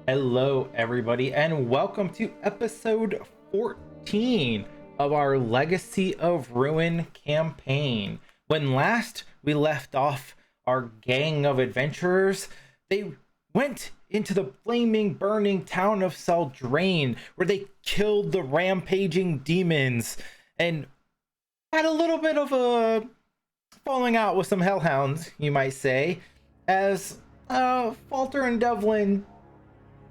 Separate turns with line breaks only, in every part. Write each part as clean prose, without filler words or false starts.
Hello, everybody, and welcome to episode 14 of our Legacy of Ruin campaign. When last we left off our gang of adventurers, they went into the flaming, burning town of Seldraine, where they killed the rampaging demons and had a little bit of a falling out with some hellhounds, you might say, as Falter and Devlin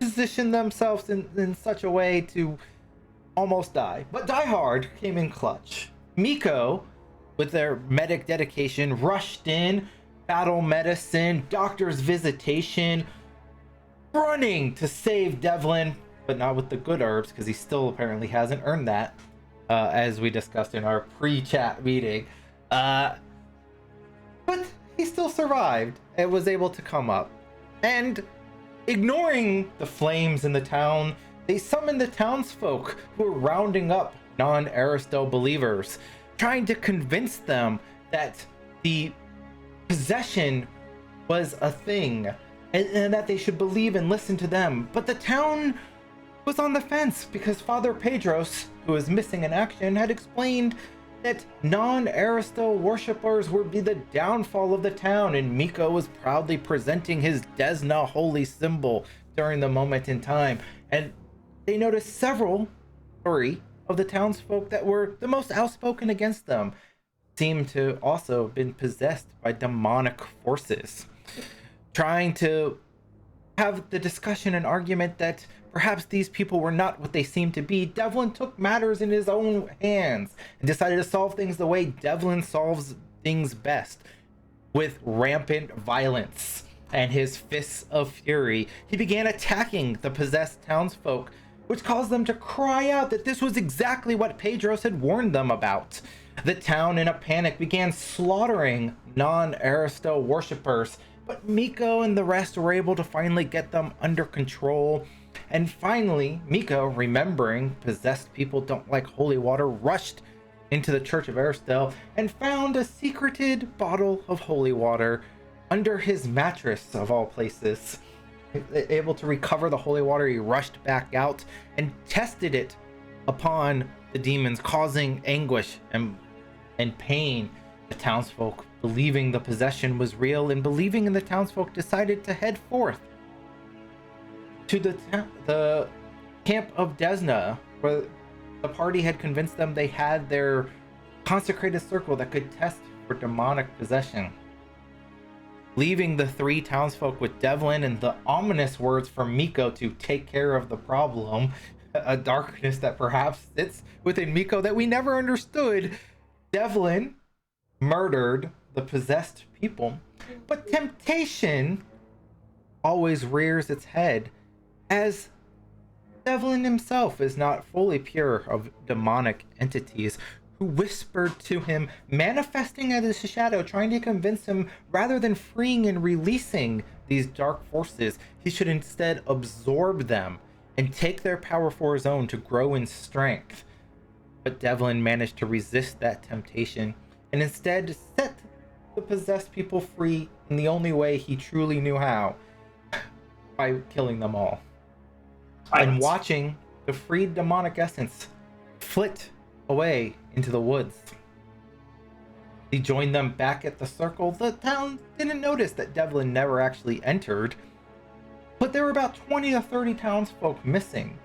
position themselves in such a way to almost die. But Die Hard came in clutch. Miko, with their medic dedication, rushed in, battle medicine, doctor's visitation, running to save Devlin, but not with the good herbs, because he still apparently hasn't earned that, as we discussed in our pre-chat meeting. But he still survived and was able to come up. And ignoring the flames in the town, they summoned the townsfolk who were rounding up non-Aristel believers, trying to convince them that the possession was a thing and that they should believe and listen to them. But the town was on the fence because Father Pedros, who was missing in action, had explained that non-Aristel worshippers would be the downfall of the town, and Miko was proudly presenting his Desna holy symbol during the moment in time. And they noticed three of the townsfolk that were the most outspoken against them seemed to also have been possessed by demonic forces, trying to have the discussion and argument that perhaps these people were not what they seemed to be. Devlin took matters in his own hands and decided to solve things the way Devlin solves things best, with rampant violence and his fists of fury. He began attacking the possessed townsfolk, which caused them to cry out that this was exactly what Pedros had warned them about. The town, in a panic, began slaughtering non-Aristo worshippers, but Miko and the rest were able to finally get them under control. And finally, Miko, remembering possessed people don't like holy water, rushed into the Church of Aristel and found a secreted bottle of holy water under his mattress, of all places. Able to recover the holy water, he rushed back out and tested it upon the demons, causing anguish and pain. The townsfolk, believing the possession was real and believing in the townsfolk, decided to head forth to the camp of Desna, where the party had convinced them they had their consecrated circle that could test for demonic possession. Leaving the three townsfolk with Devlin and the ominous words from Miko to take care of the problem, a darkness that perhaps sits within Miko that we never understood, Devlin murdered the possessed people. But temptation always rears its head, as Devlin himself is not fully pure of demonic entities who whispered to him, manifesting as a shadow, trying to convince him rather than freeing and releasing these dark forces, he should instead absorb them and take their power for his own to grow in strength. But Devlin managed to resist that temptation and instead set the possessed people free in the only way he truly knew how, by killing them all. And watching the freed demonic essence flit away into the woods. He joined them back at the circle. The town didn't notice that Devlin never actually entered, but there were about 20 to 30 townsfolk missing,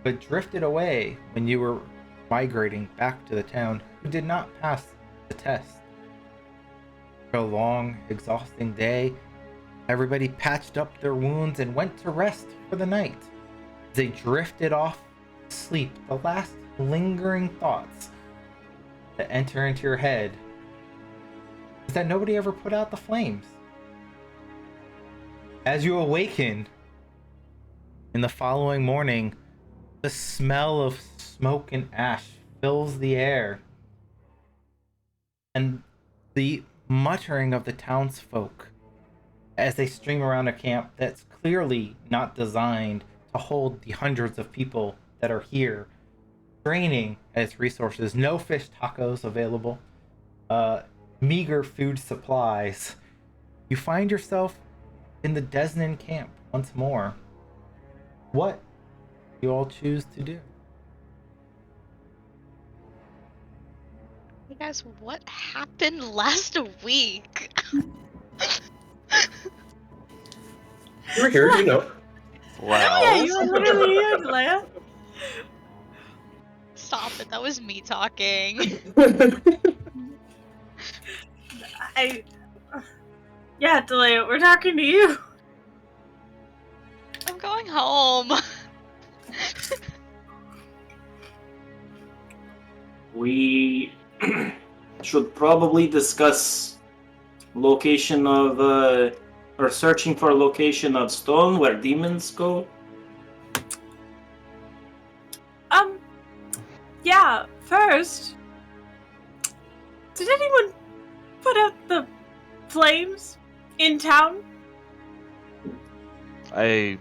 but drifted away when you were migrating back to the town, who did not pass the test. For a long, exhausting day, everybody patched up their wounds and went to rest for the night. As they drifted off to sleep, the last lingering thoughts that enter into your head is that nobody ever put out the flames. As you awaken in the following morning, the smell of smoke and ash fills the air, and the muttering of the townsfolk as they stream around a camp that's clearly not designed to hold the hundreds of people that are here, draining its resources. No fish tacos available, meager food supplies. You find yourself in the Desnan camp once more. What do you all choose to do?
Hey guys, what happened last week?
You were here, you know.
Well,
Yeah, you were literally here, Leia.
Stop it, that was me talking.
Yeah, Delia, we're talking to you.
I'm going home.
We should probably discuss location of, or searching for a location of stone where demons go.
Yeah, first, did anyone put out the flames in town?
I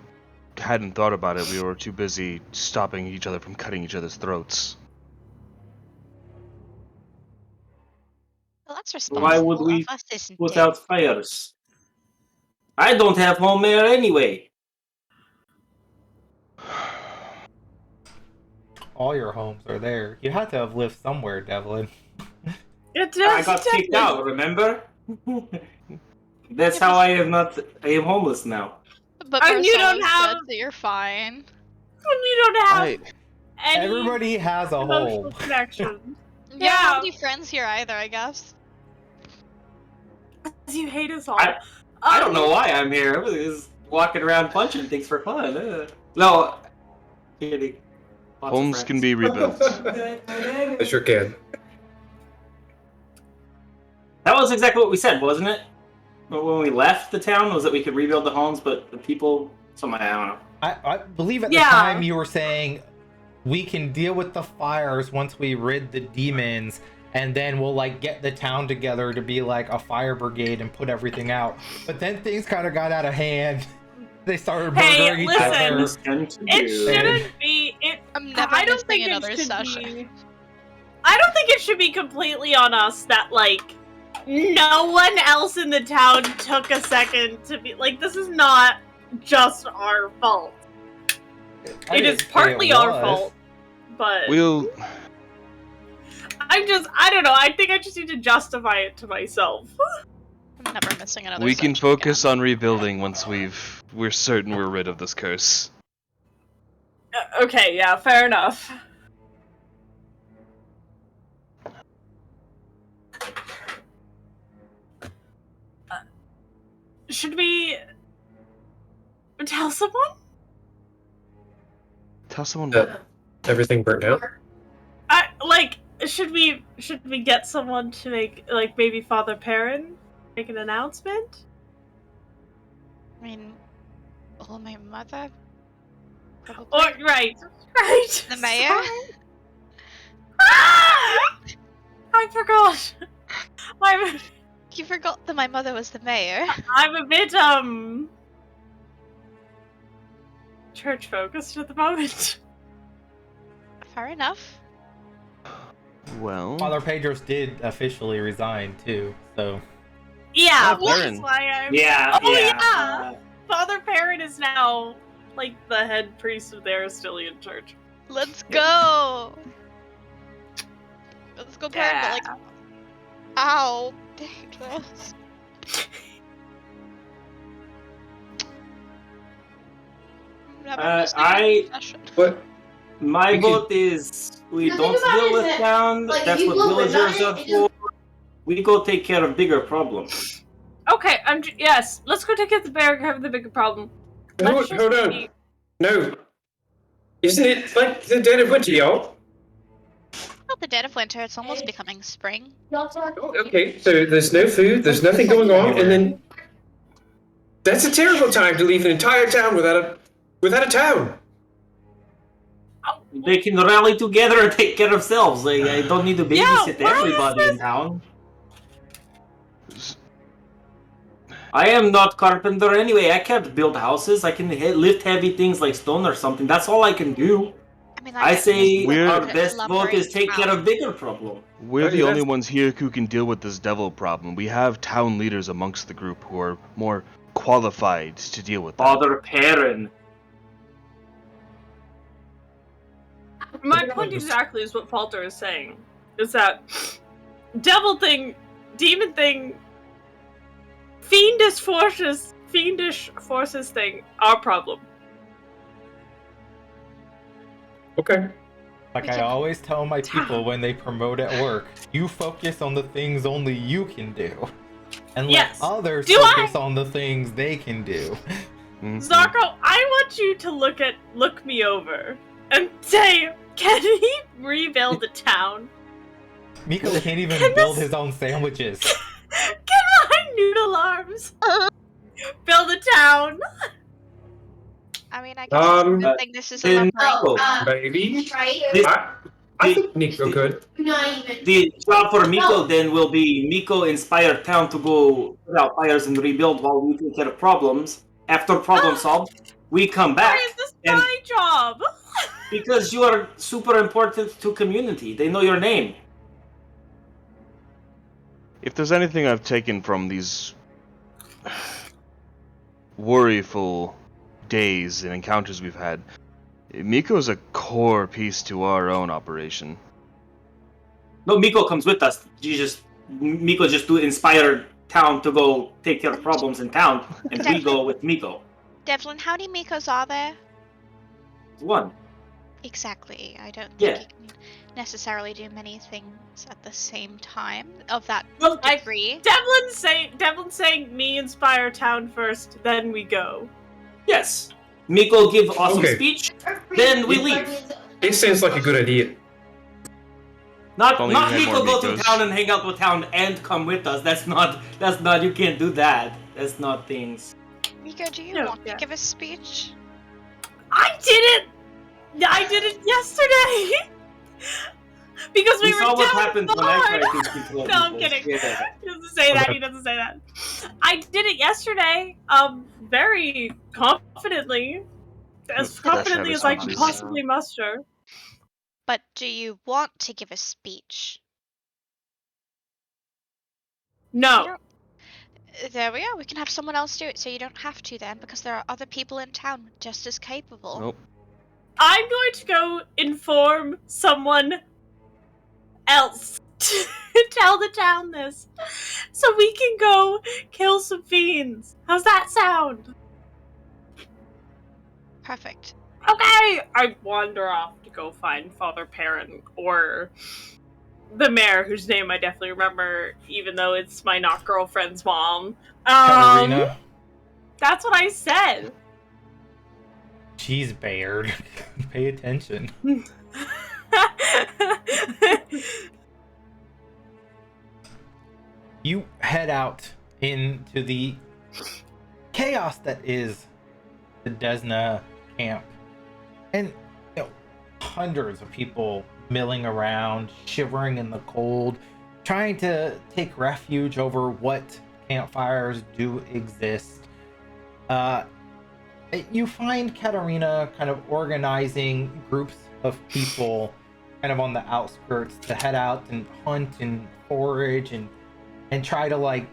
hadn't thought about it. We were too busy stopping each other from cutting each other's throats.
Well, that's responsible.
Why would we
of us, isn't
put
it?
out fires? I don't have home air anyway.
All your homes are there. You had to have lived somewhere, Devlin.
I got kicked out, remember? That's how I am homeless now.
But
And you
Marcelo
don't have-
said that you're fine.
when you don't have
I
any
Everybody has a
emotional
hole.
connection.
You
Yeah.
don't have any friends here either, I guess.
You hate us all.
I don't know why I'm here. I'm just walking around punching things for fun. No, kidding. Lots of
homes can
friends.
be rebuilt.
I sure can.
That was exactly what we said, wasn't it? When we left the town, was that we could rebuild the homes, but the people, something, I don't know.
I believe at the
Yeah.
time you were saying we can deal with the fires once we rid the demons, and then we'll like get the town together to be like a fire brigade and put everything out. But then things kind of got out of hand. They started
Hey,
murdering each
listen.
other.
Things tend to
It
do.
shouldn't be.
I'm never
I don't
missing
think
another
it should
session.
be. I don't think it should be completely on us that like no one else in the town took a second to be like. This is not just our fault.
I
It
didn't
is
say
partly
it
our
was.
fault, but
We'll
I don't know. I think I just need to justify it to myself.
I'm never missing another
we can
session
focus
again.
on rebuilding once we're certain we're rid of this curse.
Okay, yeah, fair enough. Should we tell someone?
Tell someone
That
what?
everything burnt out.
Should we get someone to make like maybe Father Perrin make an announcement?
I mean, well, my mother? Probably.
Or right.
The mayor?
Sorry. Ah! I forgot.
You forgot that my mother was the mayor.
I'm a bit church focused at the moment.
Fair enough.
Well,
Father Pedros did officially resign too, so
Yeah,
Oh,
which
Perrin.
is why I'm.
Yeah,
Oh,
yeah.
yeah. Father Perrin is now like the head priest of the Aristotelian Church.
Let's go! Let's go, Perrin, but like, ow, dangerous. I'm never missing
I-
another session.
What?
My
We could-
vote is we
The
don't
thing about
deal
it
with
is that,
town.
like,
That's
if
what
you look
villagers
at
are
it, it
for. We go take care of bigger problems.
Okay, yes. Let's go take out the bear and have the bigger problem. Let's just
Hold on.
be-
No. Isn't it like the dead of winter, y'all?
Not the dead of winter, it's almost becoming spring.
Oh, okay, so there's no food, there's nothing going on, and then that's a terrible time to leave an entire town without a town.
They can rally together and take care of themselves. Like, I don't need to babysit
why is
everybody in
this-
town. I am not carpenter anyway. I can't build houses. I can lift heavy things like stone or something. That's all I can do.
I mean,
I
get
say
We're-
our
to
best vote is
elaborate
take care
how-
of bigger problem.
we're
Okay,
the only
that's-
ones here who can deal with this devil problem. We have town leaders amongst the group who are more qualified to deal with that.
Father Perrin.
My point exactly is what Falter is saying. Is that devil thing, demon thing, fiendish forces thing, our problem.
Okay.
like
We
I
can-
always tell my people when they promote at work, you focus on the things only you can do. And
Yes.
let others
Do
focus on the things they can do.
Mhm.
Zarko, I want you to look me over and say, can he rebuild the town?
Miko can't even
Can
build
this-
his own sandwiches.
Can my noodle arms build a town?
I mean, I guess
Um,
it's a good thing this is
then
elaborate.
no.
Maybe.
Right?
This-
I think Nico could.
Not even.
The job for Miko then will be Miko inspire town to go put out fires and rebuild while we take care of problems. After problem solved, we come back
Why is this
and-
my job?
because you are super important to community. They know your name.
If there's anything I've taken from these worryful days and encounters we've had, Miko's a core piece to our own operation.
No, Miko comes with us. Miko just do inspire town to go take care of problems in town, and we go with Miko.
Devlin, how many Mikos are there?
one.
Exactly. I don't think
Yeah.
you can necessarily do many things at the same time of that
Well,
degree.
Devlin's saying me inspire town first, then we go.
Yes. Miko give awesome
Okay.
speech, then we leave.
It sounds like a good idea.
Not
only we had
Miko
more
go to
Mikos.
town and hang out with town and come with us. That's not you can't do that. That's not things.
Miko, do you
No,
want
yeah.
to give a speech?
I did it yesterday! Because we
We
were
saw what
down
happens when I
hard.
try to speak to
No,
other
I'm
people.
kidding.
Yeah.
He doesn't say that. He doesn't say that. I did it yesterday. Very confidently, as
Fresh out of
confidently
his
as I could
hunches.
possibly muster.
But do you want to give a speech? You
No,
don't- There we are. We can have someone else do it, so you don't have to then, because there are other people in town just as capable.
Nope.
I'm going to go inform someone else to tell the town this, so we can go kill some fiends. How's that sound?
Perfect.
Okay, I wander off to go find Father Perrin or the mayor, whose name I definitely remember, even though it's my not girlfriend's mom.
Katarina.
That's what I said.
She's Bayard. Pay attention. You head out into the chaos that is the Desna camp. And hundreds of people milling around, shivering in the cold, trying to take refuge over what campfires do exist. You find Katarina kind of organizing groups of people kind of on the outskirts to head out and hunt and forage and try to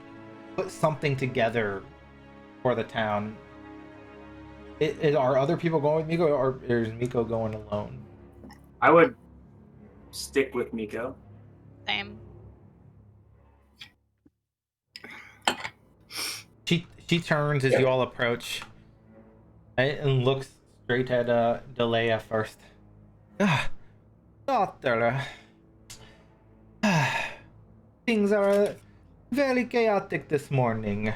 put something together for the town. Are other people going with Miko, or is Miko going alone?
I would stick with Miko.
Same.
She turns as you all approach and looks straight at Delea first. Daughter, things are very chaotic this morning.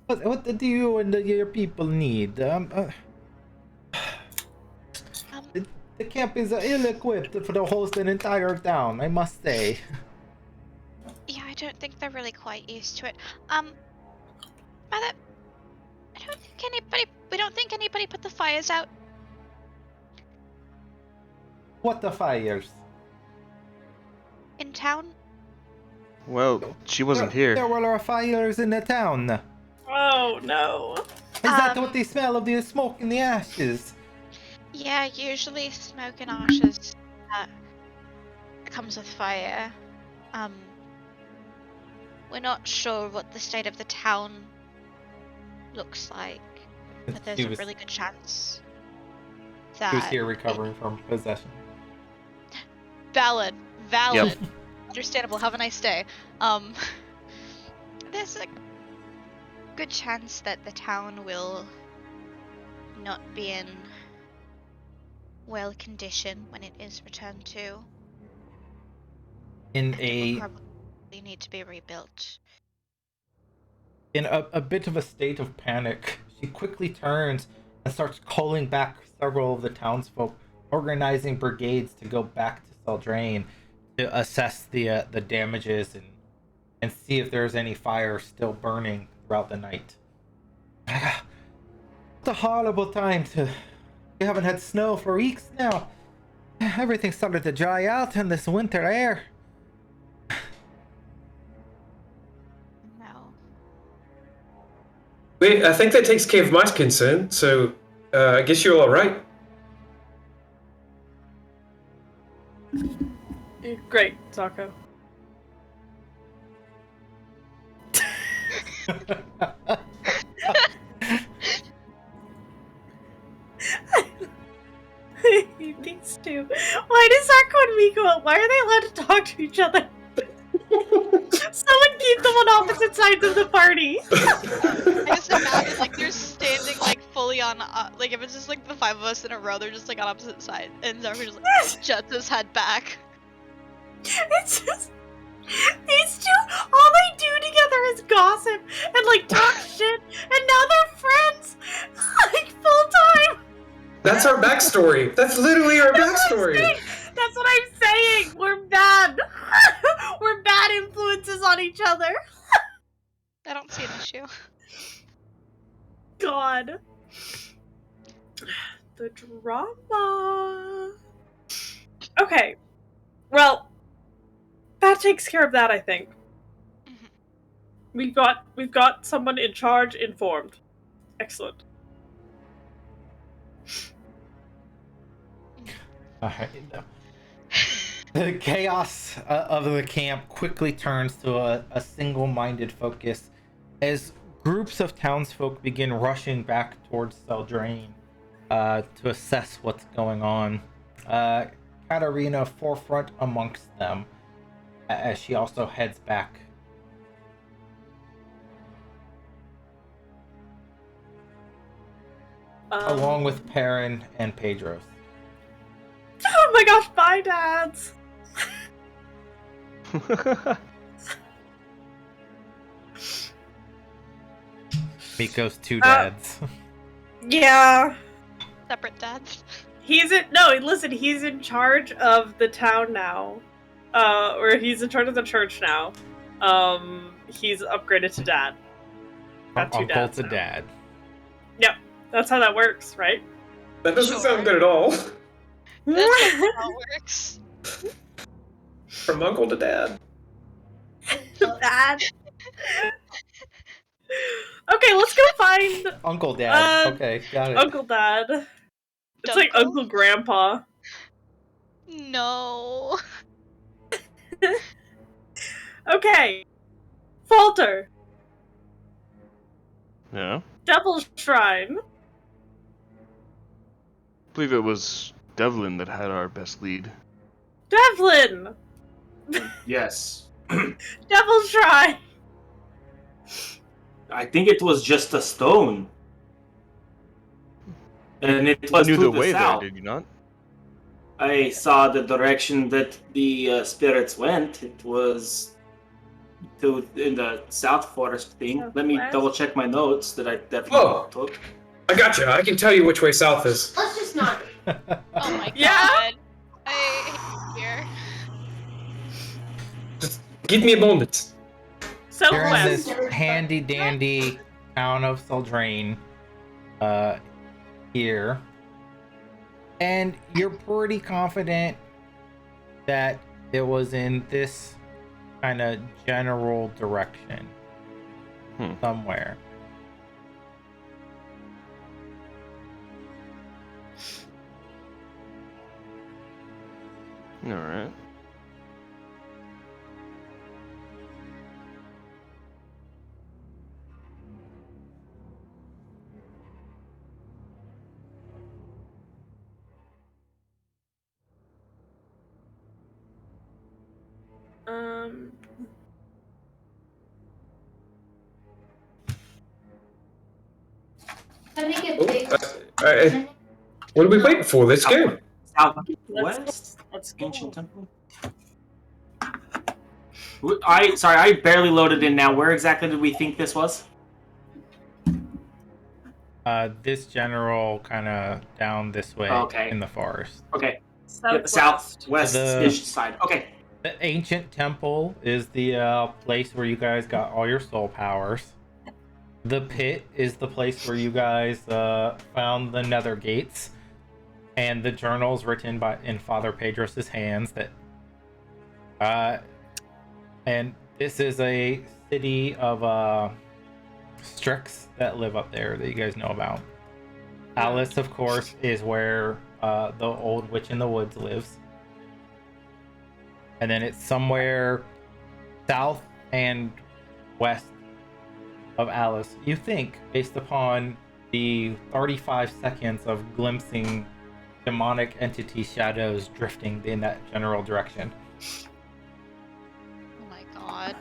What do you and your people need? The camp is ill-equipped for the host an entire town, I must say.
Yeah, I don't think they're really quite used to it. Mother, we don't think anybody put the fires out.
What the fires?
In town?
Well, she wasn't here.
There were fires in the town. Is
Oh no.
that what they smell of the smoke and the ashes?
Yeah, usually smoke and ashes comes with fire. We're not sure what the state of the town looks like, but there's
She
a
was-
really good chance
She was
that
here recovering from possession.
valid.
Yep.
Understandable. Have a nice day. There's a good chance that the town will not be in well condition when it is returned to.
In
It
a
will probably need to be rebuilt.
in a bit of a state of panic, she quickly turns and starts calling back several of the townsfolk, organizing brigades to go back to Seldraine to assess the damages and see if there's any fire still burning throughout the night. It's a horrible time we haven't had snow for weeks now. Everything started to dry out in this winter air.
No.
Wait, I think that takes care of my concern, so I guess you're alright.
Great, Sako. These two. Why does Sako and Miko? Why are they allowed to talk to each other? Someone keep them on opposite sides of the party.
I just imagine they're standing fully on, like, if it's just like the 5 of us in a row, they're just like on opposite sides, and Zephyr just like jets his head back.
It's just these two. All they do together is gossip and like talk shit, and now they're friends, like full time.
That's our backstory. That's literally our backstory.
That's what I'm saying. We're bad. We're bad influences on each other.
I don't see an issue.
God. The drama. Okay. Well, that takes care of that, I think. We've got someone in charge informed. Excellent.
Alright. The chaos of the camp quickly turns to a single-minded focus as groups of townsfolk begin rushing back towards Seldraine to assess what's going on. Katarina forefront amongst them as she also heads back. Along with Perrin and Pedros.
Oh my gosh, bye, dads!
Miko's two dads.
Yeah.
Separate dads.
He's in charge of the town now. Or he's in charge of the church now. He's upgraded to dad. Got two
Uncle
dads
to
now.
dad.
Yep, that's how that works, right?
That doesn't sound good at all.
That's how it works.
From uncle to dad.
Dad. Okay, let's go find
Uncle Dad. Okay, got it.
Uncle Dad. It's like
Dunkle?
Uncle Grandpa.
No.
Okay. Falter.
Yeah?
Devil's Shrine.
I believe it was Devlin that had our best lead.
Devlin!
Yes.
Devil's Shrine!
I think it was just a stone. And it was
You
to
knew
the
the way
south.
there, did you not?
I saw the direction that the spirits went. It was in the South Forest thing. Let me
Southwest?
double check my notes that I definitely
Oh.
took.
I gotcha. I can tell you which way south is.
Let's just not.
Oh my god.
Yeah?
I hate here.
Just give me a moment.
You're in this
Southwest.
handy dandy town of Seldraine here. And you're pretty confident that it was in this kind of general direction. Somewhere.
Alright.
I think it
Oh,
takes.
what are we waiting for? Let's go.
Southwest?
Let's go.
Ancient temple? I barely loaded in now. Where exactly did we think this was?
This general kind of down this way
Okay.
in the forest.
Okay.
Southwest.
Southwest-ish side. Okay.
The ancient temple is the place where you guys got all your soul powers. The pit is the place where you guys found the nether gates, and the journals written in Father Pedros' hands. And this is a city of Strix that live up there that you guys know about. Alice, of course, is where the old witch in the woods lives. And then it's somewhere south and west of Alice, you think, based upon the 35 seconds of glimpsing demonic entity shadows drifting in that general direction.
Oh my god.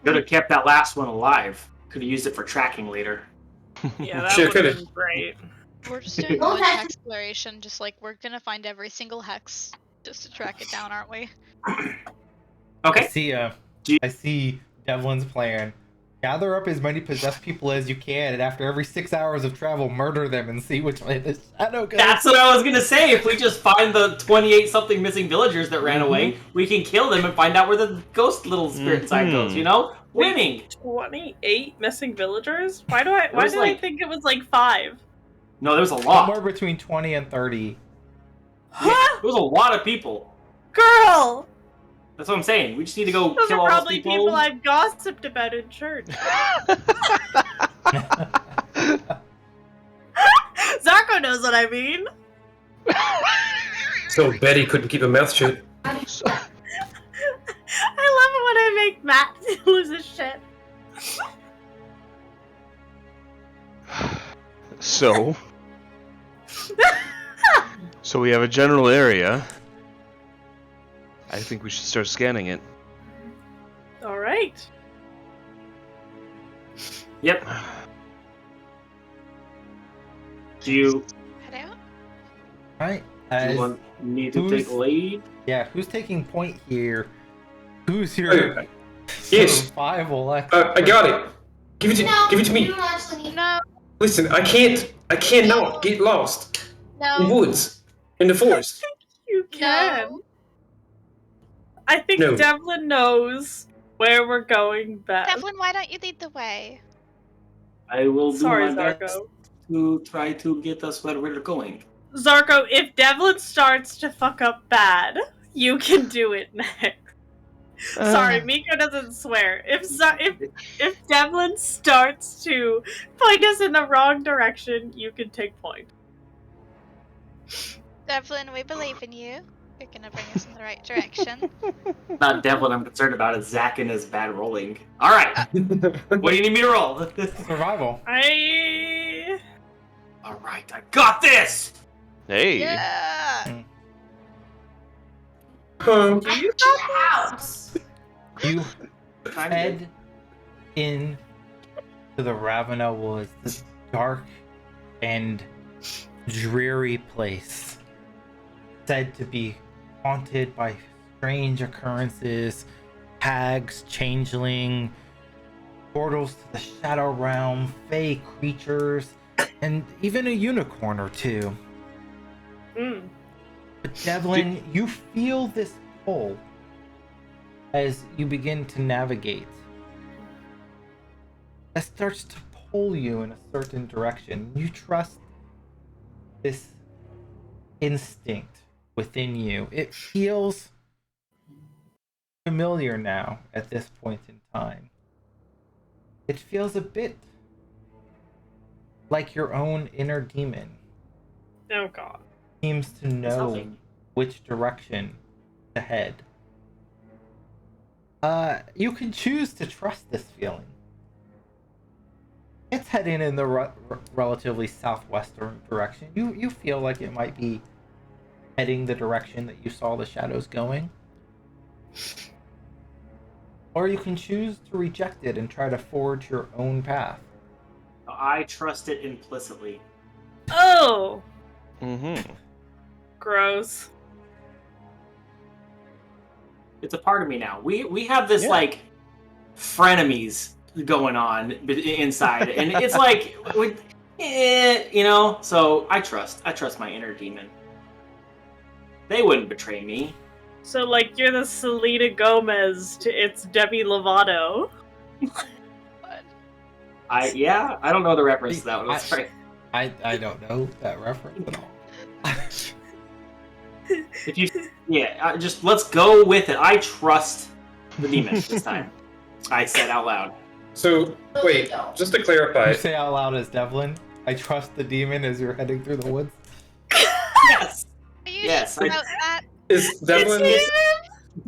Could have kept that last one alive. Could have used it for tracking later.
Yeah, that
Sure
would have
could've.
been great.
We're just doing
Well,
witch
that's-
exploration, just like we're gonna find every single hex just to track it down, aren't we?
I
Okay.
see Devlin's plan. Gather up as many possessed people as you can, and after every 6 hours of travel, murder them and see which way the shadow goes.
That's what I was gonna say. If we just find the 28-something missing villagers that ran away, we can kill them and find out where the ghost little spirit side goes. You know, winning.
28 missing villagers? Why did I
like-
think it was like 5?
No, there was a lot.
Somewhere between 20 and 30.
Yeah, there was a lot of people.
Girl!
That's what I'm saying. We just need to go
Those
kill
are
all those
probably
people.
people I've gossiped about in church. Zarko knows what I mean.
So Betty couldn't keep her mouth shut.
I love it when I make Matt lose his shit.
So we have a general area. I think we should start scanning it.
Alright.
Yep. Do you
Head out?
Right?
want me to take lead?
Yeah, who's taking point here? Who's your
Yes.
survival
I got it. Give it to me.
You don't actually need
No,
Listen, I cannot get lost in the
no.
woods, in the forest.
You can.
No.
I think
No.
Devlin knows where we're going best.
Devlin, why don't you lead the way?
I will do
Sorry,
my best
Zarko.
to try to get us where we're going.
Zarko, if Devlin starts to fuck up bad, you can do it next. Sorry, Miko doesn't swear. If Devlin starts to point us in the wrong direction, you can take point.
Devlin, we believe in you. You're gonna bring us in the right direction.
Not Devlin I'm concerned about is Zach and his bad rolling. Alright. What do you need me to roll?
survival.
Alright, I got this!
Hey.
Yeah!
Do you
house.
You
Kind of.
head in to the Ravena Woods, this dark and dreary place, said to be haunted by strange occurrences, hags, changeling, portals to the shadow realm, fey creatures, and even a unicorn or two.
Mm.
But Devlin, you feel this pull as you begin to navigate. That starts to pull you in a certain direction. You trust this instinct within you. It feels familiar now at this point in time. It feels a bit like your own inner demon
Oh god.
seems to know
Something.
which direction to head. You can choose to trust this feeling. It's heading in the relatively southwestern direction. You feel like it might be heading the direction that you saw the shadows going. Or you can choose to reject it and try to forge your own path.
I trust it implicitly.
Oh!
Mm-hmm.
Gross.
It's a part of me now. We have this
Yeah.
like frenemies going on inside, and it's like, you know. So I trust my inner demon. They wouldn't betray me.
So, like, you're the Selena Gomez to its Demi Lovato.
I don't know the reference to that one. That's right.
I don't know that reference at all.
If you, just let's go with it. I trust the demon this time. I said out loud.
So, wait, just to clarify,
You say out loud as Devlin, I trust the demon as you're heading through the woods.
Yes.
Are you
Yes,
sure about that?
is Devlin...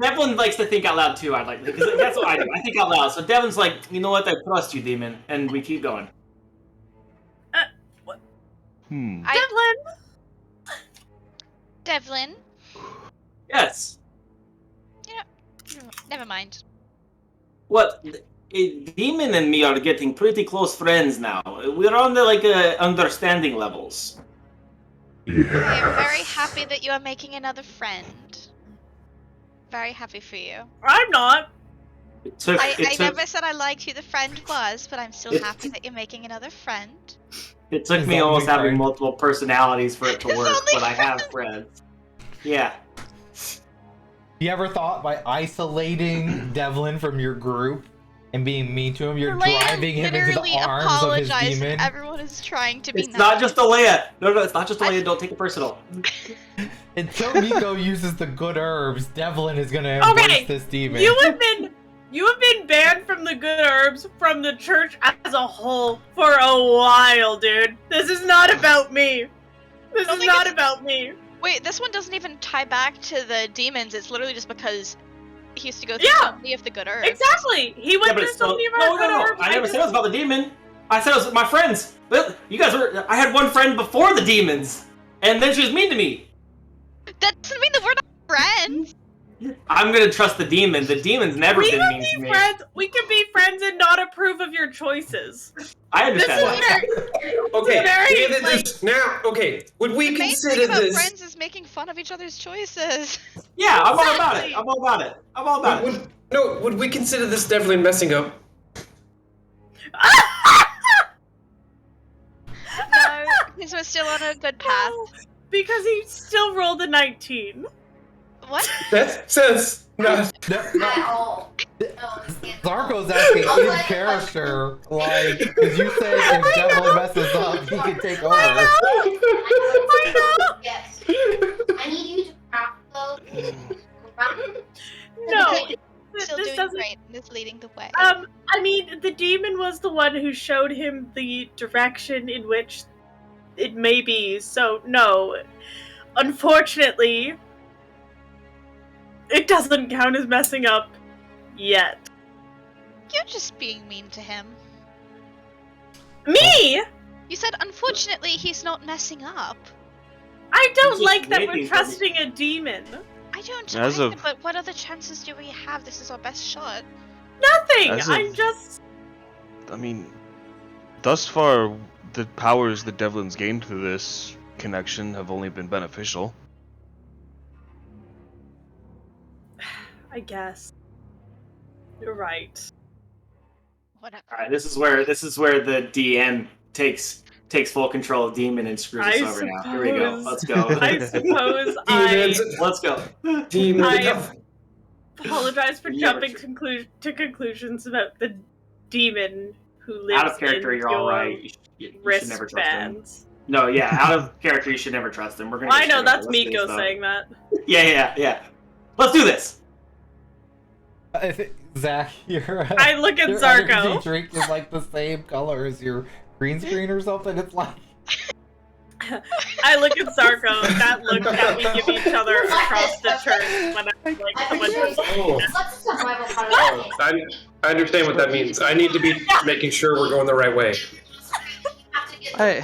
Devlin likes to think out loud too. I'd like because that's what I do. I think out loud. So Devlin's like, you know what? I trust you, demon, and we keep going.
Hmm.
Devlin?
Yes.
Never mind.
What? Demon and me are getting pretty close friends now. We're on the understanding levels.
I am very happy that you are making another friend. Very happy for you.
I'm not.
I never said I liked who the friend was, but I'm still happy that you're making another friend.
It took
His
me almost
only
having
friend.
multiple personalities for it to
His
work,
only
but I have friends. Yeah.
You ever thought by isolating Devlin from your group and being mean to him, you're
Leia
driving him into the
literally
arms of his
apologized
demon?
and everyone is trying to be
It's
nice.
not just Alea. No, it's not just Alea. Don't take it personal.
Until Miko uses the good herbs, Devlin is gonna embrace
Okay,
this demon.
you have been banned from the good herbs from the church as a whole for a while, dude. This is not about me. This
Don't
is
think
not
it's-
about me.
Wait, this one doesn't even tie back to the demons. It's literally just because he used to go through
Yeah.
so many of the good herbs.
Exactly. He went
but
through
it's
so
still...
many of our good
No.
herbs.
I never said it was about the demon. I said it was my friends. Well, you guys were... I had one friend before the demons. And then she was mean to me.
That doesn't mean that we're not friends.
I'm gonna trust the demon. The demon's never
We
been
can
mean to
be
me.
friends. We can be friends and not approve of your choices.
I
This
understand
is
that.
very,
Okay,
very,
we have this now. Okay, would we
The main
consider
thing about
this?
friends is making fun of each other's choices.
Yeah, I'm all about
Exactly.
it. I'm all about it. I'm all about it.
Would we consider this Devlin messing up?
No, because we're still on a good path.
because he still rolled a 19.
What?
That says not.
At all.
Zarko's asking in character, like, because you said if Devlin messes up, he can take over.
Yes. I need you to craft those.
No,
Still
this
doing
doesn't.
great and is leading the way.
I mean, the demon was the one who showed him the direction in which it may be. So no, unfortunately, it doesn't count as messing up yet.
You're just being mean to him.
Me?
You said, unfortunately, he's not messing up.
I don't
Just
like that we're
waiting for
trusting a demon.
I don't
As
either,
of-
but what other chances do we have? This is our best shot.
Nothing.
As of-
I'm just.
I mean, thus far, the powers that Devlin's gained through this connection have only been beneficial.
I guess. You're right.
Whatever.
All right, this is where the DM takes full control of demon and screws us over now. Here we go. Let's go.
I suppose I
Demons.
Let's go.
Demon.
I- apologize for
Yeah,
jumping
sure.
to conclusions about the demon who lives
Out of character,
in
you're all
your
right. You should never trust him.
wristbands.
No, yeah, out of character, you should never trust him. We're gonna.
I
get
know,
straight
that's
up. Let's do
Miko
this, though.
saying that.
Yeah. Let's do this.
I think, Zach, your
I look at
your
Zarko.
energy drink is like the same color as your green screen or something. It's like
I look at Zarko, that look that we give each other across the church when I'm like, someone
Oh,
What's the survival part of it?
I understand what that means. I need to be making sure we're going the right way.
Have to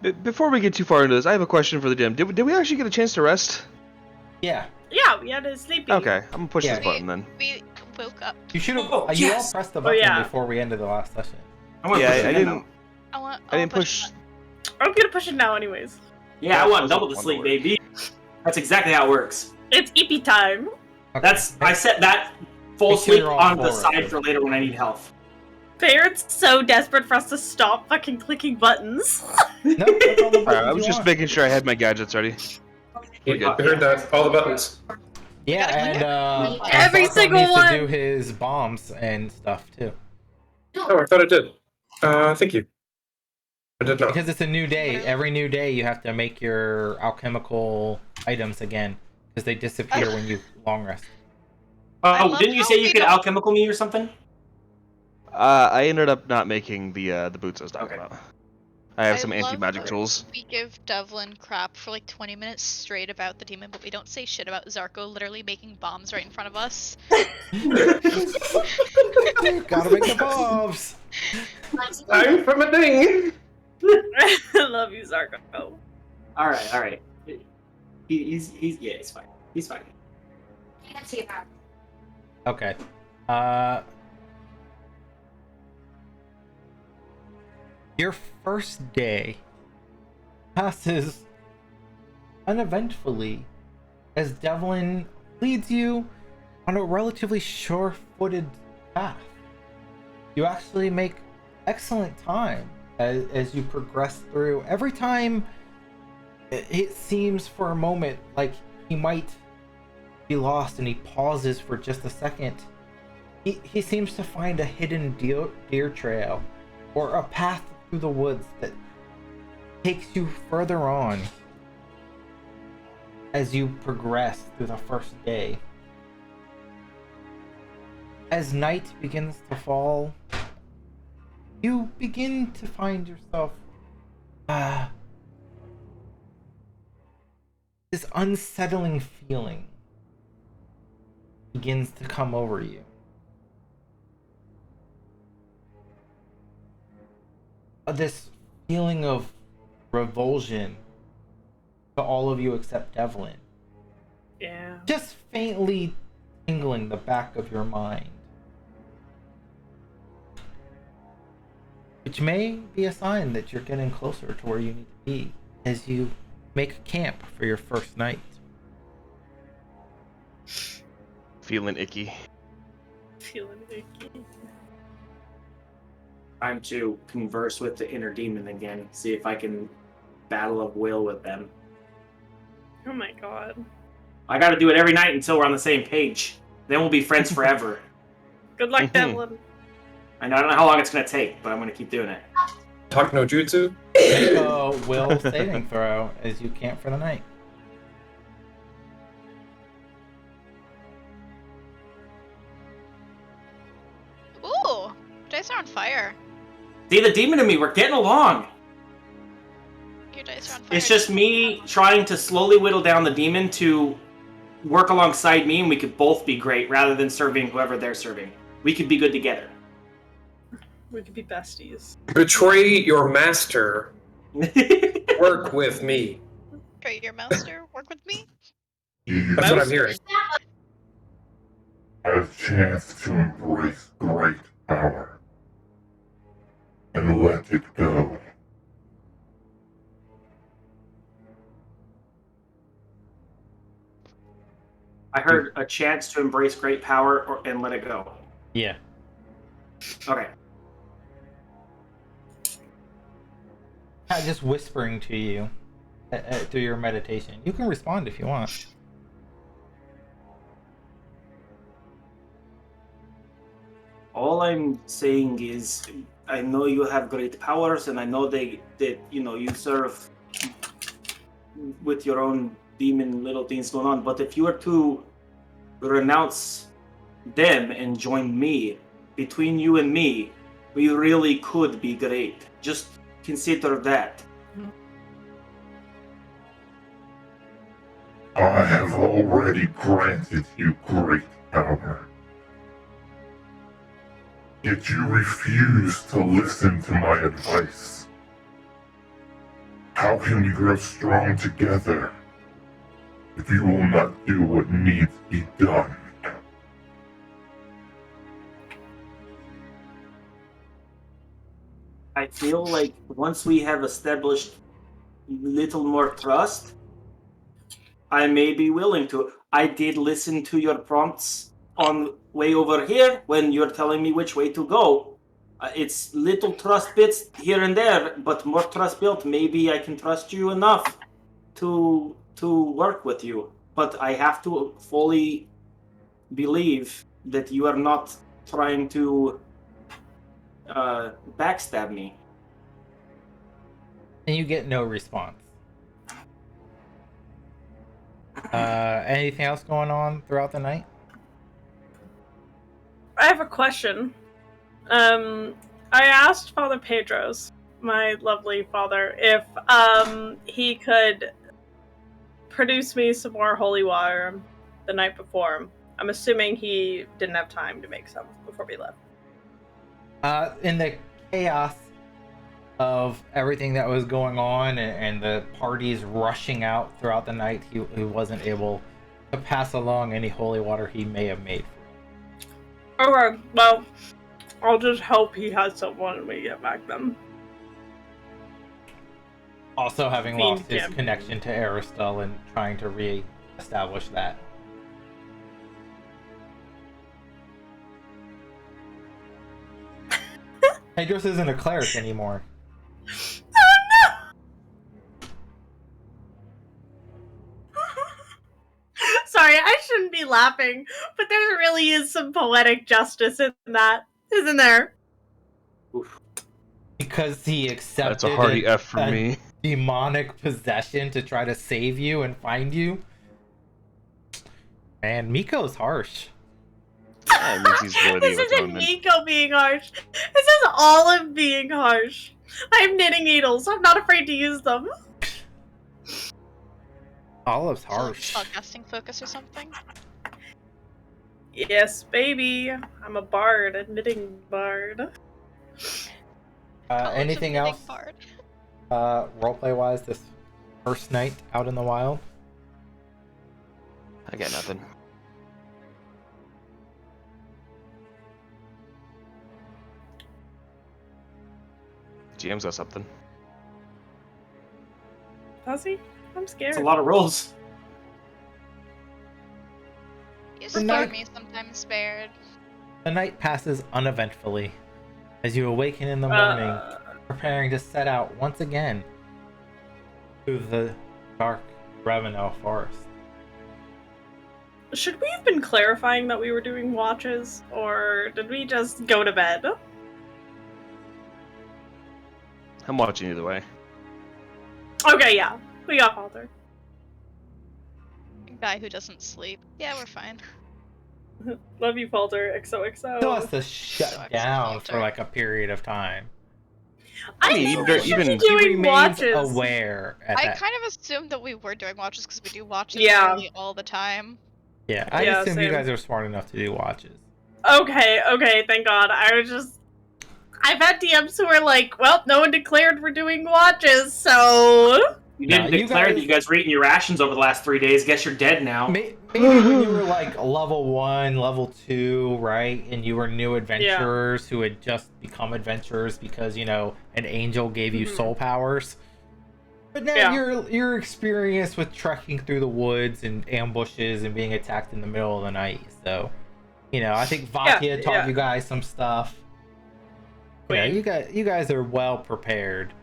get
Before we get too far into this, I have a question for the DM. Did we actually get a chance to rest?
yeah.
yeah, we had a sleepy.
Okay, I'm gonna push
Yeah.
this button then.
We woke up.
You should have.
Oh,
You all
yes!
pressed the button
yeah.
before we ended the last session.
I want
Yeah,
to push
I
it again,
didn't.
I
I didn't push.
I'm gonna push it now anyways.
though. Yeah, I want
Push
double
it
the
one
sleep,
more.
baby. That's exactly how it works.
It's EP time.
Okay.
I set that full
Make sure
sleep
you're all
on the
forward,
side
dude.
for later when I need health.
Barrett's so desperate for us to stop fucking clicking buttons.
No, that's all the
Alright, I
buttons
was
you
just
want.
making sure I had my gadgets ready.
You heard that? All the buttons.
Yeah,
gotta
and
Every
Zarko
single
needs
one.
to do his bombs and stuff too,
Oh, I thought I did. Thank you. I did not.
because it's a new day. Every new day, you have to make your alchemical items again, because they disappear when you long rest.
I
Oh,
love
didn't you
how
say you
we
could
don't-
alchemical me or something?
I ended up not making the boots I was talking
Okay.
about. I have
I
some
love
anti-magic
that
tools.
We give Devlin crap for like 20 minutes straight about the demon, but we don't say shit about Zarko literally making bombs right in front of us.
Gotta make the bombs.
I'm from a thing.
I love you, Zarko.
All right. He's fine. He's fine.
Can't see that.
Okay. Your first day passes uneventfully as Devlin leads you on a relatively sure-footed path. You actually make excellent time as you progress through. Every time it seems for a moment like he might be lost and he pauses for just a second, he seems to find a hidden deer trail or a path through the woods that takes you further on as you progress through the first day. As night begins to fall, you begin to find yourself this unsettling feeling begins to come over you. This feeling of revulsion to all of you except Devlin.
Yeah.
Just faintly tingling the back of your mind. Which may be a sign that you're getting closer to where you need to be as you make camp for your first night.
Feeling icky.
Feeling icky.
Time to converse with the inner demon again. See if I can battle of will with them.
Oh my god.
I got to do it every night until we're on the same page. Then we'll be friends forever.
Good luck, Devlin.
I don't know how long it's going to take, but I'm going to keep doing it.
Talk no jutsu.
Make a will saving throw as you camp for the night.
Ooh, dice are on fire.
See, the demon and me, we're getting along.
Your dice are on fire.
It's just me trying to slowly whittle down the demon to work alongside me, and we could both be great rather than serving whoever they're serving. We could be good together.
We could be besties.
Betray your master. Work with me.
Try your master, work with me.
You
That's what I'm hearing.
have a chance to embrace great power and let it go.
I heard a chance to embrace great power and let it go.
Yeah.
Okay.
Just whispering to you through your meditation. You can respond if you want.
All I'm saying is, I know you have great powers, and I know that you serve with your own demon little things going on. But if you were to renounce them and join me, between you and me, we really could be great. Just consider that.
I have already granted you great power. Yet you refuse to listen to my advice. How can we grow strong together if you will not do what needs to be done?
I feel like once we have established little more trust, I may be willing to. I did listen to your prompts on way over here when you're telling me which way to go. It's little trust bits here and there, but more trust built. Maybe I can trust you enough to work with you. But I have to fully believe that you are not trying to backstab me.
And you get no response. Anything else going on throughout the night?
I have a question. I asked Father Pedro's, my lovely father, if he could produce me some more holy water the night before. I'm assuming he didn't have time to make some before we left.
In the chaos of everything that was going on and the parties rushing out throughout the night, he wasn't able to pass along any holy water he may have made.
Alright, well, I'll just hope he has some when we get back then.
Also having
Fiend
lost his
camp.
connection to Aristel and trying to re-establish that. Pedros isn't a cleric anymore.
Oh no! Sorry, I shouldn't be laughing, but there really is some poetic justice in that, isn't there?
Oof.
Because he accepted
That's a hearty F for me.
demonic possession to try to save you and find you. Man, Miko's harsh.
That means he's worthy
This
of
isn't
atonement.
Nico being harsh. This is Olive being harsh. I have knitting needles. I'm not afraid to use them.
Olive's
So, like,
harsh.
spellcasting focus or something?
Yes, baby. I'm a bard, a knitting bard.
College of
Anything
Knitting
else
Bard.
roleplay wise this first night out in the wild?
I got nothing. GM's got something.
Does he? I'm scared.
It's a lot of rolls.
You
The
scare
night-
me sometimes, Spared.
The night passes uneventfully as you awaken in the morning, preparing to set out once again through the dark Ravenel forest.
Should we have been clarifying that we were doing watches, or did we just go to bed?
I'm watching either way.
Okay, yeah. We got Falter.
A guy who doesn't sleep. Yeah, we're fine.
Love you, Falter. XOXO.
Still has to shut
Sucks,
down
Walter.
for like a period of time.
I
mean,
think
even-
we should be
even-
He
doing
remains
watches.
aware at
I
that.
kind of assumed that we were doing watches because we do watches
Yeah.
nearly all the time.
Yeah, I
Yeah,
assume you
same.
guys are smart enough to do watches.
Okay, thank God. I've had DMs who are like, well, no one declared we're doing watches, so...
You
No,
didn't
you
declare
guys-
that you guys were eating your rations over the last 3 days. Guess you're dead now.
Maybe when you were like level 1, level 2, right? And you were new adventurers who had just become adventurers because, you know, an angel gave you
Mhm.
soul powers. But now
Yeah.
you're experienced with trekking through the woods and ambushes and being attacked in the middle of the night. So, you know, I think Vatia taught
yeah.
you guys some stuff. You know,
Queen.
you guys are well prepared.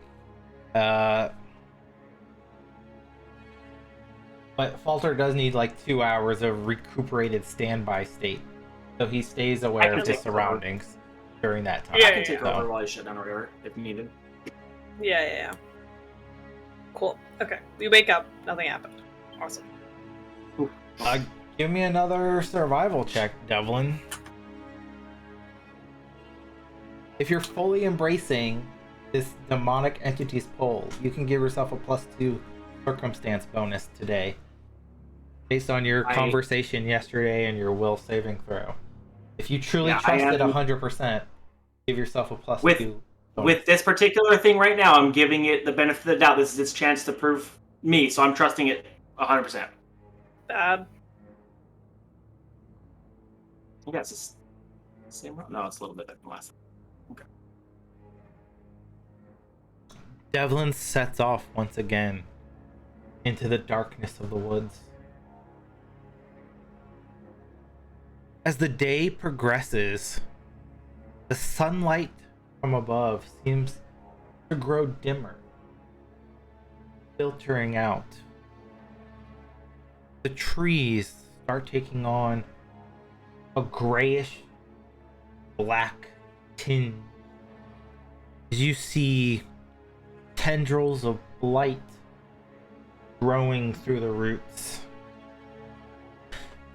But Falter does need like 2 hours of recuperated standby state, so he stays aware
can
of the
take over.
surroundings during that time.
Yeah,
I can take
so.
over while you shut down or whatever, if needed.
Yeah. Cool. Okay, we wake up. Nothing happened. Awesome.
Give me another survival check, Devlin. If you're fully embracing this demonic entity's pull, you can give yourself a +2 circumstance bonus today, based on your conversation yesterday and your will saving throw. If you truly
Yeah,
trust
I
it
am-
100%, give yourself a +2. bonus.
With this particular thing right now, I'm giving it the benefit of the doubt. This is its chance to prove me, so I'm trusting it 100%.
Bad.
I guess it's the same round. No, it's a little bit different last. Okay.
Devlin sets off once again into the darkness of the woods. As the day progresses, the sunlight from above seems to grow dimmer, filtering out. The trees start taking on a grayish black tinge as you see tendrils of blight growing through the roots.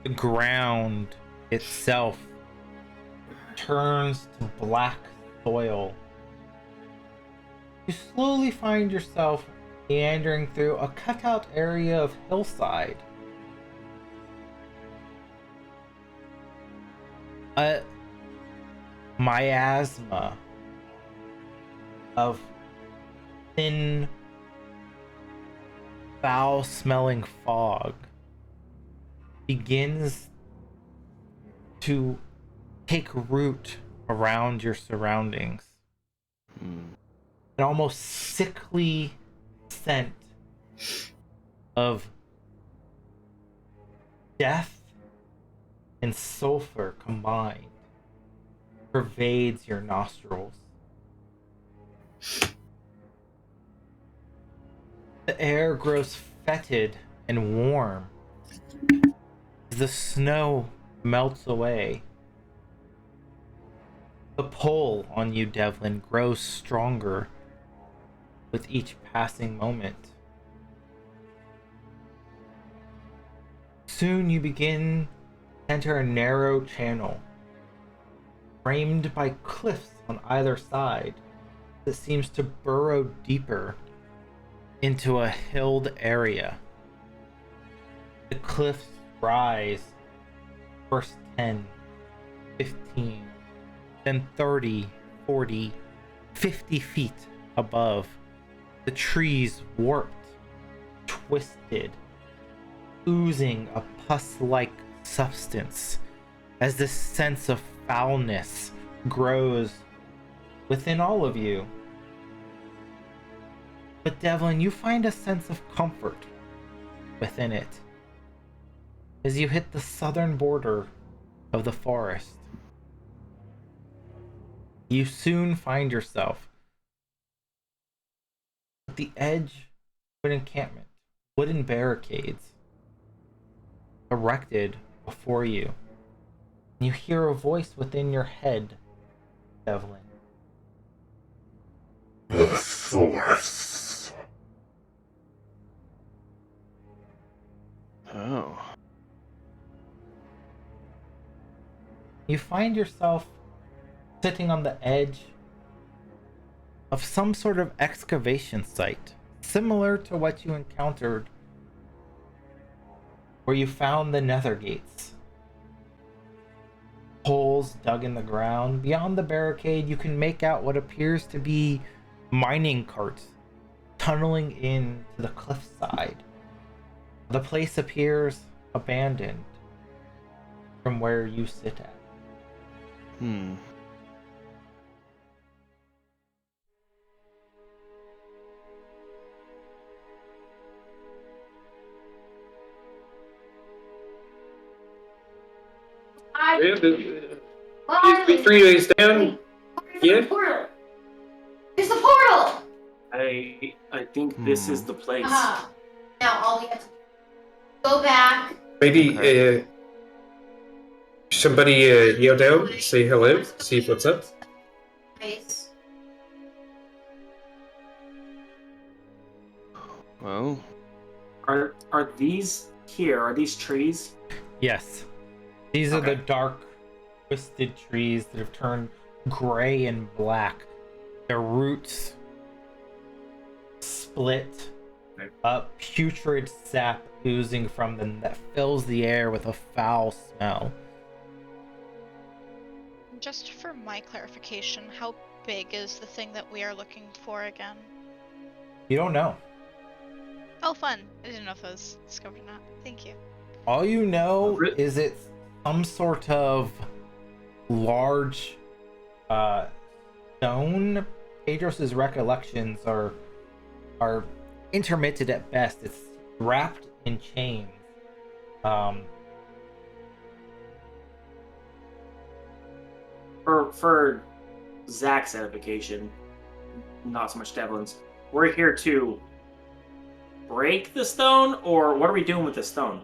The ground itself turns to black soil. You slowly find yourself meandering through a cutout area of hillside. A miasma of thin, foul-smelling fog begins to take root around your surroundings.
Hmm.
An almost sickly scent of death and sulfur combined pervades your nostrils. The air grows fetid and warm as the snow melts away. The pull on you, Devlin, grows stronger with each passing moment. Soon you begin to enter a narrow channel, framed by cliffs on either side, that seems to burrow deeper into a hilled area. The cliffs rise first 10, 15, then 30, 40, 50 feet above. The trees warped, twisted, oozing a pus-like substance as this sense of foulness grows within all of you. But Devlin, you find a sense of comfort within it as you hit the southern border of the forest. You soon find yourself at the edge of an encampment, wooden barricades erected before you. You hear a voice within your head, Devlin.
The source.
Oh.
You find yourself sitting on the edge of some sort of excavation site, similar to what you encountered where you found the nether gates. Holes dug in the ground. Beyond the barricade, you can make out what appears to be mining carts tunneling into the cliffside. The place appears abandoned from where you sit at.
Yeah,
Where are
be
they?
3 days down.
Where's
Yeah.
the portal? It's the portal!
I think this is the place.
Ah. Now all we have to go back.
Maybe
Okay.
somebody yell down, say hello, see what's up.
Face.
Well,
Are these here? Are these trees?
Yes. These are
Okay.
the dark, twisted trees that have turned gray and black. Their roots split, putrid sap oozing from them that fills the air with a foul smell.
Just for my clarification, how big is the thing that we are looking for again?
You don't know.
Oh, fun. I didn't know if it was discovered or not. Thank you.
All you know
Re-
is it's some sort of large stone. Pedros's recollections are intermittent at best. It's wrapped in chains.
For Zach's edification, not so much Devlin's. We're here to break the stone, or what are we doing with the stone?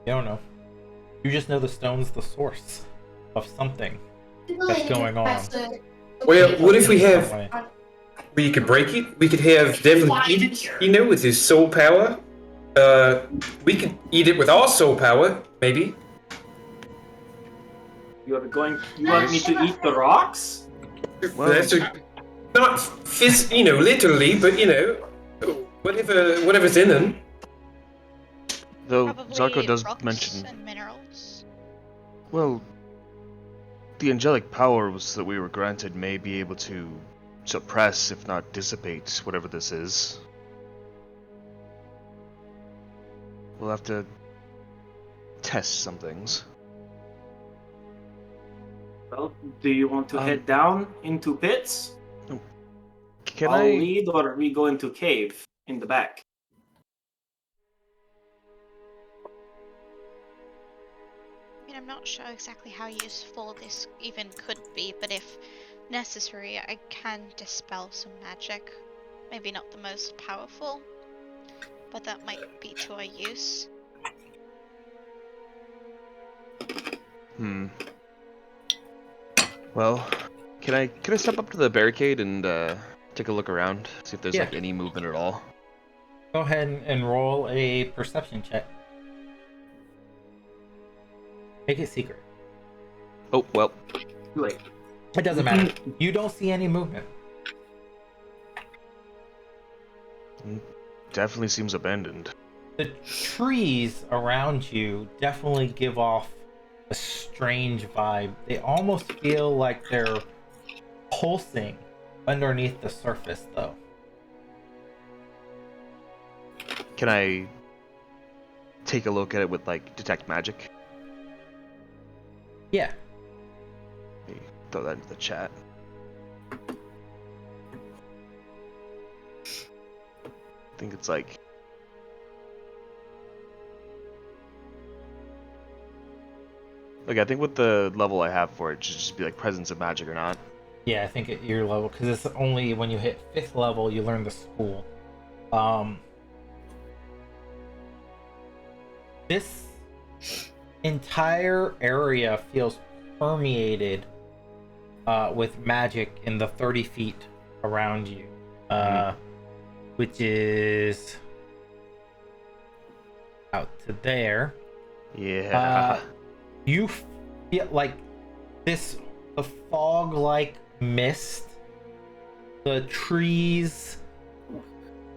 You don't know. You just know the stone's the source of something that's going on.
Well, what if we
In
have,
some way.
we could break it, we could have Devlin eat it, you know, with his soul power. We could eat it with our soul power, maybe.
You want me to eat the rocks?
Well-
That's not literally, but whatever's in them.
though
Probably
Zarko does
rocks
mention,
and minerals.
well, the angelic powers that we were granted may be able to suppress, if not dissipate, whatever this is. We'll have to test some things.
Well, do you want to head down into pits?
Can
I'll
I?
lead, or we go into cave in the back.
I mean, I'm not sure exactly how useful this even could be, but if necessary, I can dispel some magic. Maybe not the most powerful, but that might be to our use.
Well, can I step up to the barricade and take a look around, see if there's
Yeah.
like any movement at all?
Go ahead and roll a perception check. Make it secret.
Oh well.
Too late.
It doesn't matter. You don't see any movement.
Definitely seems abandoned.
The trees around you definitely give off a strange vibe. They almost feel like they're pulsing underneath the surface, though.
Can I take a look at it with like detect magic?
Yeah.
Okay, throw that into the chat. I think it's like I think with the level I have for it, it should just be like presence of magic or not.
Yeah, I think at your level, because it's only when you hit 5th level you learn the school. This entire area feels permeated with magic in the 30 feet around you, which is out to there.
Yeah.
You feel like the fog-like mist, the trees,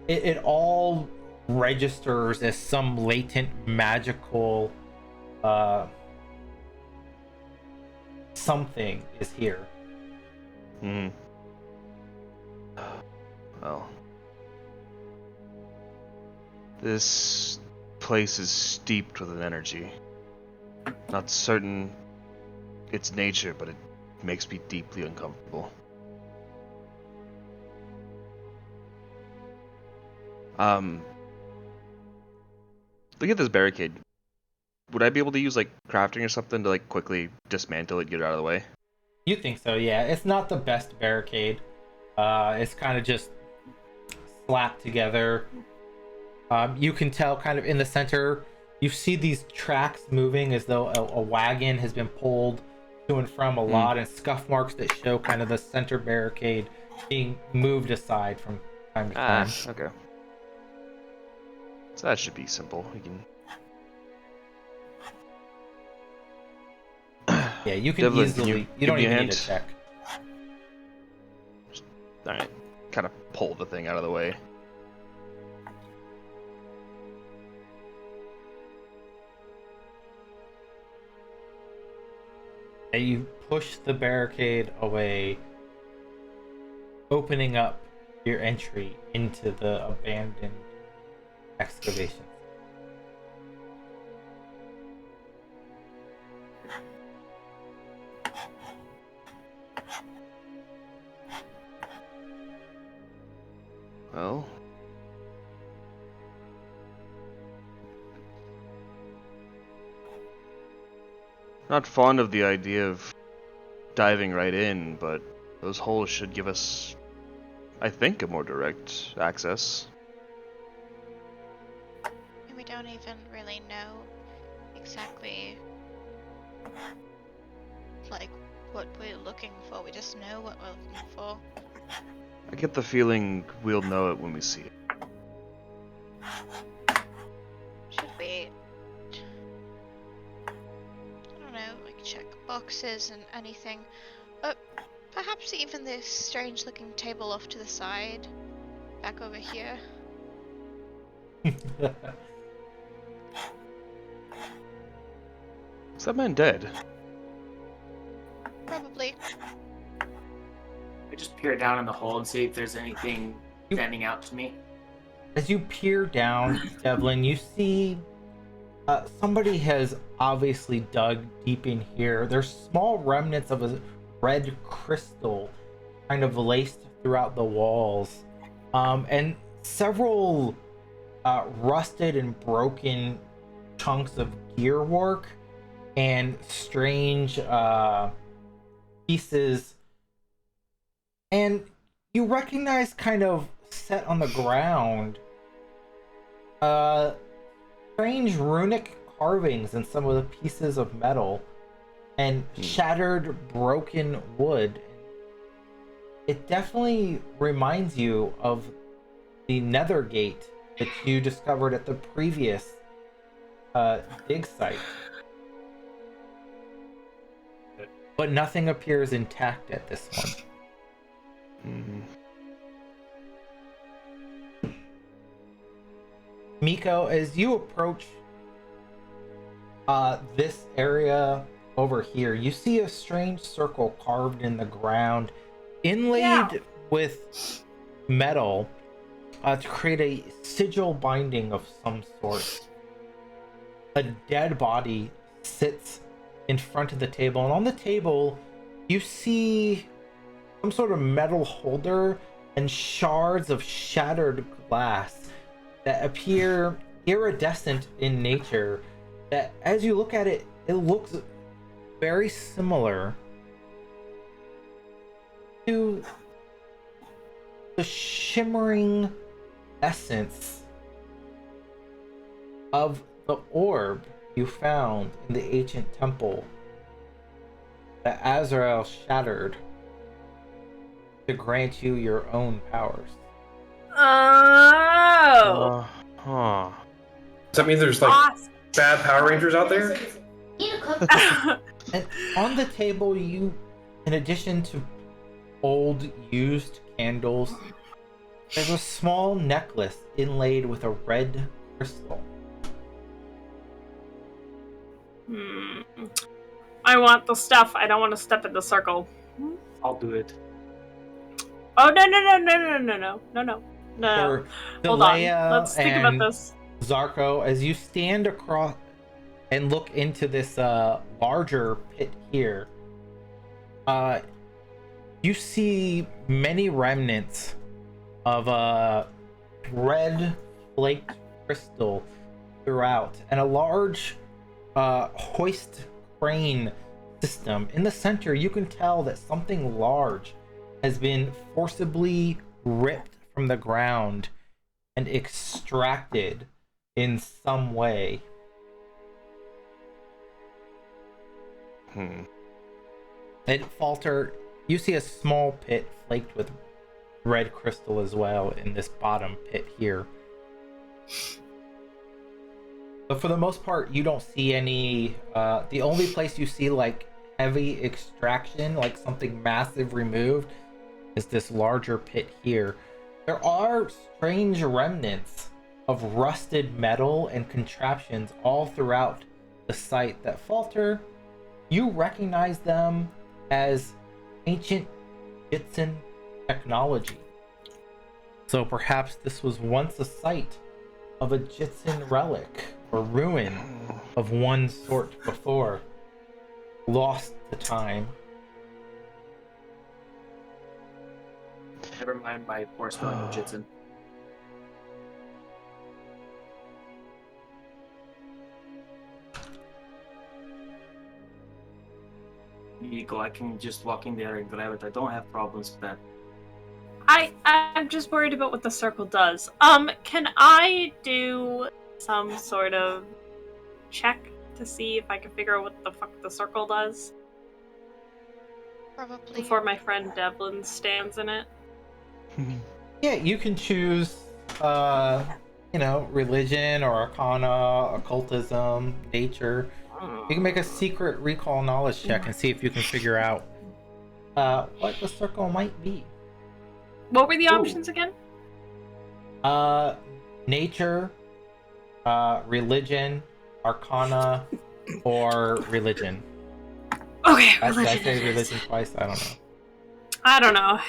it all registers as some latent magical something is here.
Well, this place is steeped with an energy. Not certain its nature, but it makes me deeply uncomfortable. Look at this barricade. Would I be able to use like crafting or something to like quickly dismantle it, get it out of the way?
You think so? Yeah. It's not the best barricade. It's kind of just slapped together. You can tell kind of in the center, you see these tracks moving as though a wagon has been pulled to and from a lot, and scuff marks that show kind of the center barricade being moved aside from time to time.
Okay. So that should be simple. We can.
Yeah, you can
Devlin,
easily. You
give
don't
me a
even need
hand?
to check.
Alright. Kind of pull the thing out of the way.
And you push the barricade away, opening up your entry into the abandoned excavation.
Well. Not fond of the idea of diving right in, but those holes should give us, I think, a more direct access.
And we don't even really know exactly like what we're looking for. We just know what we're looking for.
I get the feeling we'll know it when we see it.
Should we, I don't know, like check boxes and anything? Perhaps even this strange looking table off to the side, back over here.
Is that man dead?
Probably.
I just peer down in the hole and see if there's anything standing out to me.
As you peer down, Devlin, you see somebody has obviously dug deep in here. There's small remnants of a red crystal kind of laced throughout the walls. And several rusted and broken chunks of gear work and strange pieces, and you recognize, kind of set on the ground, strange runic carvings in some of the pieces of metal and shattered broken wood. It definitely reminds you of the nether gate that you discovered at the previous dig site. But nothing appears intact at this one. Miko, as you approach this area over here, you see a strange circle carved in the ground, inlaid with metal to create a sigil binding of some sort. A dead body sits in front of the table, and on the table you see some sort of metal holder and shards of shattered glass that appear iridescent in nature, that as you look at it, it looks very similar to the shimmering essence of the orb you found in the ancient temple that Azrael shattered to grant you your own powers.
Oh.
Does that mean there's like bad Power Rangers out there?
And on the table, you, in addition to old used candles, there's a small necklace inlaid with a red crystal.
I want the stuff. I don't want to step in the circle.
I'll do it.
Oh, no.
For
Hold on.
Delea
Let's think
and
about this.
Zarko, as you stand across and look into this larger pit here, you see many remnants of red flaked crystal throughout, and a large hoist crane system. In the center, you can tell that something large has been forcibly ripped from the ground and extracted in some way. And Falter, you see a small pit flaked with red crystal as well in this bottom pit here. But for the most part, you don't see any. The only place you see like heavy extraction, like something massive removed, is this larger pit here. There are strange remnants of rusted metal and contraptions all throughout the site that, Falter, you recognize them as ancient Jitsin technology. So perhaps this was once a site of a Jitsin relic or ruin of one sort before, lost to time.
Never mind my poor spelling of Jitsin. Eagle, I can just walk in there and grab it. I don't have problems with that.
I'm just worried about what the circle does. Can I do some sort of check to see if I can figure out what the fuck the circle does?
Probably.
Before my friend Devlin stands in it.
Yeah, you can choose, religion or arcana, occultism, nature. You can make a secret recall knowledge check and see if you can figure out what the circle might be.
What were the options again?
Nature, religion, arcana, or religion.
Okay,
Did I
religion.
say religion twice? I don't know.
I don't know.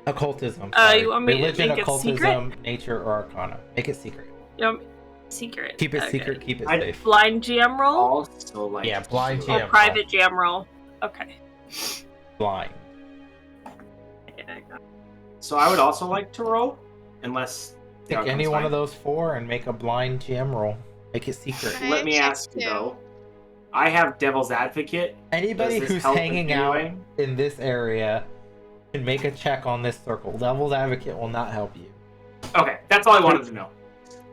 Occultism. Sorry.
You want me to
Religion,
make it
occultism, nature, or arcana. Make it secret.
Secret.
Keep it
Okay.
secret. Keep it
I'd
safe.
Blind GM roll?
Also, like,
Yeah, blind
Or
GM roll.
private GM roll? Okay.
Blind.
Yeah, I got it.
So I would also like to roll, unless
Pick any one of those 4 and make a blind jam roll. Make it secret.
Okay.
Let me ask you though. I have Devil's Advocate.
Anybody
Does this
who's
help in
hanging
any
out
way?
in this area can make a check on this circle. Devil's Advocate will not help you.
Okay, that's all I wanted to know.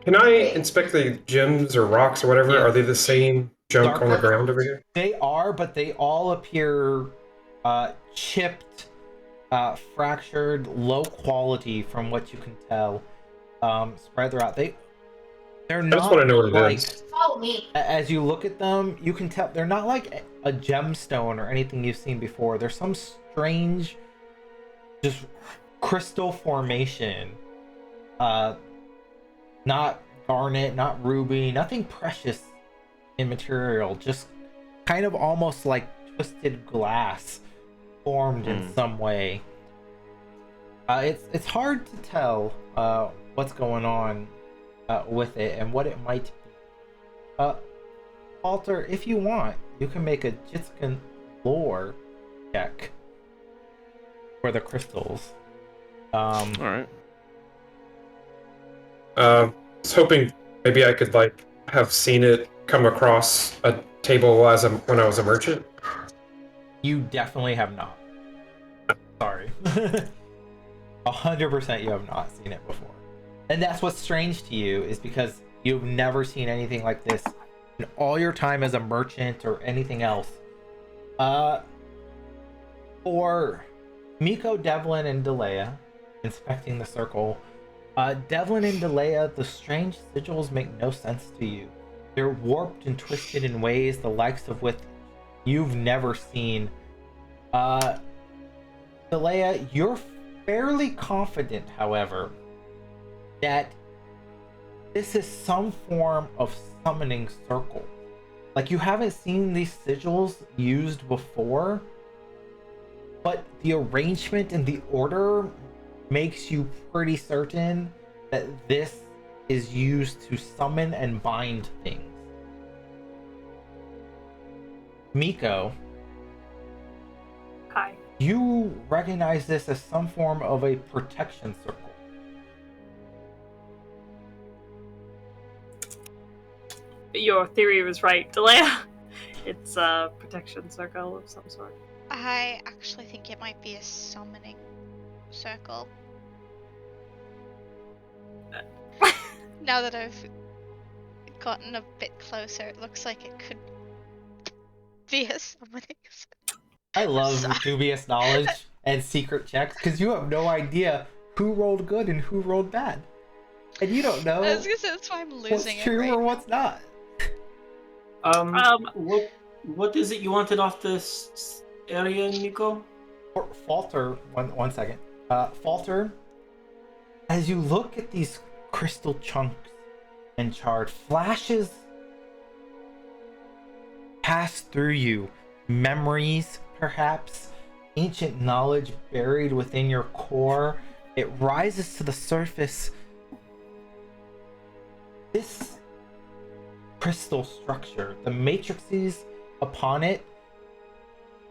Can I inspect the gems or rocks or whatever?
Yeah.
Are they the same junk on the
Darker.
ground over here?
They are, but they all appear chipped, fractured, low quality from what you can tell. Spread throughout. They're not.
I just want to know what it
like,
is.
Follow me.
As you look at them, you can tell they're not like a gemstone or anything you've seen before. There's some strange, just crystal formation. Not garnet, not ruby, nothing precious in material. Just kind of almost like twisted glass formed in some way. It's hard to tell what's going on with it and what it might be. Walter, if you want, you can make a Jitskin lore check for the crystals.
All right.
I was hoping maybe I could have seen it come across a table when I was a merchant.
You definitely have not. Sorry. 100% you have not seen it before. And that's what's strange to you, is because you've never seen anything like this in all your time as a merchant or anything else. For Miko, Devlin, and Delea inspecting the circle, Devlin and Delea, the strange sigils make no sense to you. They're warped and twisted in ways the likes of which you've never seen. Delea, you're fairly confident, however, that this is some form of summoning circle. Like, you haven't seen these sigils used before, but the arrangement and the order makes you pretty certain that this is used to summon and bind things. Miko,
Hi.
you recognize this as some form of a protection circle.
Your theory was right, Delea. It's a protection circle of some sort.
I actually think it might be a summoning circle. Now that I've gotten a bit closer, it looks like it could be a summoning circle.
I love
Sorry.
dubious knowledge and secret checks, because you have no idea who rolled good and who rolled bad. And you don't know
I was gonna say, that's why I'm
what's
losing it
true
right
or
now.
what's not.
What is it you wanted off this area, Nico?
Falter, one second. Falter, as you look at these crystal chunks and charred, flashes pass through you. Memories, perhaps, ancient knowledge buried within your core. It rises to the surface. This crystal structure, the matrices upon it,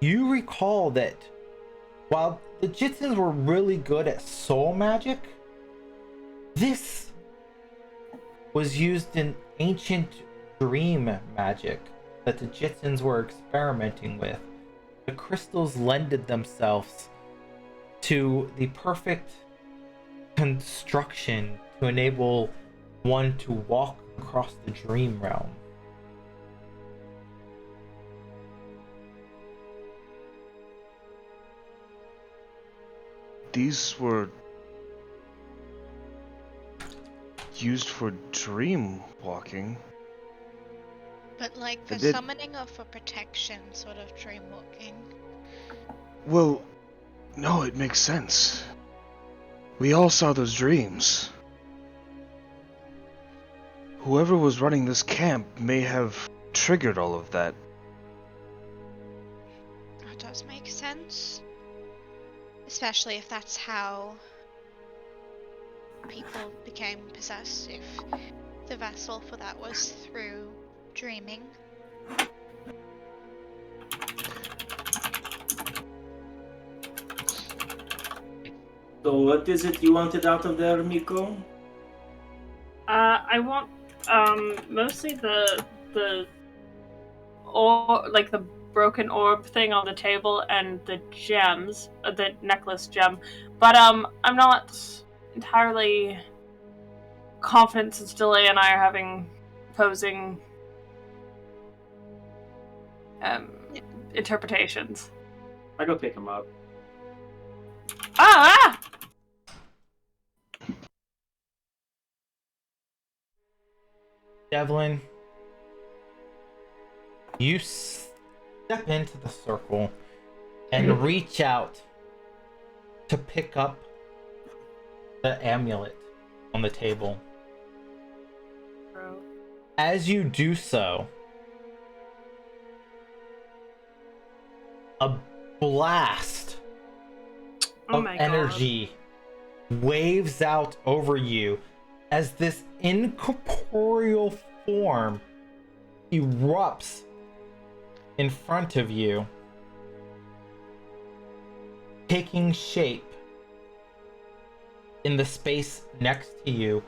you recall that while the Jitsins were really good at soul magic, this was used in ancient dream magic that the Jitsins were experimenting with. The crystals lended themselves to the perfect construction to enable one to walk across the dream realm.
These were used for dream walking.
But like for
It did-
summoning or for protection, sort of dream walking.
Well, no, it makes sense. We all saw those dreams. Whoever was running this camp may have triggered all of that.
That does make sense. Especially if that's how people became possessed, if the vessel for that was through dreaming.
So what is it you wanted out of there, Miko?
I want mostly the or like the broken orb thing on the table and the gems, the necklace gem. But I'm not entirely confident since Delay and I are having opposing interpretations.
I go pick him up.
Ah!
Devlin, you step into the circle and reach out to pick up the amulet on the table. As you do so, a blast of energy waves out over you as this incorporeal form erupts in front of you, taking shape in the space next to you,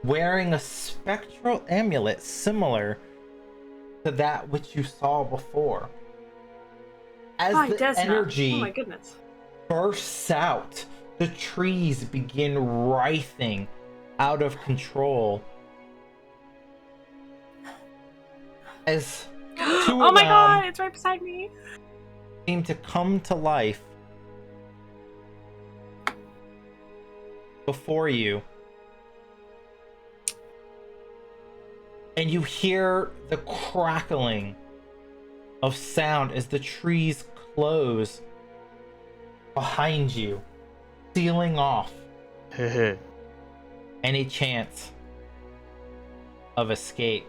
wearing a spectral amulet similar to that which you saw before. As the energy bursts out, the trees begin writhing out of control. As two
oh
of
my
them
god, it's right beside me.
seem to come to life before you. And you hear the crackling of sound as the trees close behind you, sealing off any chance of escape.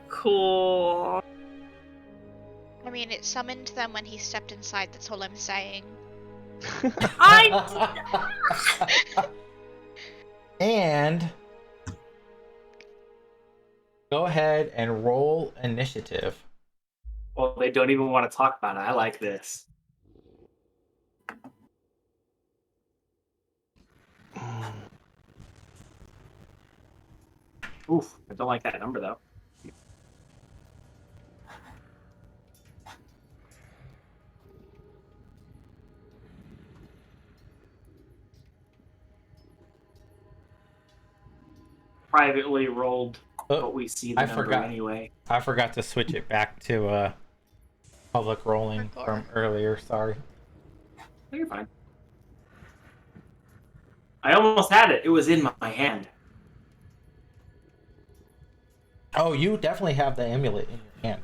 Cool.
I mean, it summoned them when he stepped inside, that's all I'm saying.
And go ahead and roll initiative.
Well, they don't even want to talk about it. I like this. Oof, I don't like that number though. Privately rolled, but we see the number anyway.
I forgot to switch it back to public rolling from earlier. Sorry.
You're fine. I almost had it. It was in my hand.
Oh, you definitely have the amulet in your hand.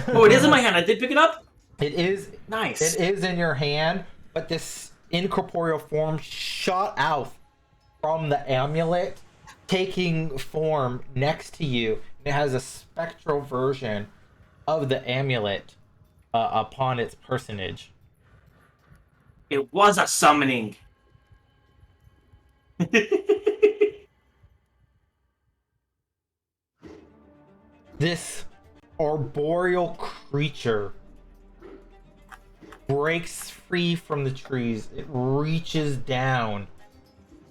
Oh, it is in my hand. I did pick it up?
It is.
Nice.
It is in your hand, but this incorporeal form shot out from the amulet, taking form next to you. It has a spectral version of the amulet upon its personage.
It was a summoning.
This arboreal creature breaks free from the trees. It reaches down,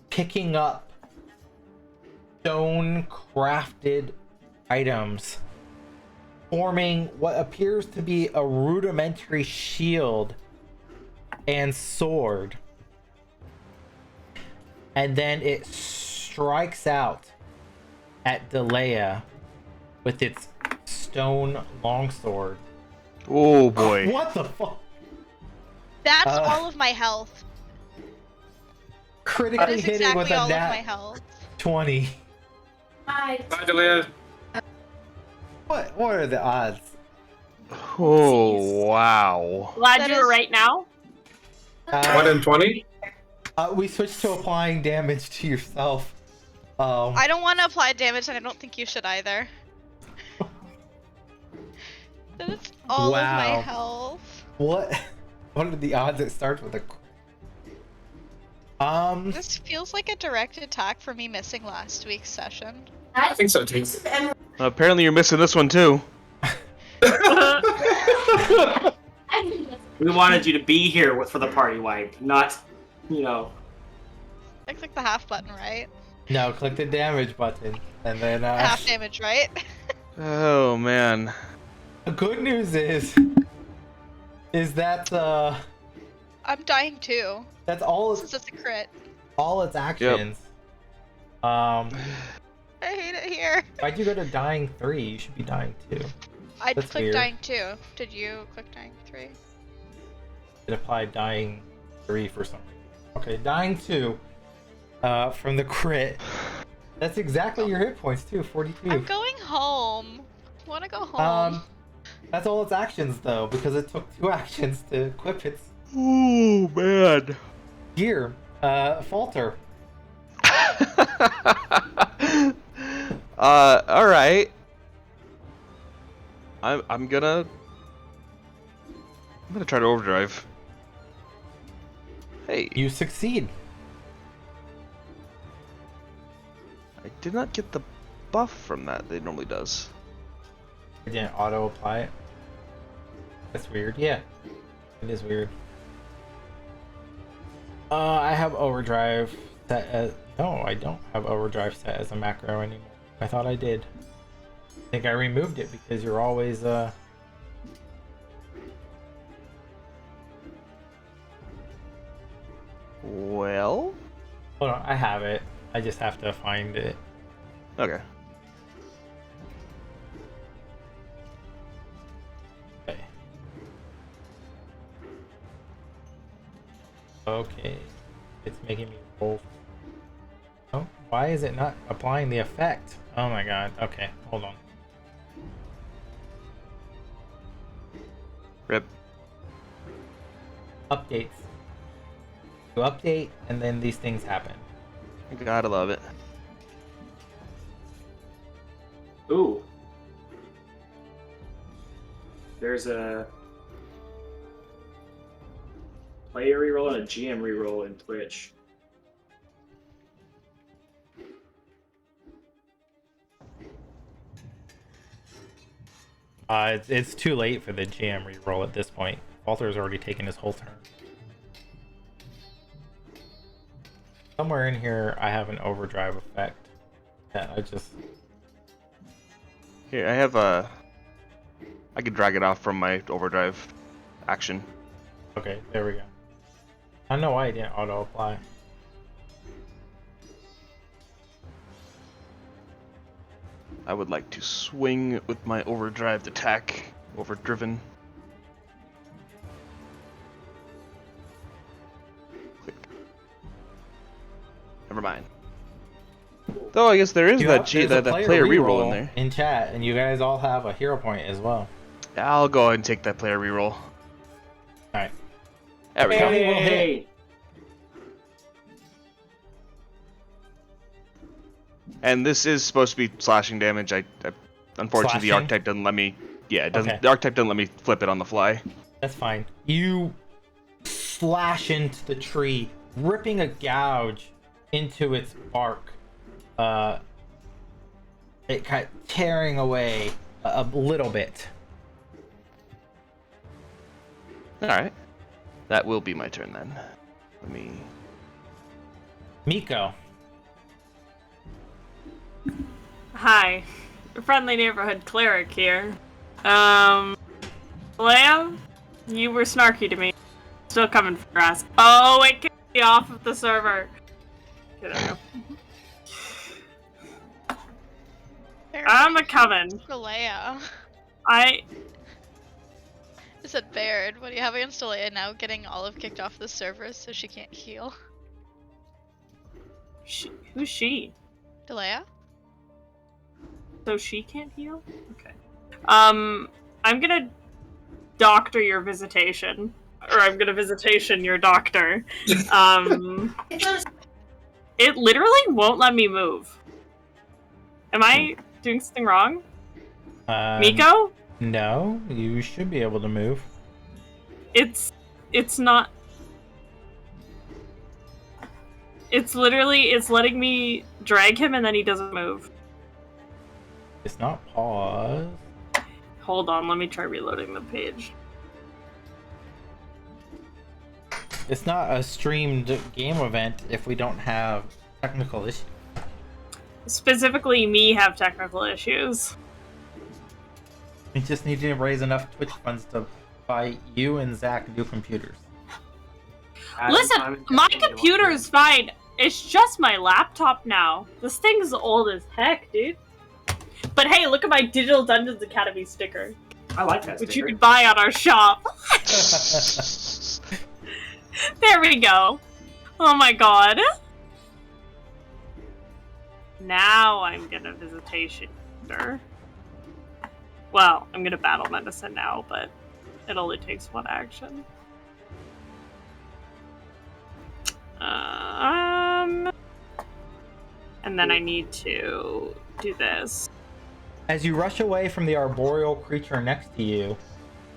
picking up stone-crafted items, forming what appears to be a rudimentary shield and sword. And then it strikes out at Delea with its stone longsword.
Oh boy.
What the fuck?
That's all of my health.
Critically
That is
hit
exactly
it with a
all of my
nat
health.
20.
Hi.
Bye, Delia.
What are the odds?
Oh wow.
Glad
That
you were
is-
right now.
1 in 20?
We switched to applying damage to yourself.
I don't want to apply damage, and I don't think you should either. That's all of my
Wow.
health.
What are the odds it starts with a
This feels like a direct attack for me missing last week's session.
I think so too.
Apparently you're missing this one too.
We wanted you to be here for the party wipe, not,
I clicked the half button, right?
No, click the damage button, and then
Half damage, right?
Oh man.
the good news is that
I'm dying too.
that's all
Since it's a crit.
its actions.
I hate it here.
Why'd you go to dying 3? You should be dying 2.
I
That's
clicked
weird.
dying 2. Did you click dying 3?
It applied dying 3 for some reason. Okay, dying 2 from the crit. That's exactly your hit points too, 42.
I'm going home. I wanna go home.
That's all its actions though, because it took 2 actions to equip its
Oh man.
gear. Falter.
All right. I'm gonna try to overdrive. Hey,
You succeed.
I did not get the buff from that it normally does.
I didn't auto apply it. That's weird. Yeah, it is weird. I have overdrive set as... No, I don't have overdrive set as a macro anymore. I thought I did. I think I removed it because you're always
Well,
Hold on, I have it. I just have to find it.
okay.
Okay. Okay. It's making me roll. Oh, why is it not applying the effect? Oh my god. Okay, hold on.
Rip.
Updates. You update, and then these things happen.
Gotta love it.
Ooh. There's a player reroll and a GM reroll in Twitch.
It's too late for the GM reroll at this point. Walter's already taken his whole turn. Somewhere in here, I have an overdrive effect. Yeah, I just...
Here, I have a. I can drag it off from my overdrive action.
Okay, there we go. I don't know why it didn't auto-apply.
I would like to swing with my overdrive attack. Overdriven. Click. Never mind. Though I guess there is that
There's a
that player reroll in there.
in chat, and you guys all have a hero point as well.
I'll go ahead and take that player reroll.
Alright.
There we
Tell
go.
me what hit.
Hey!
And this is supposed to be slashing damage. I unfortunately the
Slashing?
archetype doesn't let me. Yeah, it doesn't.
Okay.
The archetype doesn't let me flip it on the fly.
That's fine. You slash into the tree, ripping a gouge into its bark. It kind of tearing away a little bit.
All right, that will be my turn then. Let me.
Miko.
Hi, friendly neighborhood cleric here. Lamb, you were snarky to me. Still coming for your ass. Oh, it kicked me off of the server. Get out. I'm a coven.
Leia.
I
Is it Baird? What do you have against Leia now getting Olive kicked off the server so she can't heal?
who's she?
Delea?
So she can't heal? Okay. I'm gonna doctor your visitation. Or I'm gonna visitation your doctor. It literally won't let me move. Am I doing something wrong? Miko?
No, you should be able to move.
It's not. It's literally, it's letting me drag him and then he doesn't move.
It's not pause.
Hold on, let me try reloading the page.
It's not a streamed game event if we don't have technical issues.
Specifically, me have technical issues.
We just need to raise enough Twitch funds to buy you and Zach new computers.
Listen, my computer is fine. It's just my laptop now. This thing's old as heck, dude. But hey, look at my Digital Dungeons Academy sticker.
I like that
Which
sticker.
you can buy on our shop. There we go. Oh my god. Now I'm gonna Visitation. Well, I'm gonna Battle Medicine now, but it only takes one action. And then I need to do this.
As you rush away from the arboreal creature next to you,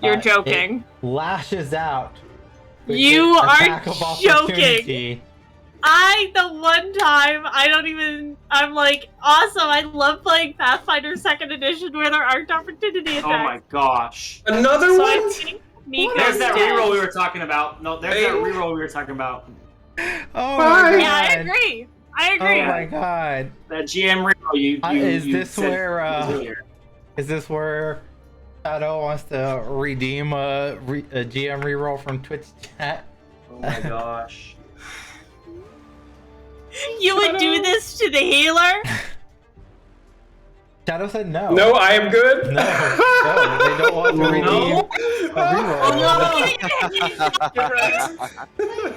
You're joking.
it lashes out. with
You
an
are
attack of
joking.
opportunity.
The one time, I'm like, awesome, I love playing Pathfinder 2nd Edition where there aren't opportunity attacks.
Oh my gosh.
Another
So
one?
I think Miko's
There's that
dead.
reroll we were talking about. No, there's that reroll we were talking about.
Oh
Bye.
my god.
Yeah, I agree. I agree.
Oh my god.
That GM reroll you
Is
you
this
said
where
earlier.
is this where Shadow wants to redeem a GM reroll from Twitch chat?
Oh my gosh.
You would do this to the healer?
Shadow said no.
No, I am good.
No, they don't want to redeem
No.
a reroll.
Oh, You're right.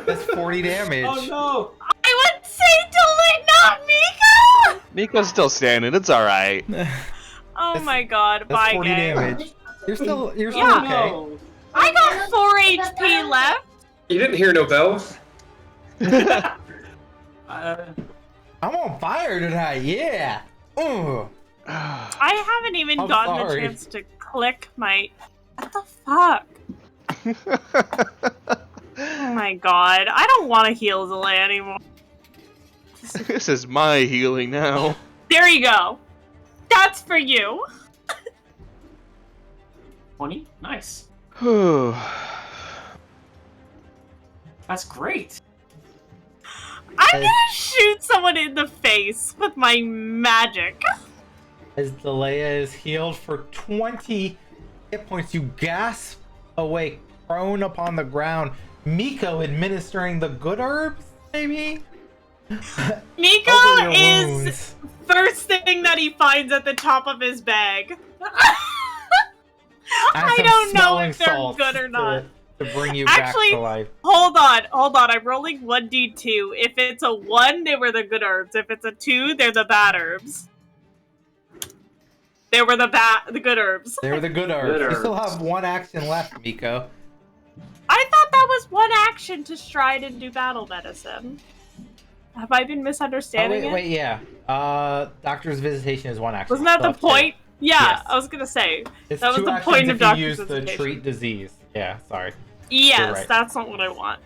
That's 40 damage.
Oh no.
I would say delete, not Miko!
Miko's still standing. It's all right.
Oh
That's-
my god,
That's
bye
40
gang.
damage. You're still
Yeah.
okay.
No.
I got 4 HP left.
You didn't hear no bell?
I'm on fire tonight. Yeah. Ooh.
I haven't even
I'm
gotten
sorry.
the chance to click my... What the fuck? Oh my god. I don't want to heal Zalea anymore.
This is my healing now.
There you go. That's for you.
20? Nice.
Whew.
That's great.
I'm gonna shoot someone in the face with my magic.
As Delea is healed for 20 hit points, you gasp awake, prone upon the ground. Miko administering the good herbs, maybe?
Miko
Over your
is
wounds.
first thing that he finds at the top of his bag.
Add
I
some
don't know
smelling
if they're
salts
good or not.
To bring you
Actually-
back to life.
Hold on. I'm rolling 1d2. If it's a 1, they were the good herbs. If it's a 2, they're the bad herbs. They were the good herbs.
They were the good herbs.
Good
You still
herbs.
have one action left, Miko.
I thought that was one action to stride and do battle medicine. Have I been
Oh,
misunderstanding
wait, yeah. Doctor's visitation is one action.
Wasn't that
Still
the
have two.
point? Yeah,
Yes.
I was gonna say.
It's
That was
two
the
actions
point of
if you
Doctor's
use the
visitation.
treat disease. Yeah, sorry.
Yes,
You're right.
that's not what I want.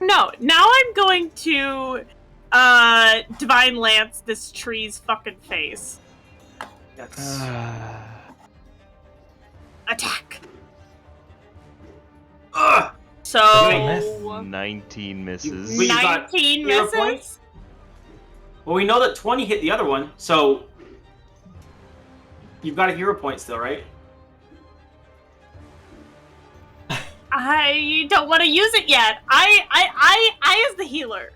No, now I'm going to Divine Lance this tree's fucking face.
Yes.
Attack.
Ugh.
So
19 misses.
Wait, you got
19
hero
misses.
points? Well, we know that 20 hit the other one, so you've got a hero point still, right?
I don't want to use it yet. I as the healer,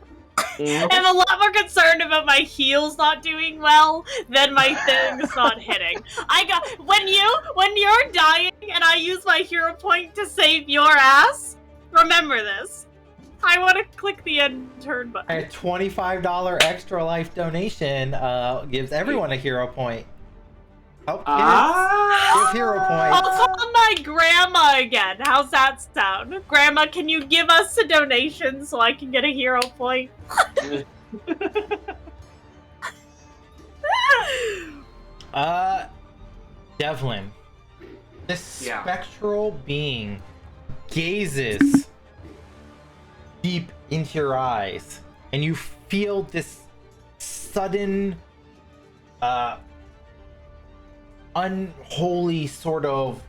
am a lot more concerned about my heals not doing well than my things not hitting. When you're dying and I use my hero point to save your ass, remember this. I want to click the end turn button.
A $25 extra life donation gives everyone a hero point. Help kids
Ah!
give hero
I'll
points.
call my grandma again. How's that sound? Grandma, can you give us a donation so I can get a hero point?
Devlin. This
Yeah.
spectral being gazes deep into your eyes, and you feel this sudden, unholy sort of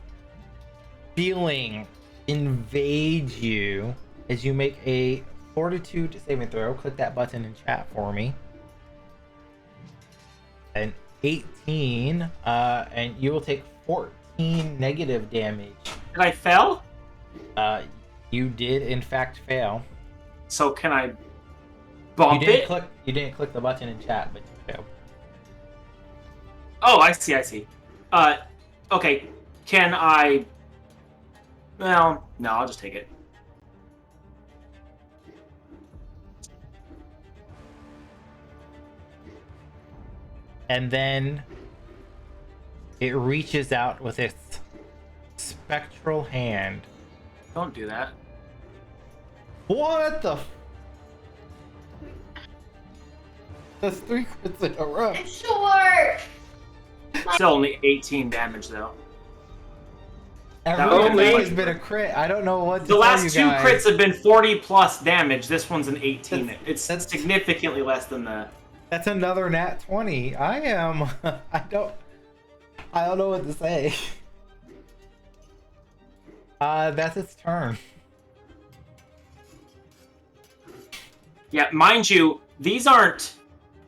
feeling invade you as you make a fortitude saving throw. Click that button in chat for me. An 18, and you will take 14 negative damage.
Did I fail?
You did in fact fail.
So can I bump it?
You didn't click the button in chat, but you failed.
Oh, I see. Okay. Can I... Well, no, I'll just take it.
And then it reaches out with its spectral hand.
Don't do that.
What the That's 3 crits in a row.
I'm short.
Still only 18 damage, though.
Everything's been a crit. I don't know what to
The
tell
last
you
two
guys.
crits have been 40 plus damage. This one's an 18. It's
that's-
significantly less than the...
That's another nat 20. I don't know what to say. That's its turn.
Yeah, mind you, these aren't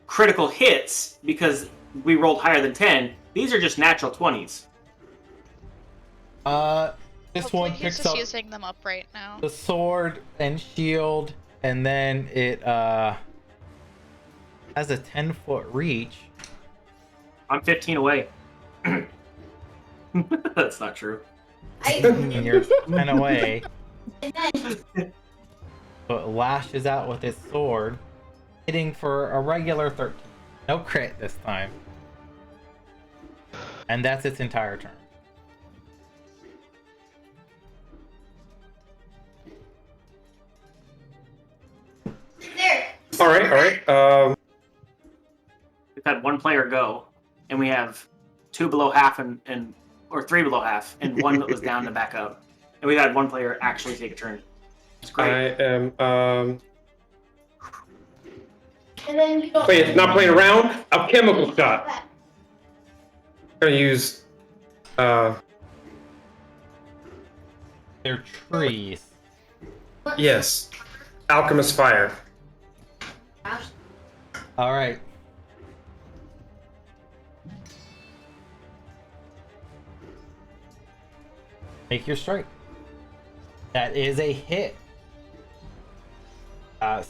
critical hits because we rolled higher than 10. These are just natural 20s.
This
Hopefully
one
he's
picks
just
up
using them up right now.
the sword and shield, and then it has a 10-foot reach.
I'm 15 away. That's not true.
And you're 10 away.
And then
So it lashes out with its sword, hitting for a regular 13. No crit this time. And that's its entire turn.
there.
All right.
We've had one player go, and we have 2 below half or 3 below half, and one that was down to back up. And we've had one player actually take a turn. It's great.
I am
And then you don't.
not playing around. Alchemical shot. I'm gonna use
They're trees.
yes, alchemist fire.
All right. Make your strike. That is a hit.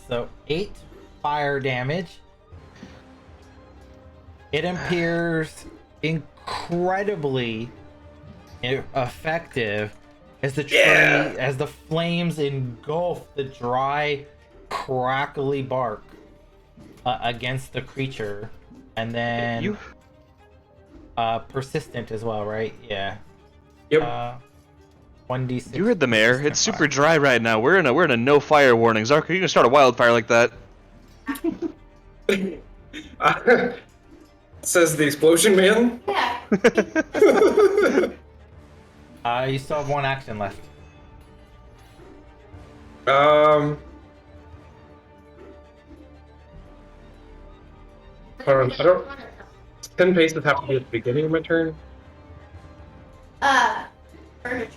So 8 fire damage. It appears incredibly effective as the tree, as the flames engulf the dry, crackly bark against the creature, and then persistent as well, right? Yeah.
Yep.
1d6.
You heard the mayor.
persistent
It's super
fire.
dry right now. We're in a no fire warning. Zarko, you can start a wildfire like that.
Says the explosion man.
Yeah.
You still have 1 action left.
Hold on, I don't. 10 paces have to be at the beginning of my turn.
Furniture.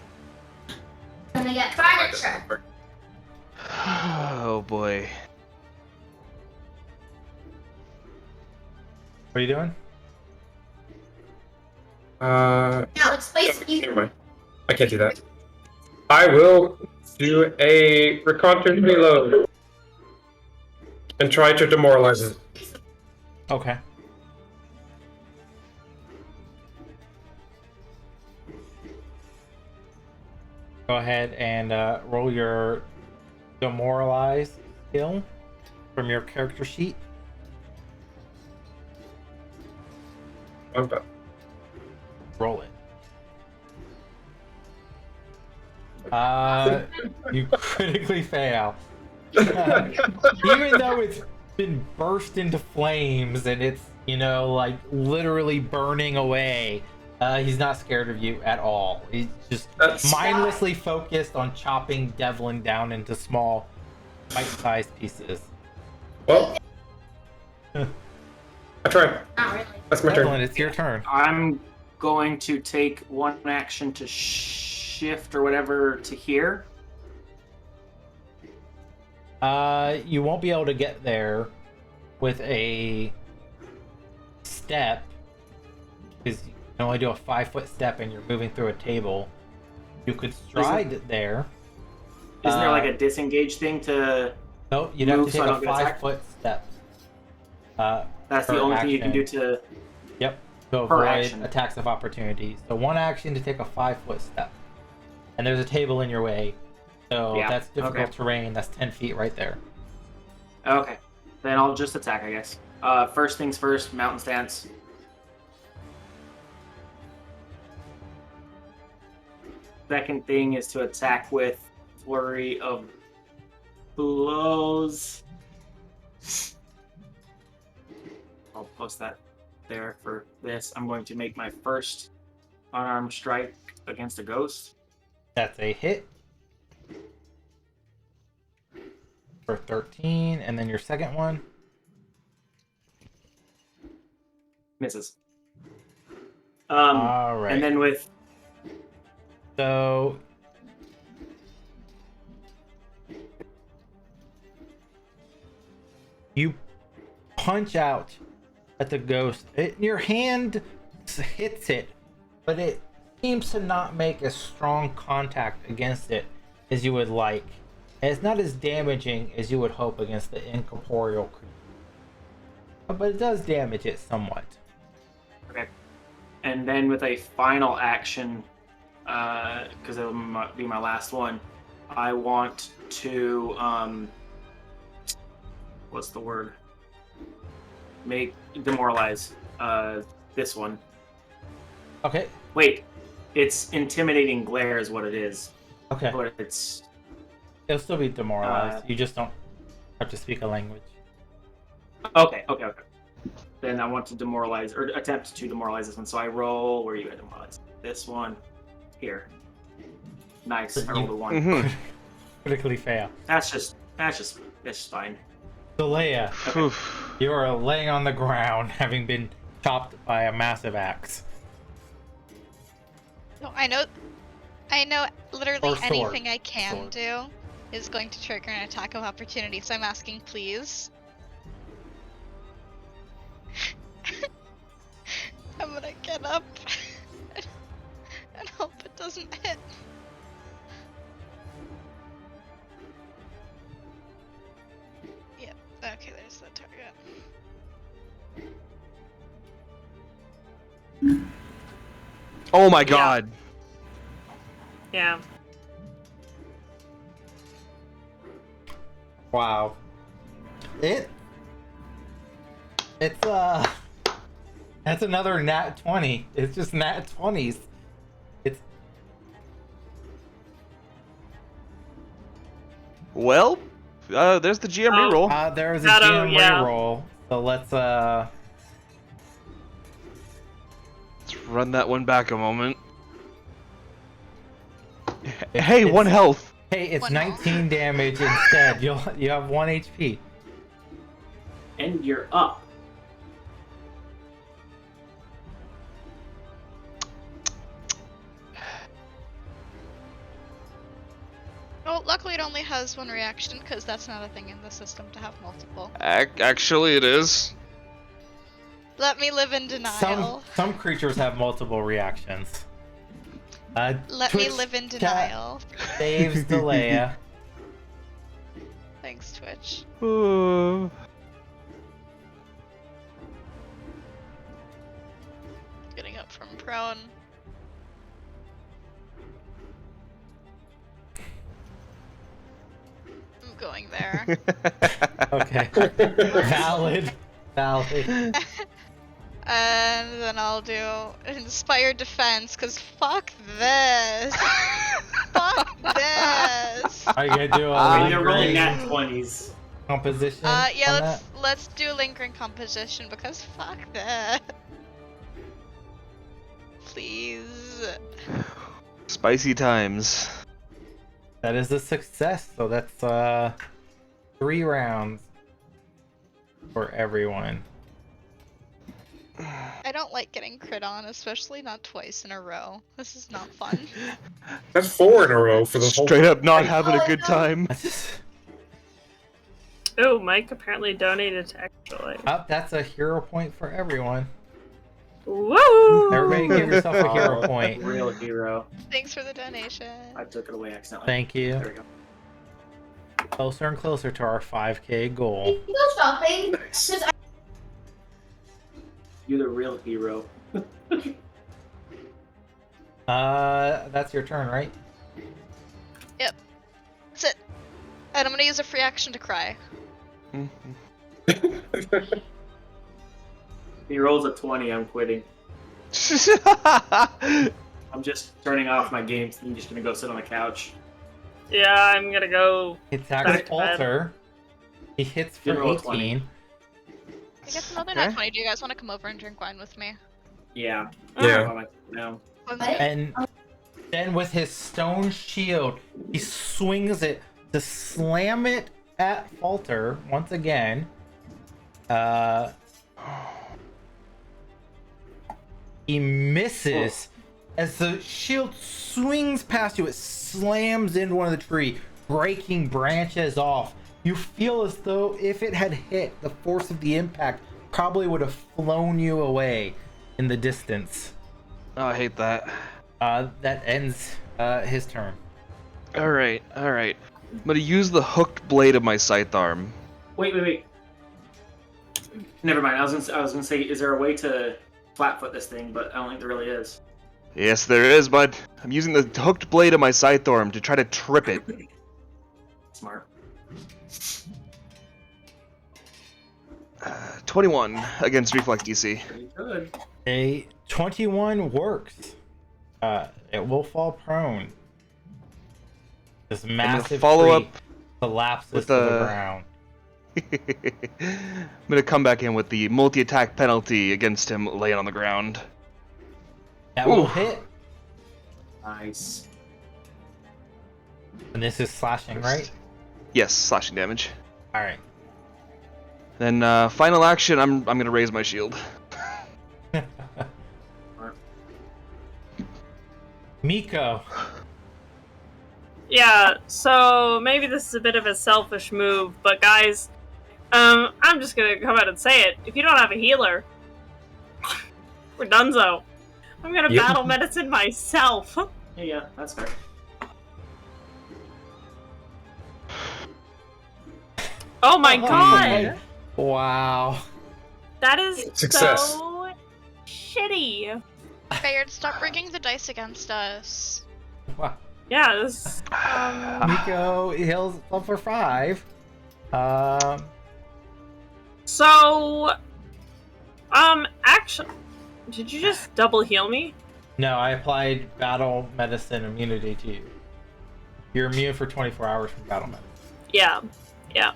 And I get furniture.
Oh boy.
What are you doing?
No, it's basically.
Never mind. I can't do that. I will do a reconnaissance reload and try to demoralize it.
Okay. Go ahead and roll your demoralize skill from your character sheet.
I'm done.
Roll it. You critically fail. Even though it's been burst into flames and it's, like literally burning away, he's not scared of you at all. He's just mindlessly focused on chopping Devlin down into small, bite-sized pieces.
Well, I tried.
Not really.
That's my
Devlin,
turn.
it's your turn.
I'm going to take 1 action to shift or whatever to here.
You won't be able to get there with a step, because you can only do a 5-foot step and you're moving through a table. You could stride there.
Isn't there like a disengage thing to?
No, you'd have to
move so
take
I
a
don't get attacked?
5-foot step.
That's the
per
only thing you can do
action.
to.
Yep, to
Per
avoid
action.
attacks of opportunity. So 1 action to take a 5-foot step. And there's a table in your way. So
Yeah,
that's difficult
okay.
terrain. That's 10 feet right there.
Okay, then I'll just attack, I guess. First things first, mountain stance. Second thing is to attack with flurry of blows. I'll post that there for this. I'm going to make my first unarmed strike against a ghost.
That's a hit. For 13. And then your second one.
Misses.
All right.
And then with
So you punch out at the ghost. Your hand hits it, but it seems to not make as strong contact against it as you would like. And it's not as damaging as you would hope against the incorporeal creature. But it does damage it somewhat.
okay, and then with a final action, because it'll be my last one, I want to what's the word? Make demoralize this one.
Okay.
Wait, it's intimidating glare is what it is,
Okay.
but it's
It'll still be demoralized. You just don't have to speak a language.
okay. Then I want to demoralize or attempt to demoralize this one. So I roll. Where are you at demoralize? This one here. Nice. I rolled a 1.
Mhm.
Critically fail.
That's just fine.
So Leia,
Oof.
you are laying on the ground, having been chopped by a massive axe.
No, I know literally
Or sword.
anything I can
Sword.
do is going to trigger an attack of opportunity, so I'm asking please. I'm gonna get up and hope it doesn't hit. Yep, okay, there's the target.
Oh my god.
Yeah.
Wow. It's that's another nat 20. It's just nat 20s. It's
Well, there's the GM
Oh.
reroll.
there's a
Shadow,
GM
yeah.
reroll. So let's
Let's run that one back a moment. Hey,
it's-
1 health.
hey, it's
One
19 damage instead. You have 1 HP.
And you're up.
Well, luckily it only has one reaction, because that's not a thing in the system to have multiple.
Actually, it is.
Let me live in denial.
Some creatures have multiple reactions.
Let me
Twitch
live in
chat
denial.
Saves Delea.
Thanks, Twitch. Getting up from prone. I'm going there.
Okay. Valid.
And then I'll do inspired defense, cause fuck this. Fuck this.
Are you gonna do a
I mean, you're rolling
lingering
nat 20s.
composition?
Yeah,
on
let's do lingering composition, because fuck that. Please.
Spicy times.
That is a success. So that's 3 rounds for everyone.
I don't like getting crit on, especially not twice in a row. This is not fun.
That's 4 in a row for the whole.
Straight up not having a good time.
That's just
Oh, Mike apparently donated to Extra Life.
Oh, that's a hero point for everyone.
Woo!
Everybody give yourself a hero
Oh,
point.
Real hero.
Thanks for the donation.
I took it away accidentally.
Thank you.
There we go.
Closer and closer to our 5K goal.
Can you go shopping?
Nice.
'Cause
You're the real hero.
That's your turn, right?
That's it. And I'm gonna use a free action to cry.
If he rolls a 20, I'm quitting. I'm just turning off my games and I'm just gonna go sit on the couch.
Yeah, I'm gonna go.
He attacks
Back to bed.
Falter. He hits for
Give roll a
18.
I guess another
Okay.
nat 20. Do you guys want to come over and drink wine with me?
Yeah.
Yeah.
No.
And then with his stone shield, he swings it to slam it at Falter once again. He misses. As the shield swings past you, it slams into one of the tree, breaking branches off. You feel as though if it had hit, the force of the impact probably would have flown you away in the distance.
Oh, I hate that.
That ends his turn.
Alright. I'm gonna use the hooked blade of my scythe arm.
Wait. Never mind. I was gonna say, is there a way to flatfoot this thing? But I don't think there really is.
Yes, there is, bud. I'm using the hooked blade of my scythe arm to try to trip it.
Smart.
21 against reflex DC.
Pretty good.
A 21 works. It will fall prone. This massive
follow
tree
up
collapses
with
to the
a-
ground.
I'm gonna come back in with the multi-attack penalty against him laying on the ground.
That will
Ooh.
hit.
Nice.
And this is slashing, right?
Yes, slashing damage.
All right.
Then final action, I'm gonna raise my shield.
Miko.
Yeah, so maybe this is a bit of a selfish move, but guys, I'm just gonna come out and say it. If you don't have a healer, we're donezo. I'm gonna
Yep.
battle medicine myself.
Yeah, that's fair.
Oh my
Oh,
god!
Wow.
That is
Success.
so shitty.
Bayard, stop bringing the dice against us.
Wow.
Yeah, this.
Miko heals up for 5.
So, actually, did you just double heal me?
No, I applied battle medicine immunity to you. You're immune for 24 hours from battle medicine.
Yeah.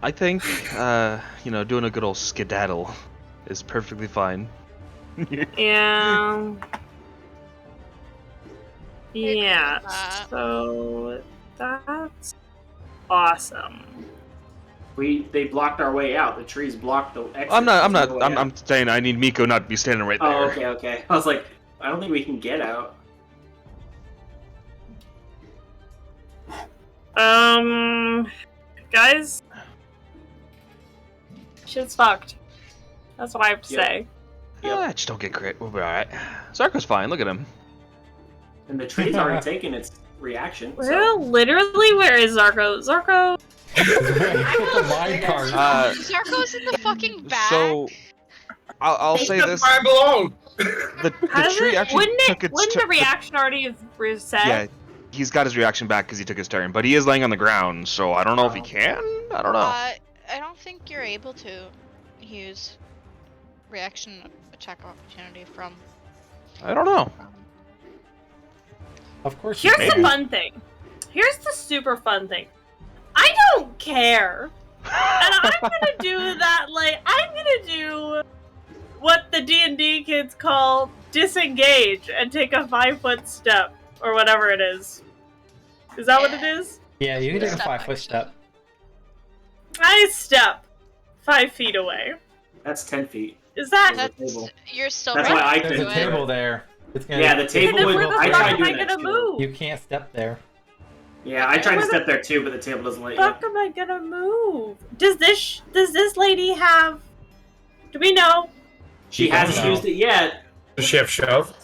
I think, doing a good old skedaddle is perfectly fine.
Yeah. Yeah.
that.
So that's awesome.
They blocked our way out. The trees blocked the exit.
I'm saying I need Miko not to be standing right there.
Oh, okay. I was like, I don't think we can get out.
Guys, shit's fucked. That's what I have to
Yep.
say.
Yeah, just don't get crit. We'll be alright. Zarko's fine, look at him.
And the tree's already taken its reaction.
Well,
So.
literally, where is Zarko? Zarko?
Put the mine cart.
Zarko's in the fucking back.
So, I'll say
That's
this.
where I belong.
The
Has
tree
it?
actually took its
Wouldn't the reaction already have reset?
Yeah, he's got his reaction back because he took his turn, but he is laying on the ground, so I don't know if he can. I don't know.
I don't think you're able to use reaction attack opportunity from.
I don't know.
Of course.
Here's
you
the
can.
fun thing. Here's the super fun thing. I don't care. And I'm gonna do that, I'm gonna do what the D&D kids call disengage and take a 5-foot step, or whatever it is. Is that what it is?
Yeah, you can take a
Step
5-foot
action.
step.
I step 5 feet away.
That's 10 feet.
Is that...
That's-
That's you're still
That's
right
why I
to
There's
couldn't
a
it.
do
table there. It's gonna,
Yeah, the table
Then
would.
where the
I
fuck
tried
am I
doing that
gonna
too.
move?
You can't step there.
Yeah, I tried to step there too, but the table doesn't let you.
Fuck am I gonna move? Does this lady have? Do we know?
She hasn't used it yet.
Does she have shove?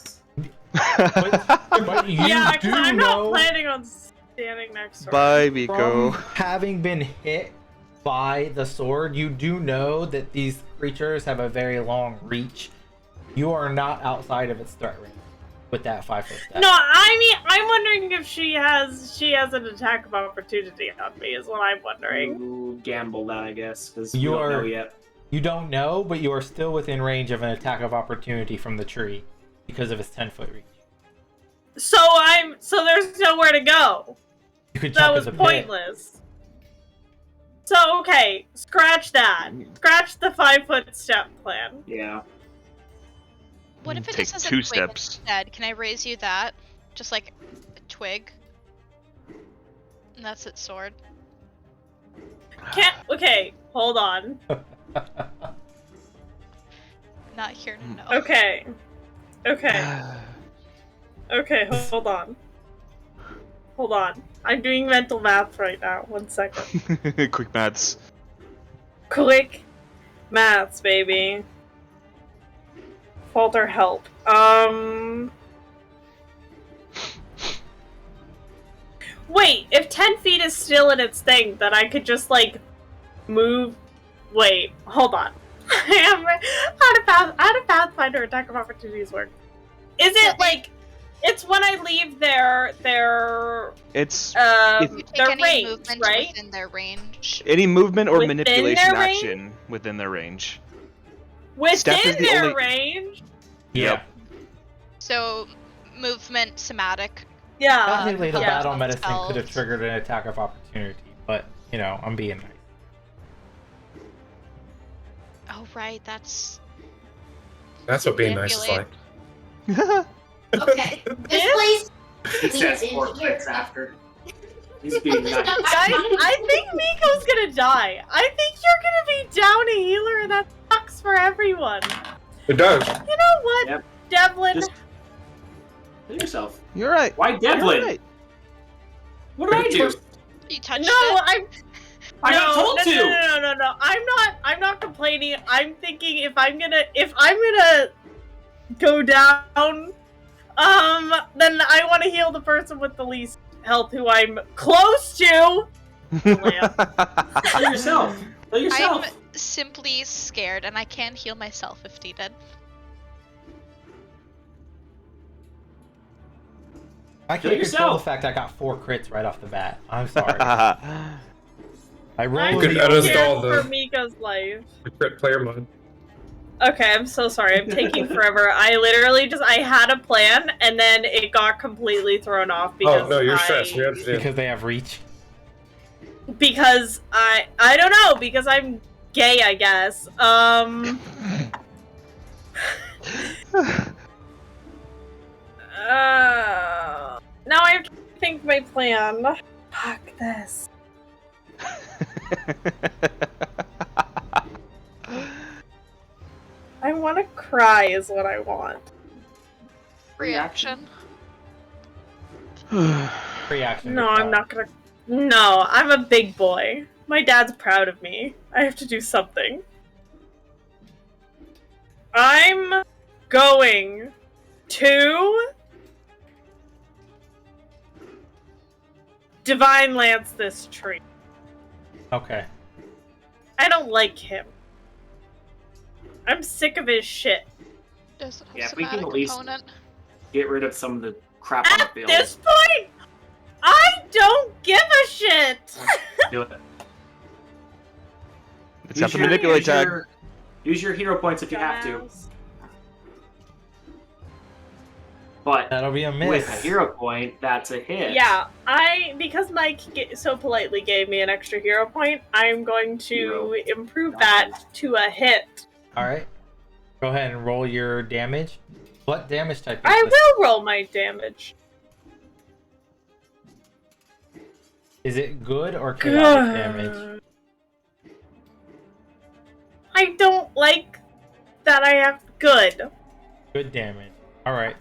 But you
Yeah,
do
I'm
know
not planning on standing next to her.
Bye, Miko.
from having been hit by the sword, you do know that these creatures have a very long reach. You are not outside of its threat range with that 5-foot step.
No, I mean, I'm wondering if she has an attack of opportunity on me. Is what I'm wondering.
You gamble that, I guess, because we
You
don't
are-
know yet.
You don't know, but you are still within range of an attack of opportunity from the tree because of its 10-foot reach.
So there's nowhere to go.
You could
That
jump
was
in the pit.
pointless. So okay, scratch that. Scratch the 5-foot step plan.
Yeah.
What if it
Take
just has a
2
twig
steps.
instead? Can I raise you that? Just like a twig? And that's its sword.
Can't. Okay, hold on.
Not here to know.
Okay. Okay. Okay, hold on. Hold on. I'm doing mental math right now. 1 second.
Quick maths.
Quick maths, baby. Falter help. Wait, if 10 feet is still in its thing, then I could just, like, move. Wait, hold on. How do Pathfinder attack of opportunities work? Is it, like, it's when I leave their
It's
You take
their
any
range,
movement
right?
within their range.
any movement or
Within
manipulation
their range?
action within their range.
Within
Step is the
their
only-
range?
Yeah.
So, movement, somatic.
Yeah.
Technically, the
yeah.
battle medicine could have
Spells.
triggered an attack of opportunity, but, you know, I'm being nice.
Oh, right, that's.
That's what being nice is like.
Manipulate.
Okay. This
He
place
says
leads
4
in here.
clicks after. He's being nice.
Guys, I think Miko's gonna die. I think you're gonna be down a healer, and that sucks for everyone.
It does.
You know what,
Yep.
Devlin?
Just kill yourself.
You're right.
Why Devlin?
You're right.
What did I do?
You touched
No,
it?
I got told
no,
to.
No. I'm not complaining. I'm thinking if I'm gonna go down, then I want to heal the person with the least health who I'm close to. Lamb.
Kill yourself. Kill yourself.
I'm simply scared, and I can heal myself if needed.
I
Kill
can't control the
yourself.
fact I got 4 crits right off the bat. I'm sorry. I
I'm
rolled
You could
the
uninstall
scared
the-
for Miko's life.
The crit player mode.
Okay, I'm so sorry. I'm taking forever. I literally I had a plan, and then it got completely thrown off because
Oh no, you're stressed. We understand.
because they have reach.
Because I don't know, because I'm gay, I guess. Now I have to think my plan. Fuck this. I want to cry is what I want.
Reaction.
Reaction.
No, I'm not gonna. No, I'm a big boy. My dad's proud of me. I have to do something. I'm going to Divine Lance this tree.
Okay.
I don't like him. I'm sick of his shit.
Does it have
Yeah, if we can
somatic
at least-
component?
Get rid of some of the crap on the
At
field.
this point, I don't give a shit.
Do it.
It's got the manipulate tag.
Use your hero points if you have to. But
That'll be a miss.
with a hero point, that's a hit.
Yeah, because Mike so politely gave me an extra hero point, I'm going to
Hero.
improve that to a hit.
All right. Go ahead and roll your damage. What damage type is
I
this?
will roll my damage.
Is it good or chaotic damage?
I don't like that I have good.
Good damage. All right.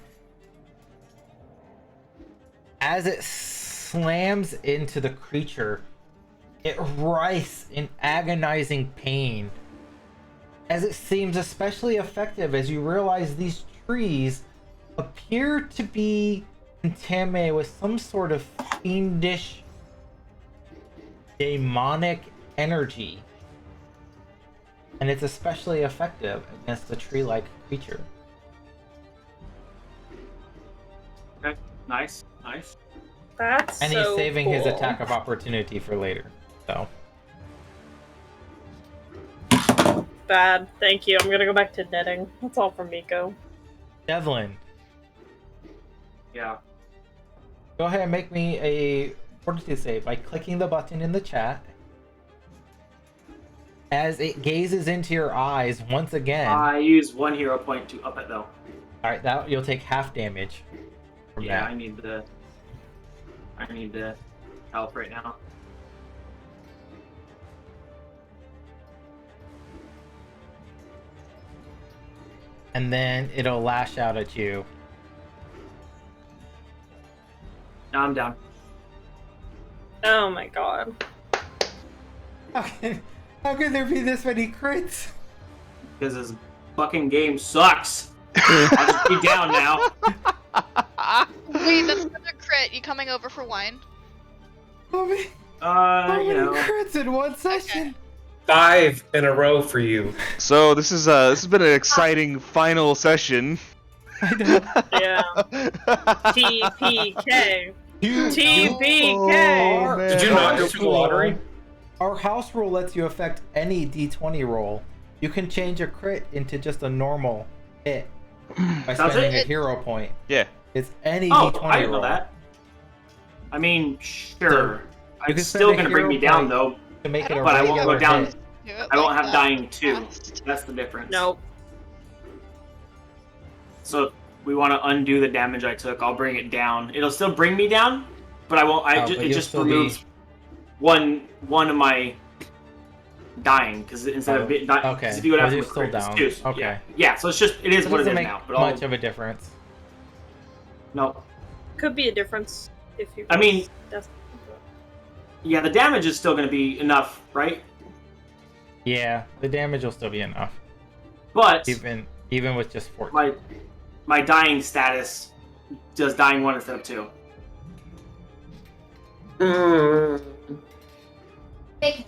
As it slams into the creature. It writhes in agonizing pain, as it seems especially effective as you realize these trees appear to be contaminated with some sort of fiendish, demonic energy. And it's especially effective against the tree-like creature.
Okay, nice, nice.
That's
And he's
so
saving his
cool.
attack of opportunity for later. So
Bad. Thank you. I'm gonna go back to netting. That's all from Miko.
Devlin,
Yeah.
go ahead and make me a fortitude save by clicking the button in the chat. As it gazes into your eyes once again.
I use 1 hero point to up it though.
Alright, that you'll take half damage from
Yeah,
that.
I need the help right now.
And then it'll lash out at you.
Now I'm down.
Oh my god.
How can there be this many crits?
Because this fucking game sucks. I'll just be down now.
Wait, that's another crit. You coming over for wine?
How many
You know.
crits in one session?
5 in a row for you.
So this has been an exciting final session.
I know.
Yeah. TPK.
You-
TPK.
Our-
Did you not go for the lottery?
Our house rule lets you affect any d20 roll. You can change a crit into just a normal hit by
Does
spending
it?
a hero point.
Yeah.
It's any
Oh,
d20
I didn't
roll.
know that. I mean, sure.
You
It's
can
still
spend a
gonna bring
hero
me down
point
though.
to make it a
But I won't
regular
go down.
hit.
Do it
I won't
like
have
that
dying 2.
fast.
That's the difference.
Nope.
So if we want to undo the damage I took, I'll bring it down. It'll still bring me down, but I won't.
Oh, but
It
you'll
just
still be-
removes one of my dying because instead of it,
okay.
if you go down
Well,
from
you're
a crit,
still
it's
down.
2.
Okay.
Yeah. So it's just it is
It
what it
doesn't
is
make
now. But
much of a difference.
no.
Could be a difference if you.
I mean-
That's-
Yeah, the damage is still going to be enough, right?
Yeah, the damage will still be enough,
But
even with just 14.
my dying status does dying 1 instead of 2.
Big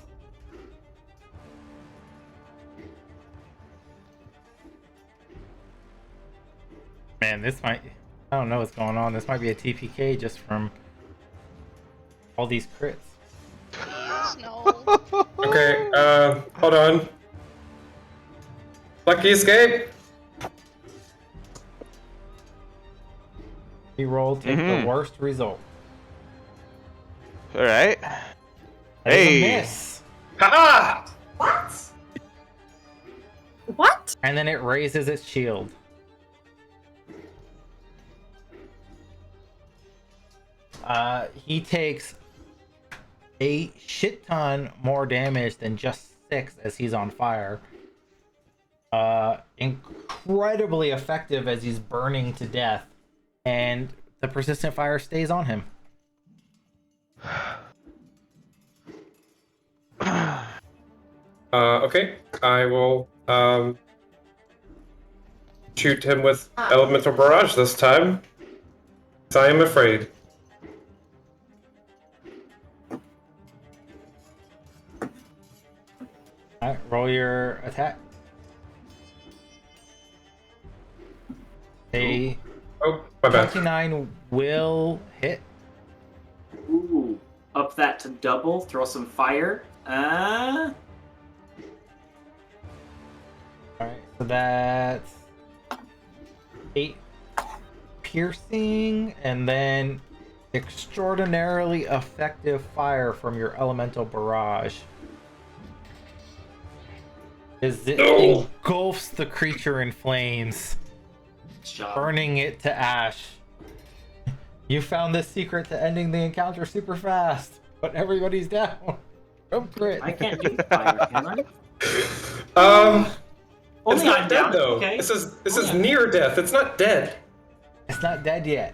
Man, this might. I don't know what's going on. This might be a TPK just from all these crits.
Please, no.
Okay, hold on. Lucky escape.
Reroll, take the
Mhm.
worst result.
All right.
That is
Hey.
a miss.
Ha
what?
What?
And then it raises its shield. He takes a shit ton more damage than just 6 as he's on fire. Incredibly effective as he's burning to death, and the persistent fire stays on him.
Okay, I will shoot him with elemental barrage this time. 'Cause I am afraid.
Alright, roll your attack. A
Oh, my bad.
29 will hit.
Ooh, up that to double. Throw some fire.
Alright, so that's 8 piercing, and then extraordinarily effective fire from your elemental barrage. As it
No.
engulfs the creature in flames,
Good job.
burning it to ash. You found the secret to ending the encounter super fast, but everybody's down. Don't crit.
I can't do fire, can I?
It's
Only
not
I'm
dead
down.
though.
Okay.
This is
Oh, yeah.
near death. It's not dead.
It's not dead yet.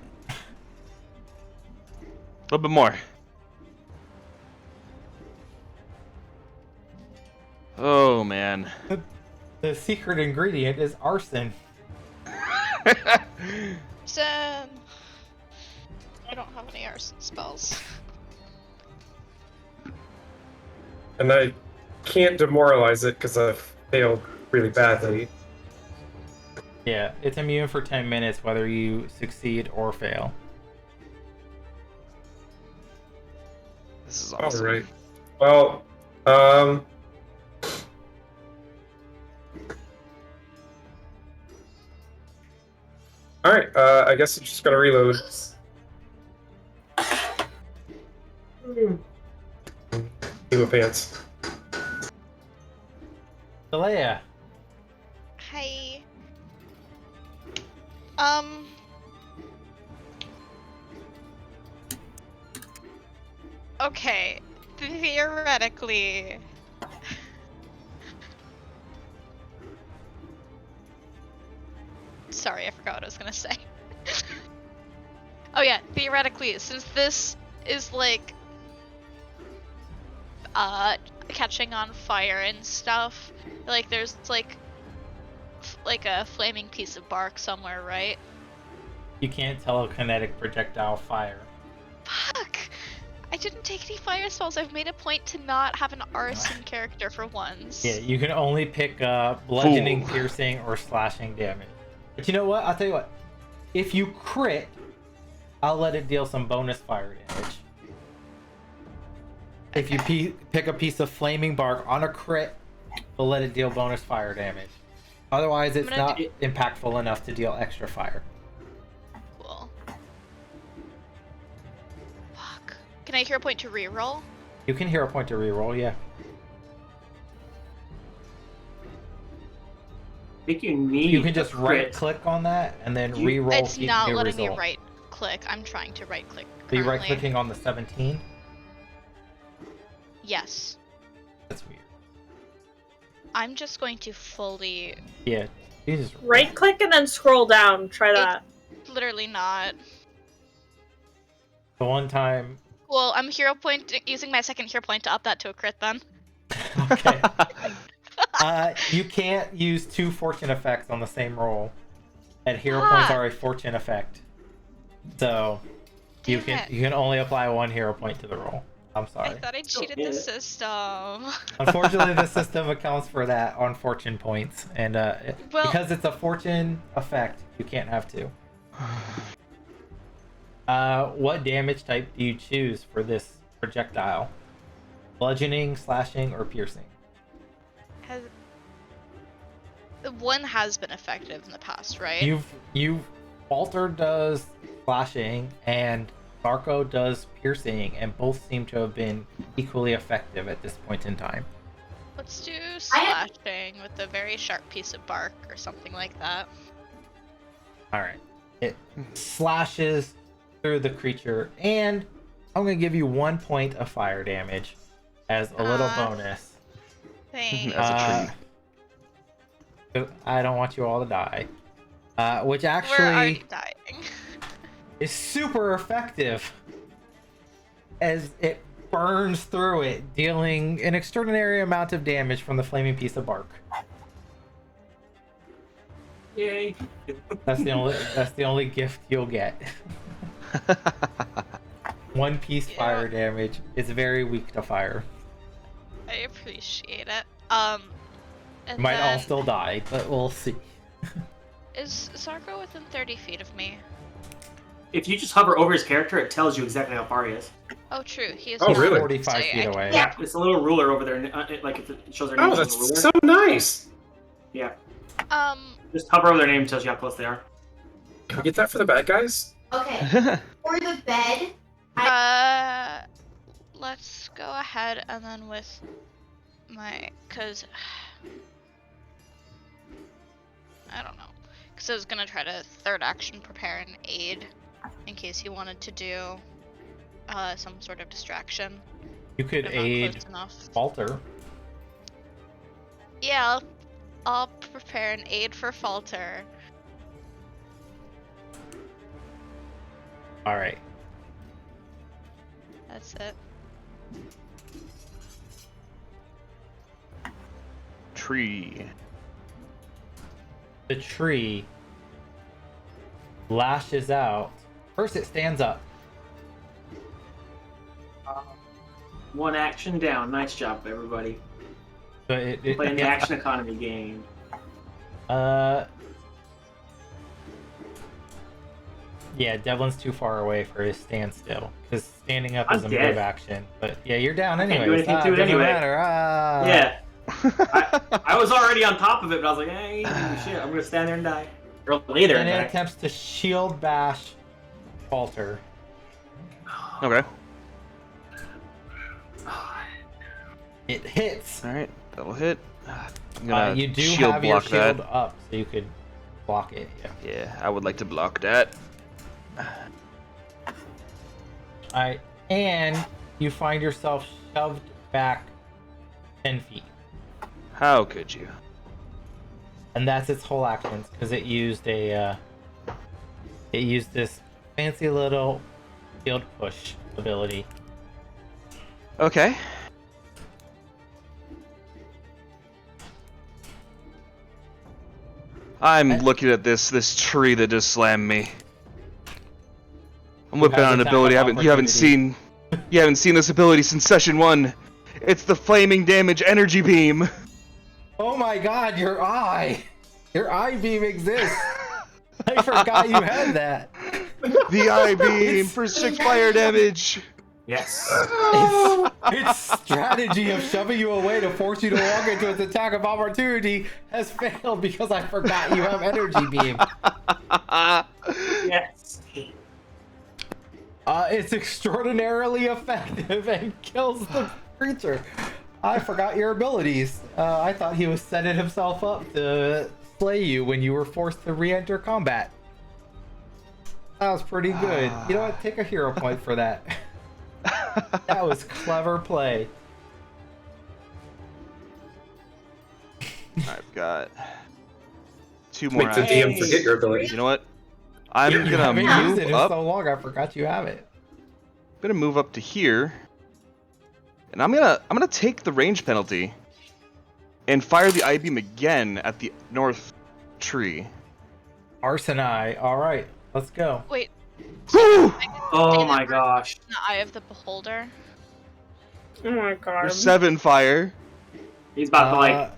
little bit more. Oh man.
The secret ingredient is arson.
Arson. I don't have any arson spells.
And I can't demoralize it because I've failed really badly.
Yeah, it's immune for 10 minutes whether you succeed or fail.
This is awesome.
All right. Well, all right. I guess I just gotta reload. New pants.
Leia,
Hi. Okay. Theoretically. Sorry, I forgot what I was gonna say. Oh yeah, theoretically, since this is like catching on fire and stuff, like there's like a flaming piece of bark somewhere, right?
you can't telekinetic projectile fire.
Fuck! I didn't take any fire spells. I've made a point to not have an arson character for once.
Yeah, you can only pick bludgeoning,
Fool.
piercing, or slashing damage. But you know what? I'll tell you what. If you crit, I'll let it deal some bonus fire damage. If you pick a piece of flaming bark on a crit, we'll let it deal bonus fire damage. Otherwise, it's not impactful enough to deal extra fire.
Cool. Fuck. Can I hero point to reroll?
You can hero point to reroll, yeah.
I think you need.
You can just
a crit.
right click on that and then reroll
It's
each
not
new
letting
result.
me right click. I'm trying to right click.
Are you right
currently.
clicking on the 17?
Yes.
That's weird.
I'm just going to fully.
Yeah. You just
Right click and then scroll down. Try that.
Literally not.
the one time.
Well, I'm hero point using my second hero point to up that to a crit then.
Okay. You can't use 2 fortune effects on the same roll. And hero points are a fortune effect. So you can only apply 1 hero point to the roll. I'm
I
sorry.
thought I cheated the system.
Unfortunately, the system accounts for that on fortune points, and because it's a fortune effect, you can't have 2. What damage type do you choose for this projectile? Bludgeoning, slashing, or piercing?
One has been effective in the past, right?
Walter does slashing and Marco does piercing, and both seem to have been equally effective at this point in time.
Let's do slashing with a very sharp piece of bark or something like that.
Alright. It slashes through the creature, and I'm going to give you 1 point of fire damage as a little bonus.
Thanks.
As a treat.
I don't want you all to die. Which
We're
actually
already dying.
is super effective as it burns through it, dealing an extraordinary amount of damage from the flaming piece of bark.
Yay!
That's the only gift you'll get. 1 piece fire damage. It's very weak to fire.
I appreciate it. And
Might all
then,
still die, but we'll see.
is Zarko within 30 feet of me?
If you just hover over his character, it tells you exactly how far he is.
Oh, true. He is.
Oh,
not-
really?
45
so
feet
I can-
away.
Yeah, it's a little ruler over there. Like if it shows their name
Oh,
on the ruler.
that's so nice.
Yeah,
Um.
just hover over their name, tells you how close they are.
Can we get that for the bad guys?
Okay. For the bed,
Let's go ahead and then with cause I don't know. Cause I was gonna try to third action prepare an aid in case he wanted to do some sort of distraction.
You could
But I'm not
aid
close enough.
Falter.
Yeah, I'll prepare an aid for Falter.
Alright.
That's it.
Tree.
The tree lashes out. First, it stands up.
One action down. Nice job, everybody.
So it
Playing the
yeah.
action economy game.
Yeah, Devlin's too far away for his standstill because standing up
I'm
is a
dead.
move action. But yeah, you're down
I can't
anyway.
do anything to it
doesn't
anyway.
matter.
Yeah. I was already on top of it, but I was like, hey, shit, I'm gonna stand there and die. Or later
And
and
it
die.
attempts to shield bash Falter.
Okay.
It hits.
All right, that'll hit. I'm gonna
You do
shield
have your
block
shield
that.
up, so you could block it. Yeah.
Yeah, I would like to block that.
Alright, and you find yourself shoved back 10 feet.
How could you?
And that's its whole actions, because it used a it used this fancy little shield push ability.
Okay. I'm looking at this tree that just slammed me. I'm whipping
has
out an
attack
ability
of
you haven't
opportunity.
seen this ability since session 1. It's the flaming damage energy beam.
Oh my god, your eye! Your eye beam exists! I forgot you had that.
The eye beam for 6 fire damage.
Yes.
Its strategy of shoving you away to force you to walk into its attack of opportunity has failed because I forgot you have energy beam.
Yes.
It's extraordinarily effective and kills the creature. I forgot your abilities. I thought he was setting himself up to slay you when you were forced to re-enter combat. That was pretty good. You know what? Take a hero point for that. That was clever play.
I've got 2 more
Make the
actions.
DM forget your ability.
You know what? I'm
You
gonna
haven't used it
move
in
up.
so long. I forgot you have it.
I'm gonna move up to here, and I'm gonna take the range penalty and fire the eye beam again at the north tree.
Arsenai. All right, let's go.
Wait,
Woo!
Oh my gosh.
the Eye of the Beholder.
Oh my god.
For 7 fire.
He's about to like.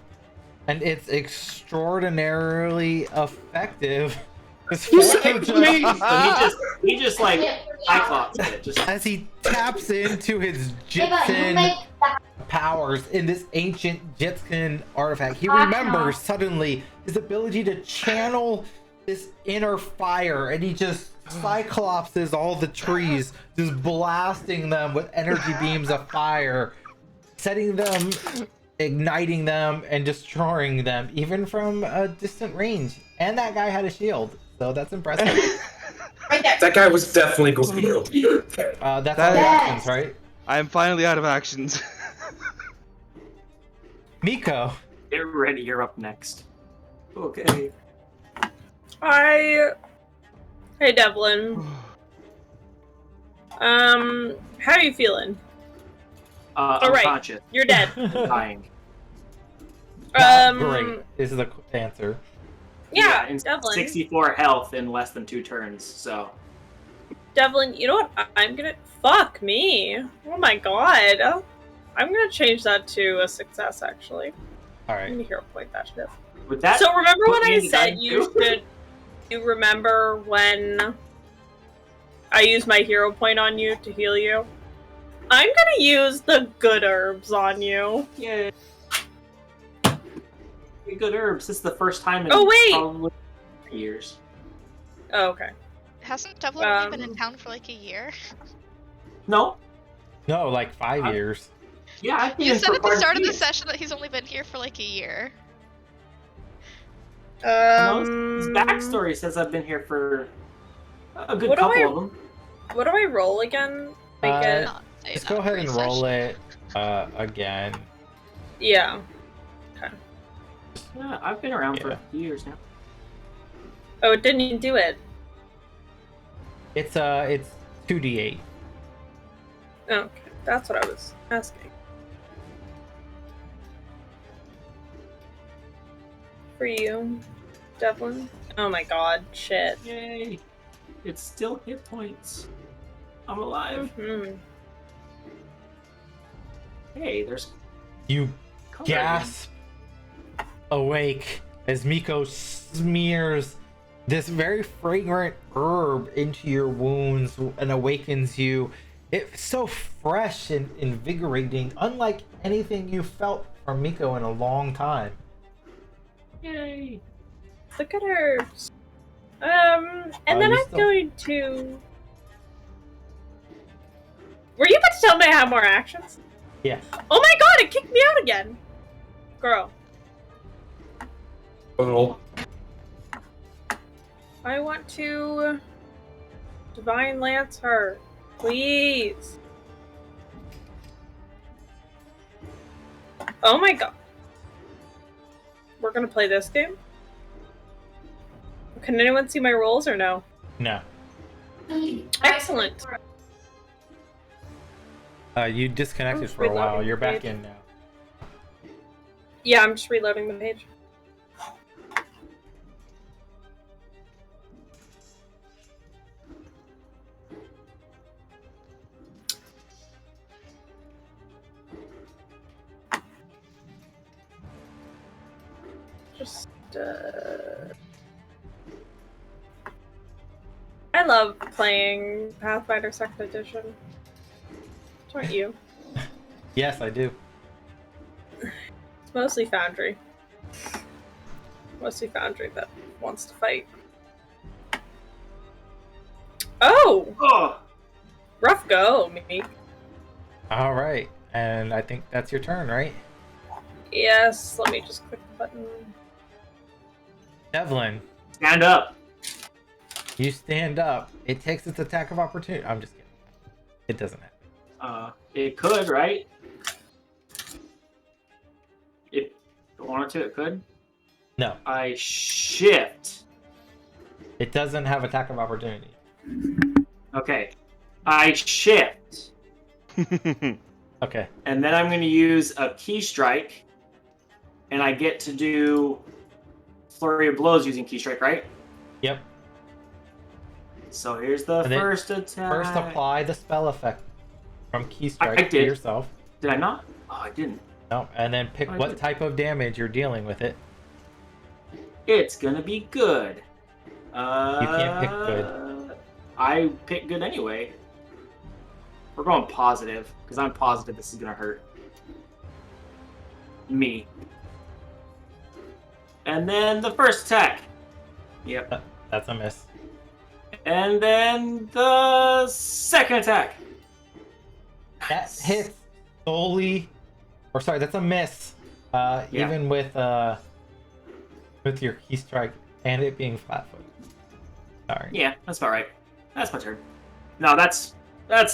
And it's extraordinarily effective. This
You
Falter
saved me!
So he just like Cyclops it. Just
as he taps into his
Hey, but you
Jitsin
make that
powers in this ancient Jitsin artifact, he
Awesome.
remembers suddenly his ability to channel this inner fire, and he just cyclopses all the trees, just blasting them with energy beams of fire, setting them, igniting them, and destroying them, even from a distant range. And that guy had a shield, so that's impressive.
right there.
That guy was definitely going to kill.
That's all the
Yes.
actions, right?
I'm finally out of actions.
Miko.
get ready. You're up next. Okay.
Hey, Devlin. How are you feeling? All right.
Unconscious.
You're dead.
Dying.
Great is the answer.
Yeah,
and
Devlin.
64 health in less than 2 turns. So.
Devlin, you know what? I'm gonna. Fuck me. Oh my god. I'm gonna change that to a success, actually.
All
I'm
right.
gonna hero point that shit.
With that.
So remember
put
when
me
I
into
said
dying
you
too?
should. You remember when I used my hero point on you to heal you? I'm gonna use the good herbs on you.
Yeah. Good herbs. This is the first time in
Oh, wait!
probably years.
Oh, okay.
Hasn't Devlin only been in town for like a year?
No.
No, like 5 years.
Yeah, I've been
You
in
said
for
at the
quite a
start of
few
the
years.
session that he's only been here for like a year.
No, his backstory says I've been here for a good
What do
couple
I-
of them.
What do I roll again? Make it.
Not say
Just
that
go ahead and roll
pre-session.
it again.
Yeah.
Yeah, I've been around for
Yeah.
a few years now.
Oh, it didn't even do it.
It's 2d8.
Okay, that's what I was asking. For you, Devlin. Oh my god, shit.
Yay! It's still hit points. I'm alive.
Mm-hmm.
Hey, there's
You
color again.
gasp awake as Miko smears this very fragrant herb into your wounds and awakens you. It's so fresh and invigorating, unlike anything you felt from Miko in a long time.
Yay!
The good herbs. And then
you
I'm
still-
going to. Were you about to tell me I have more actions?
Yeah.
Oh my god, it kicked me out again! Girl.
Oh,
I want to Divine Lance her. Please. Oh my god. We're gonna play this game? Can anyone see my rolls or no?
No.
Excellent.
You disconnected
just
for a while.
reloading
You're
the
back
page.
in now.
Yeah, I'm just reloading the page. Just, I love playing Pathfinder 2nd Edition. Don't you?
Yes, I do.
It's mostly Foundry. Mostly Foundry that wants to fight. Oh!
Oh,
Rough go, me.
All right, and I think that's your turn, right?
Yes, let me just click the button.
Devlin,
stand up.
you stand up. It takes its attack of opportunity. I'm just kidding. It doesn't happen.
It could, right? If it wanted to, it could.
No,
I shift.
it doesn't have attack of opportunity.
Okay. I shift.
Okay.
And then I'm going to use a key strike. And I get to do flurry of blows using key strike, right?
Yep.
So here's the
And then
first attack.
First, apply the spell effect from
I
Keystrike to
did.
yourself.
Did I not? Oh, I didn't.
No, and then pick
I
what
did.
type of damage you're dealing with it.
It's gonna be good.
You can't pick good.
I pick good anyway. We're going positive, because I'm positive this is gonna hurt me. And then the first attack. Yep.
That's a miss.
And then the second attack.
That hits solely, or sorry, that's a miss.
Yeah.
Even with your Keystrike and it being flat-footed. Sorry.
Yeah, that's about right. That's my turn. No, that's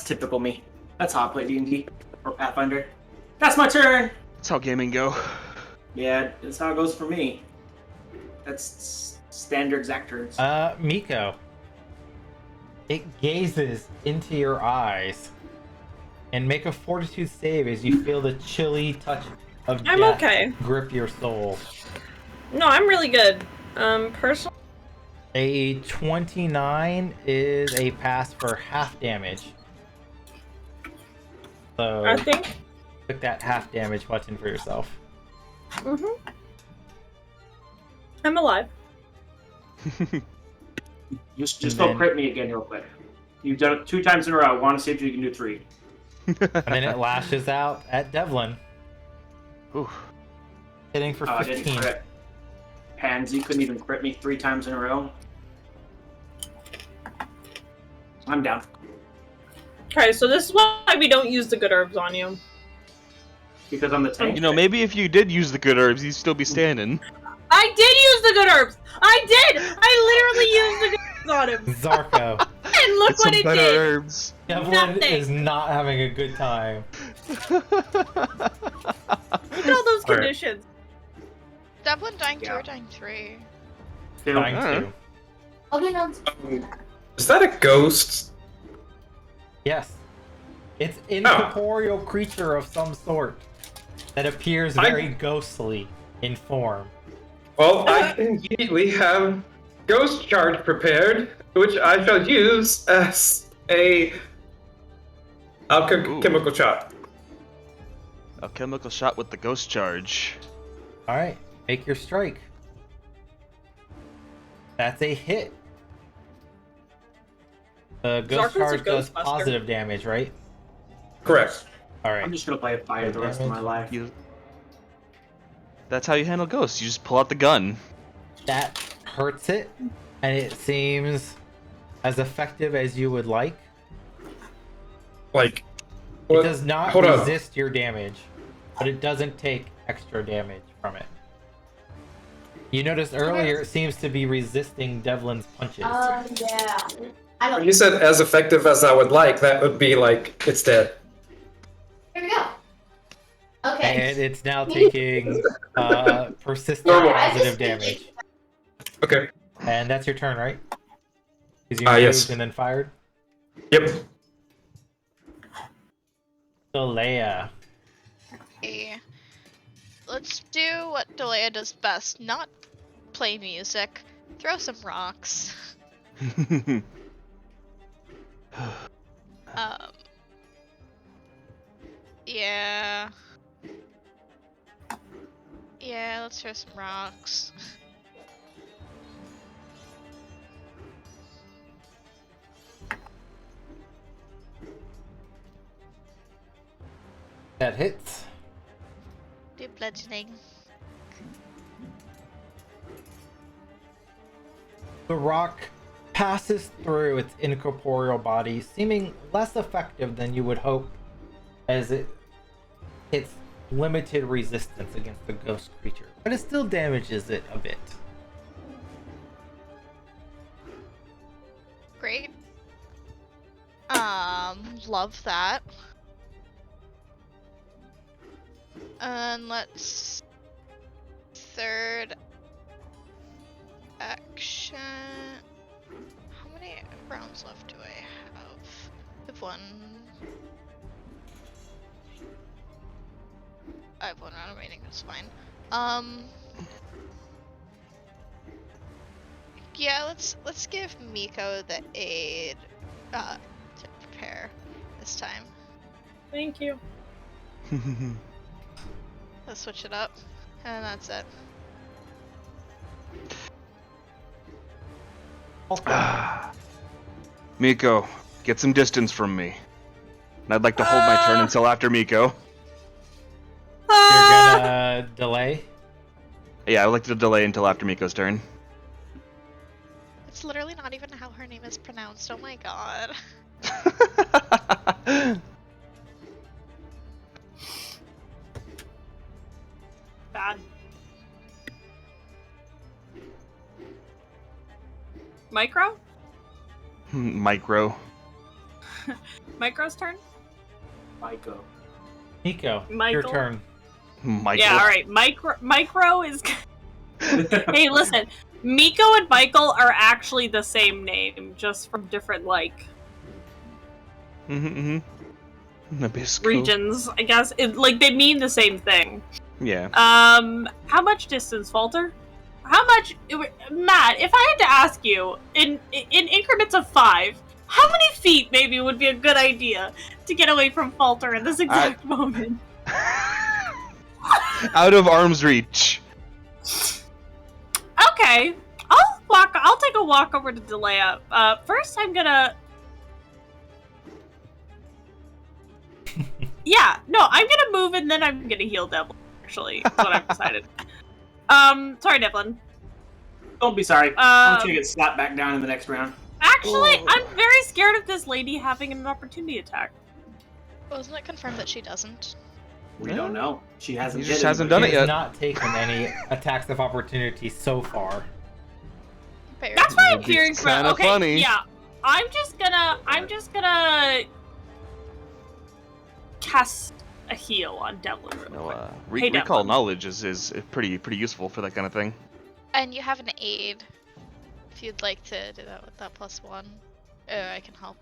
typical me. That's how I play D&D or Pathfinder. That's my turn.
That's how gaming go.
Yeah, that's how it goes for me. That's standard exact turns.
Miko. It gazes into your eyes and make a fortitude save as you feel the chilly touch of
I'm
death
okay.
grip your soul.
No, I'm really good. Personally,
A 29 is a pass for half damage. So
I think.
took that half damage button for yourself.
I'm alive.
Just
And
go
then-
crit me again real quick. You've done it 2 times in a row. I want to see if you can do 3.
And then it lashes out at Devlin,
Ooh.
hitting for
I didn't
15.
crit. Pansy couldn't even crit me 3 times in a row. I'm down.
Okay, so this is why we don't use the good herbs on you.
Because I'm the tank.
You know, maybe if you did use the good herbs, you'd still be standing.
I did use the good herbs! I did! I literally used the good herbs on him!
Zarko.
And look
Get
what
some
it
better
did!
herbs.
Devlin
Nothing.
is not having a good time.
Look at all those conditions.
Devlin dying 2
Yeah.
or dying 3?
Trying
Alright.
to.
is that a ghost?
Yes. It's incorporeal creature of some sort that appears very ghostly in form.
Well, I immediately have Ghost Charge prepared, which I shall use as a alchemical shot.
A chemical shot with the ghost charge.
All right, make your strike. That's a hit. The ghost
Zarko's a
charge does
Ghostbuster.
positive damage, right?
Correct.
All right.
I'm just gonna play fire the rest of my life.
That's how you handle ghosts. You just pull out the gun.
That hurts it, and it seems as effective as you would like.
Like,
It does not
hold on.
resist your damage, but it doesn't take extra damage from it. You noticed earlier it seems to be resisting Devlin's punches.
Yeah. I
When
don't.
you said as effective as I would like, that would be like it's dead.
Here we go. Okay.
And it's now taking persistent
Normal.
positive damage.
Okay.
And that's your turn, right? Because you
Yes.
moved and then fired?
Yep.
So Leia.
Okay. Let's do what Delea does best. Not play music. Throw some rocks. Yeah. Yeah, let's throw some rocks.
That hits.
Do bludgeoning.
The rock passes through its incorporeal body, seeming less effective than you would hope, as it hits limited resistance against the ghost creature, but it still damages it a bit.
Great. Love that. And let's third action. How many rounds left do I have? I have one. I have one round remaining, that's fine. Yeah, let's give Miko the aid to prepare this time.
Thank you.
Let's switch it up. And that's it.
Miko, get some distance from me. And I'd like to hold my turn until after Miko.
You're gonna delay?
Yeah, I would like to delay until after Miko's turn.
It's literally not even how her name is pronounced. Oh my god.
Bad. Micro?
Micro.
Micro's turn?
Miko.
Nico, your
Michael?
turn.
Michael.
Yeah, alright. Micro is. Hey, listen. Miko and Michael are actually the same name, just from different, like,
Nabisco.
regions, I guess. Like, they mean the same thing.
Yeah.
How much distance, Falter? How much, Matt? If I had to ask you in increments of 5, how many feet maybe would be a good idea to get away from Falter in this exact moment?
Out of arm's reach.
Okay, I'll take a walk over to Delea. First, I'm gonna. Yeah, no, I'm gonna move and then I'm gonna heal Devlin. Actually, is what I've decided. Sorry, Devlin.
Don't be sorry. I'm gonna get slapped back down in the next round.
Actually, I'm very scared of this lady having an opportunity attack.
Wasn't it confirmed that she doesn't?
We don't know. She hasn't.
He just
hit
hasn't
anybody.
done it
He has
yet.
not taken any attacks of opportunity so far.
Fair.
That's why I'm
It'd be
hearing from.
kinda
Okay,
funny.
yeah, I'm just gonna cast a heal on Devlin real
No,
quick.
recall
Devlin.
knowledge is pretty useful for that kind of thing.
And you have an aid. If you'd like to do that with that +1. I can help.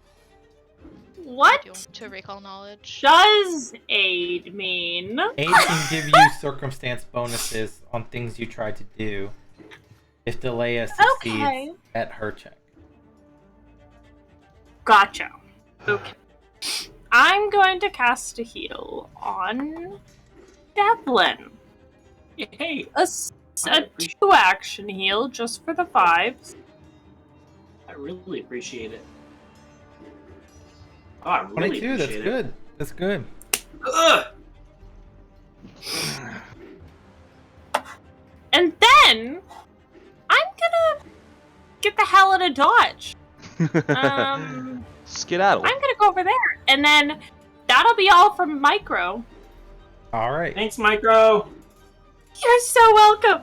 What
To recall knowledge.
does aid mean?
Aid can give you circumstance bonuses on things you try to do if Delea succeeds
Okay.
at her check.
Gotcha. Okay. I'm going to cast a heal on Devlin.
Hey,
A
I appreciate-
2-action heal just for the 5s.
I really appreciate it. Oh, I really
22,
appreciate
that's
it.
good. That's good.
Ugh!
And then I'm gonna get the hell out of Dodge.
Skedaddle.
I'm gonna go over there, and then that'll be all from Micro.
All right.
Thanks, Micro.
You're so welcome.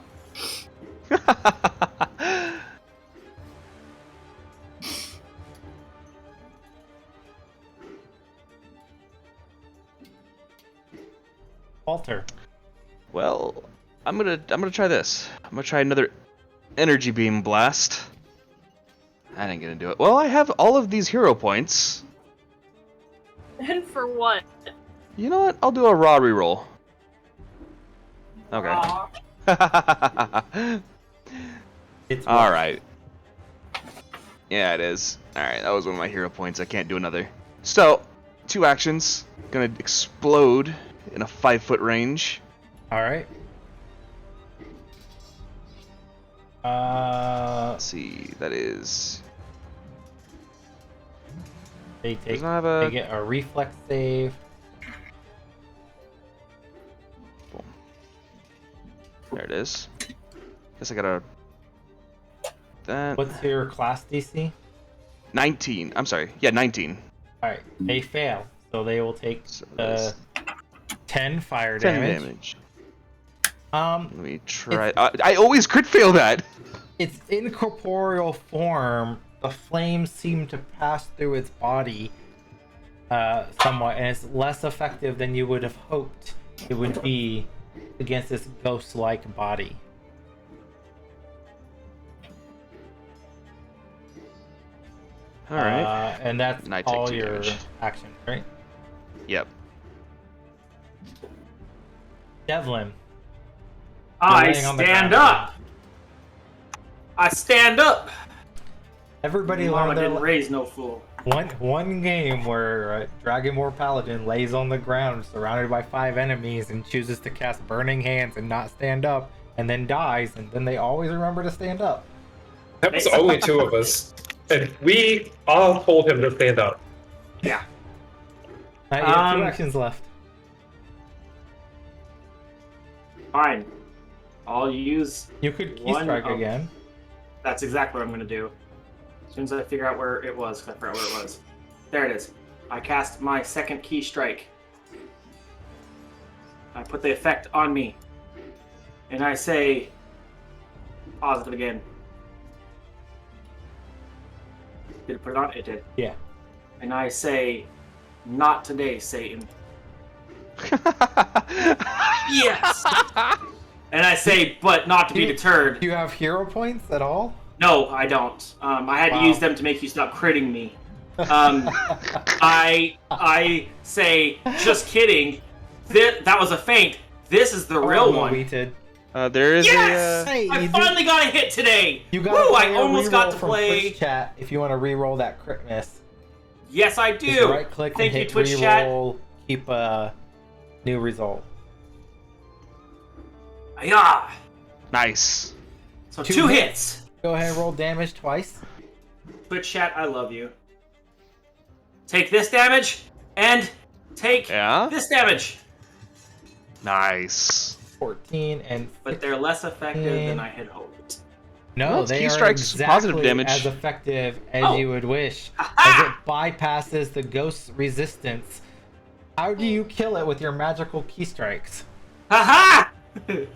Walter.
Well, I'm gonna try this. I'm gonna try another energy beam blast. I ain't gonna do it. Well, I have all of these hero points.
And for what?
You know what? I'll do a raw reroll. Okay.
Aw.
It's
All right. Yeah, it is. All right, that was one of my hero points. I can't do another. So, 2 actions. Gonna explode in a 5-foot range.
All right.
Let's see. That is.
They take.
Doesn't have a.
They get a reflex save.
There it is. Guess I gotta. That.
What's your class DC?
19. I'm sorry. Yeah, 19.
All right. They fail, so they will take
So that's
10 fire
10
damage.
damage.
Um,
Let me try. I always crit fail that.
its incorporeal form, the flames seem to pass through its body somewhat, and it's less effective than you would have hoped it would be against this ghost-like body.
All right.
And that's
And I take
all
2
your
damage.
action, right?
Yep.
Devlin.
I
laying on the
stand
ground.
up. I stand up.
Everybody
Mama
learned their
didn't raise no fool.
one game where Dragonborn Paladin lays on the ground surrounded by 5 enemies and chooses to cast Burning Hands and not stand up, and then dies, and then they always remember to stand up.
That was only 2 of us. And we all told him to stand up.
Yeah.
You have 2
Um,
actions left.
Fine. I'll use.
You could key
one
strike
of-
again.
That's exactly what I'm gonna do. As soon as I figure out where it was, 'cause I forgot where it was. There it is. I cast my second key strike. I put the effect on me. And I say, pause it again. Did it put it on? It did.
Yeah.
And I say, not today, Satan. Yes! And I say, but not to be deterred.
Do you have hero points at all?
No, I don't. I had
Wow.
to use them to make you stop critting me. I say, just kidding. That was a feint. This is the real one.
We did.
There is
Yes!
Hey,
I
you did-
finally got a hit today.
You got.
Woo! I almost got to
from
play.
Twitch chat if you want to re-roll that crit miss.
Yes, I
Just
do.
right click
Thank
and
you,
hit
Twitch chat.
re-roll. Keep a new result.
Yeah.
nice.
So
2
2
hits.
hits.
Go ahead and roll damage twice.
Twitch chat, I love you. Take this damage and take
Yeah.
this damage.
Nice.
14 and
But they're less effective than I had hoped.
no,
Well, it's
they
key
are
strikes, positive
exactly
damage.
as effective as
Oh.
you would wish, as
Ha-ha!
it bypasses the ghost's resistance. How do you kill it with your magical key strikes?
Ha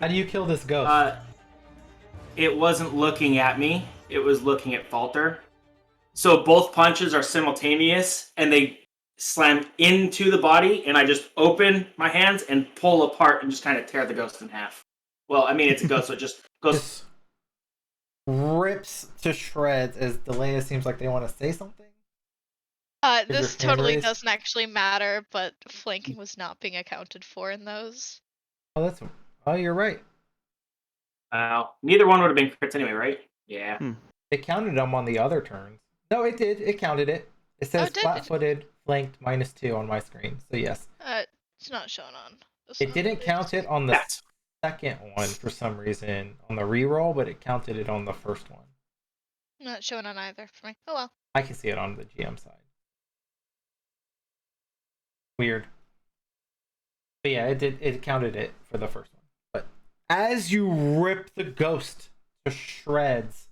How do you kill this ghost?
ha! It wasn't looking at me. It was looking at Falter. So both punches are simultaneous, and they slam into the body, and I just open my hands and pull apart and just kind of tear the ghost in half. Well, I mean, it's a ghost, so it just goes...
Just rips to shreds as Delea seems like they want to say something. Is your
This
hand
totally
raised?
doesn't actually matter, but flanking was not being accounted for in those.
Oh, that's. Oh, you're right.
Neither one would have been crits anyway, right? Yeah.
It counted them on the other turns. No, it did. It counted it. It says
it did.
flat-footed, flanked -2 on my screen. So yes,
It's not shown on. This
it
one,
didn't
at
count
least.
it on the
That's
second one for some reason on the reroll, but it counted it on the first one.
Not shown on either for me. Oh well.
I can see it on the GM side. Weird. But yeah, it did. It counted it for the first one. But as you rip the ghost to shreds,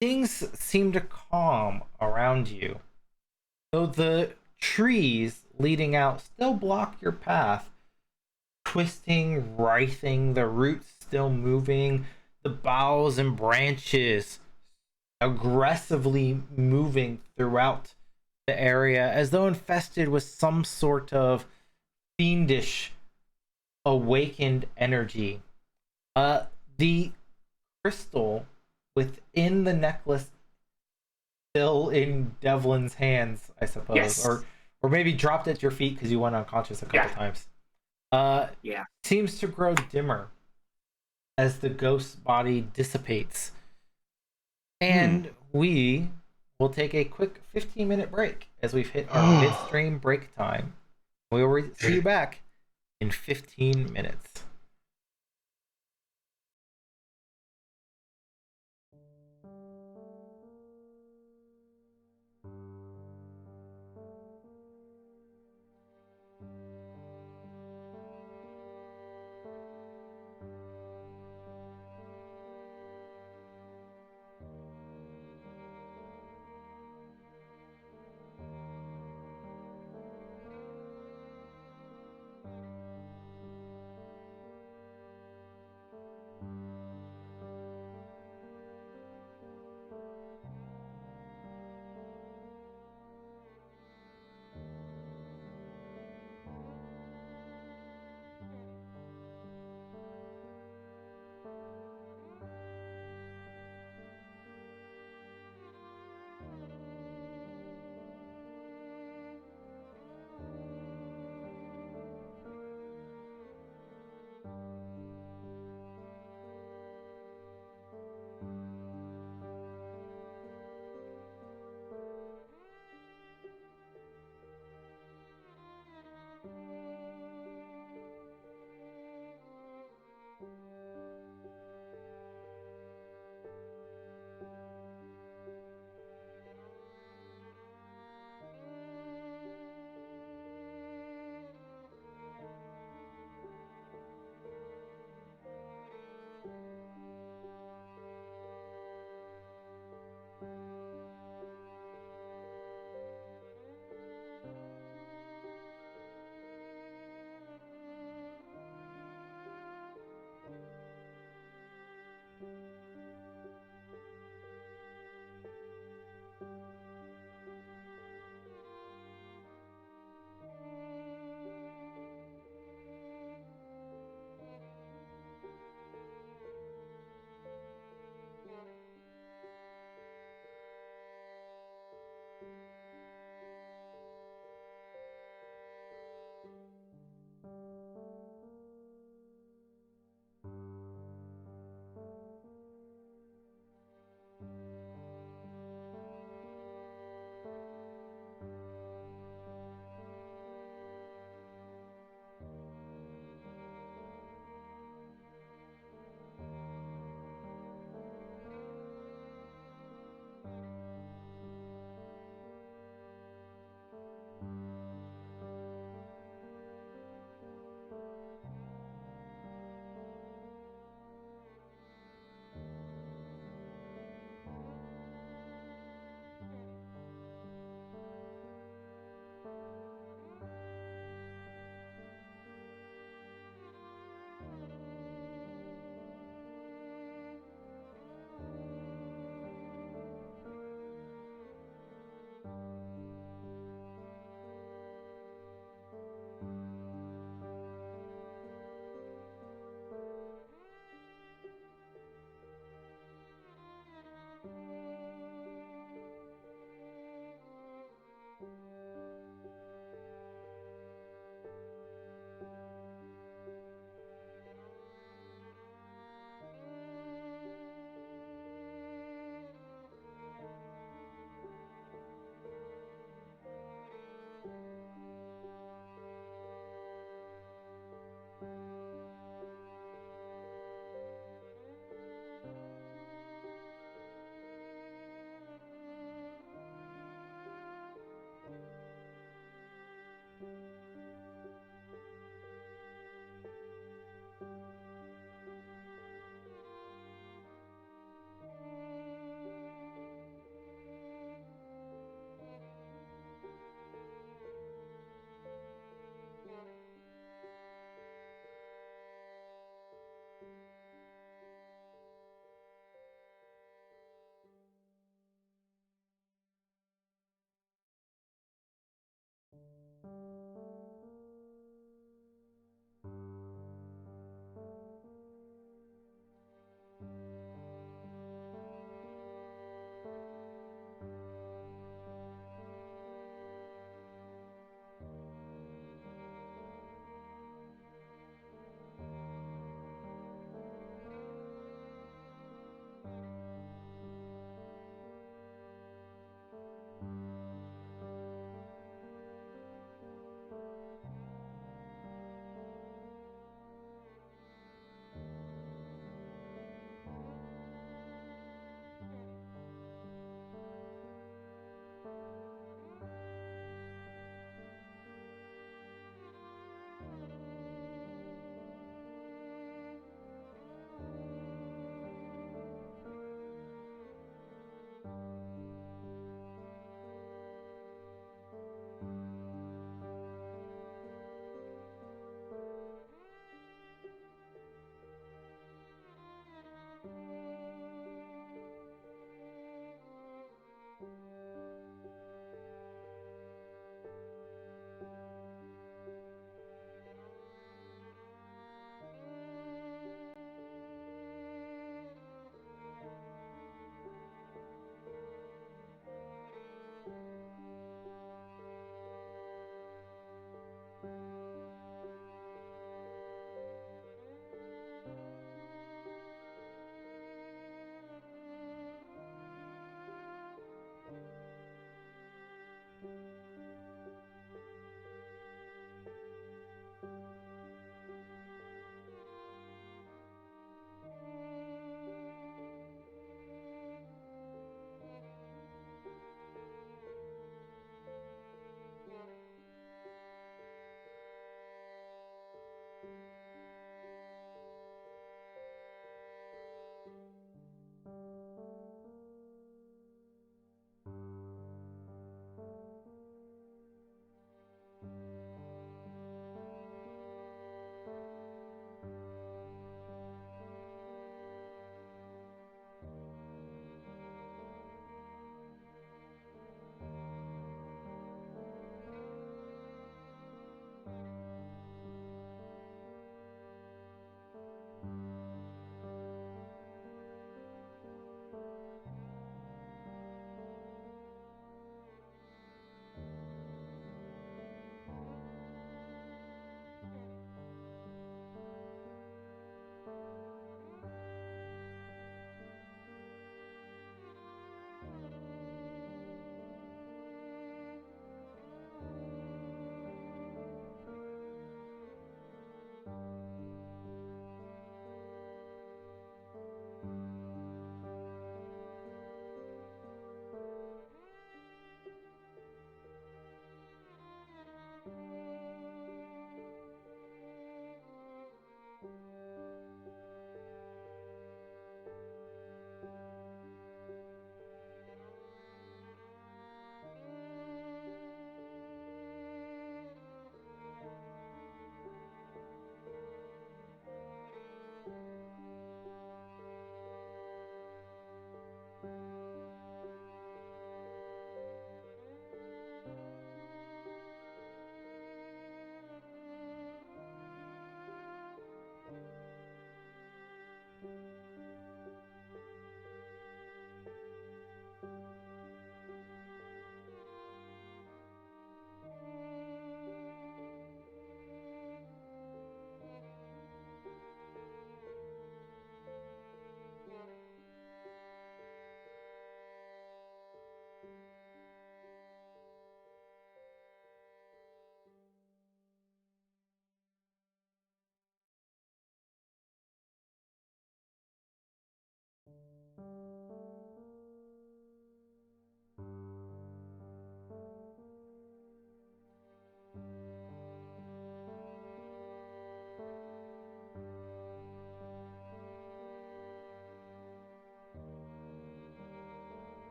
things seem to calm around you. Though the trees leading out still block your path, twisting, writhing, the roots still moving, the boughs and branches aggressively moving throughout the area as though infested with some sort of fiendish awakened energy. The crystal within the necklace still in Devlin's hands, I suppose,
yes.
or maybe dropped at your feet because you went unconscious a couple times.
Yeah.
Seems to grow dimmer as the ghost's body dissipates. And we will take a quick 15-minute break as we've hit our midstream break time. We will see you back in 15 minutes.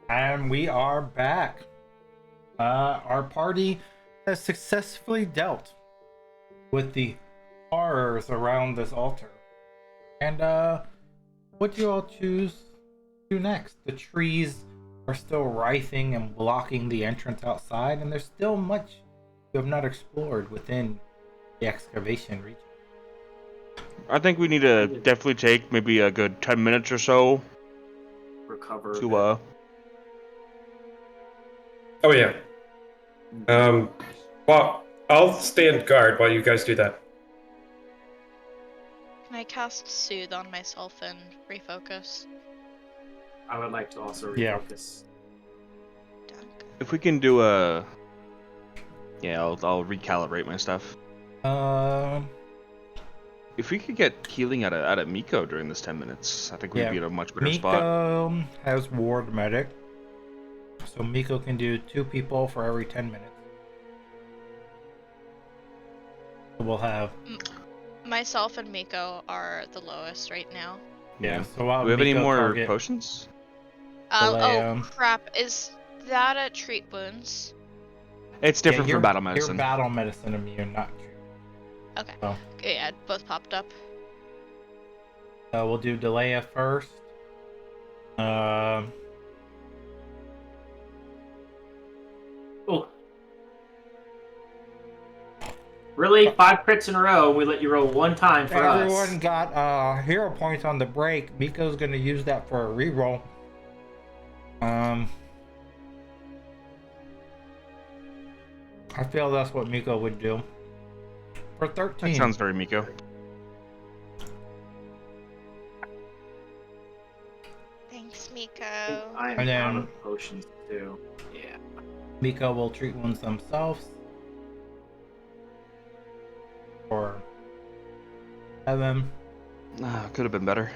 And we are back. Our party has successfully dealt with the horrors around this altar. And what do you all choose to do next? The trees are still writhing and blocking the entrance outside, and there's still much you have not explored within the excavation region.
I think we need to definitely take maybe a good 10 minutes or so
Recover.
to
Oh yeah. Well, I'll stand guard while you guys do that.
Can I cast Soothe on myself and refocus?
I would like to also
Yeah.
refocus.
Dunk.
if we can do a I'll recalibrate my stuff. If we could get healing out of Miko during this 10 minutes, I think we'd
Yeah.
be in a much better spot.
Miko has Ward Medic, so Miko can do 2 people for every 10 minutes. So we'll have
Myself and Miko are the lowest right now.
yeah. So I'll
Do we have any
Miko
more
target
potions?
Oh
Delay,
crap! Is that a treat wounds?
It's different
you're,
from battle medicine.
You're battle medicine immune, not treat.
Okay.
Oh.
Okay, yeah, both popped up.
We'll do Delaya first.
Oh. Really? 5 crits in a row. We let you roll 1 time for
Everyone
us.
got hero points on the break. Miko's gonna use that for a reroll. I feel that's what Miko would do. For 13.
That sounds very Miko.
Thanks, Miko.
I am
And then-
out of potions too. Yeah.
Miko will treat wounds themselves. For 7.
Could have been better.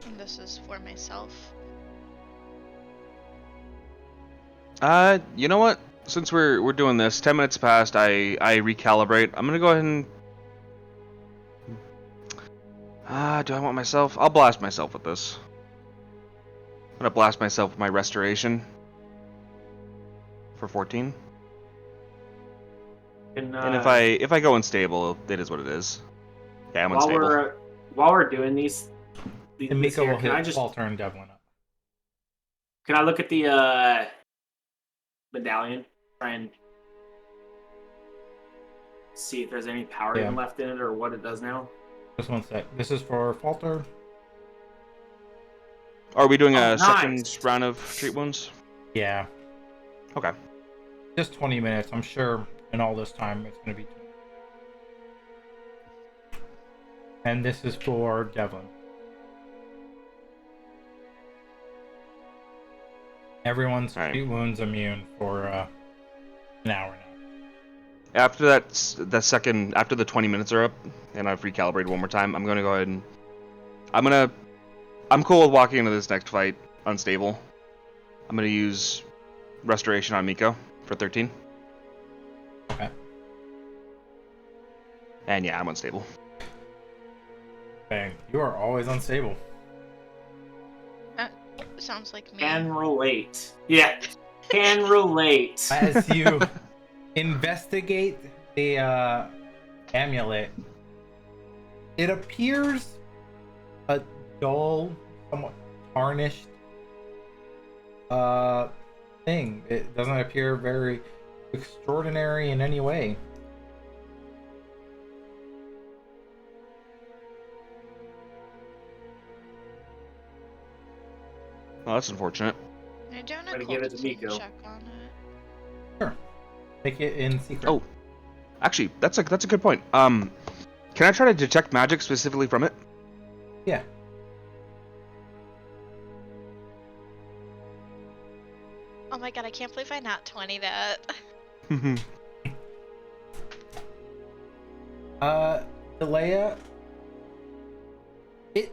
And this is for myself.
You know what? Since we're doing this, 10 minutes passed, I recalibrate. I'm gonna go ahead and do I want myself? I'll blast myself with this. gonna blast myself with my restoration for 14.
And,
And if I go unstable, it is what it is. Yeah, I'm
while
unstable.
we're doing these
And Miko
here,
will hit Walter and Devlin up.
can I look at the medallion? Try and see if there's any power even left in it or what it does now.
Just one sec. This is for Falter.
Are we doing a
nice.
second round of treat wounds?
Yeah.
Okay.
Just 20 minutes. I'm sure in all this time it's going to be 20. And this is for Devlin. Everyone's treat wounds immune for an hour now.
After after the 20 minutes are up, and I've recalibrated one more time, I'm gonna go ahead and I'm cool with walking into this next fight unstable. I'm gonna use restoration on Miko for 13.
Okay.
And yeah, I'm unstable.
Bang. You are always unstable.
Sounds like me.
Can relate. Yeah. Can relate.
As you investigate the amulet, it appears a dull, somewhat tarnished thing. It doesn't appear very extraordinary in any way.
Oh, that's unfortunate.
I don't know.
Gotta give it to Miko.
Check on it.
Sure. Take it in secret.
Oh, actually, that's a good point. Can I try to detect magic specifically from it?
Yeah.
Oh my god, I can't believe I nat 20 that.
Delea, it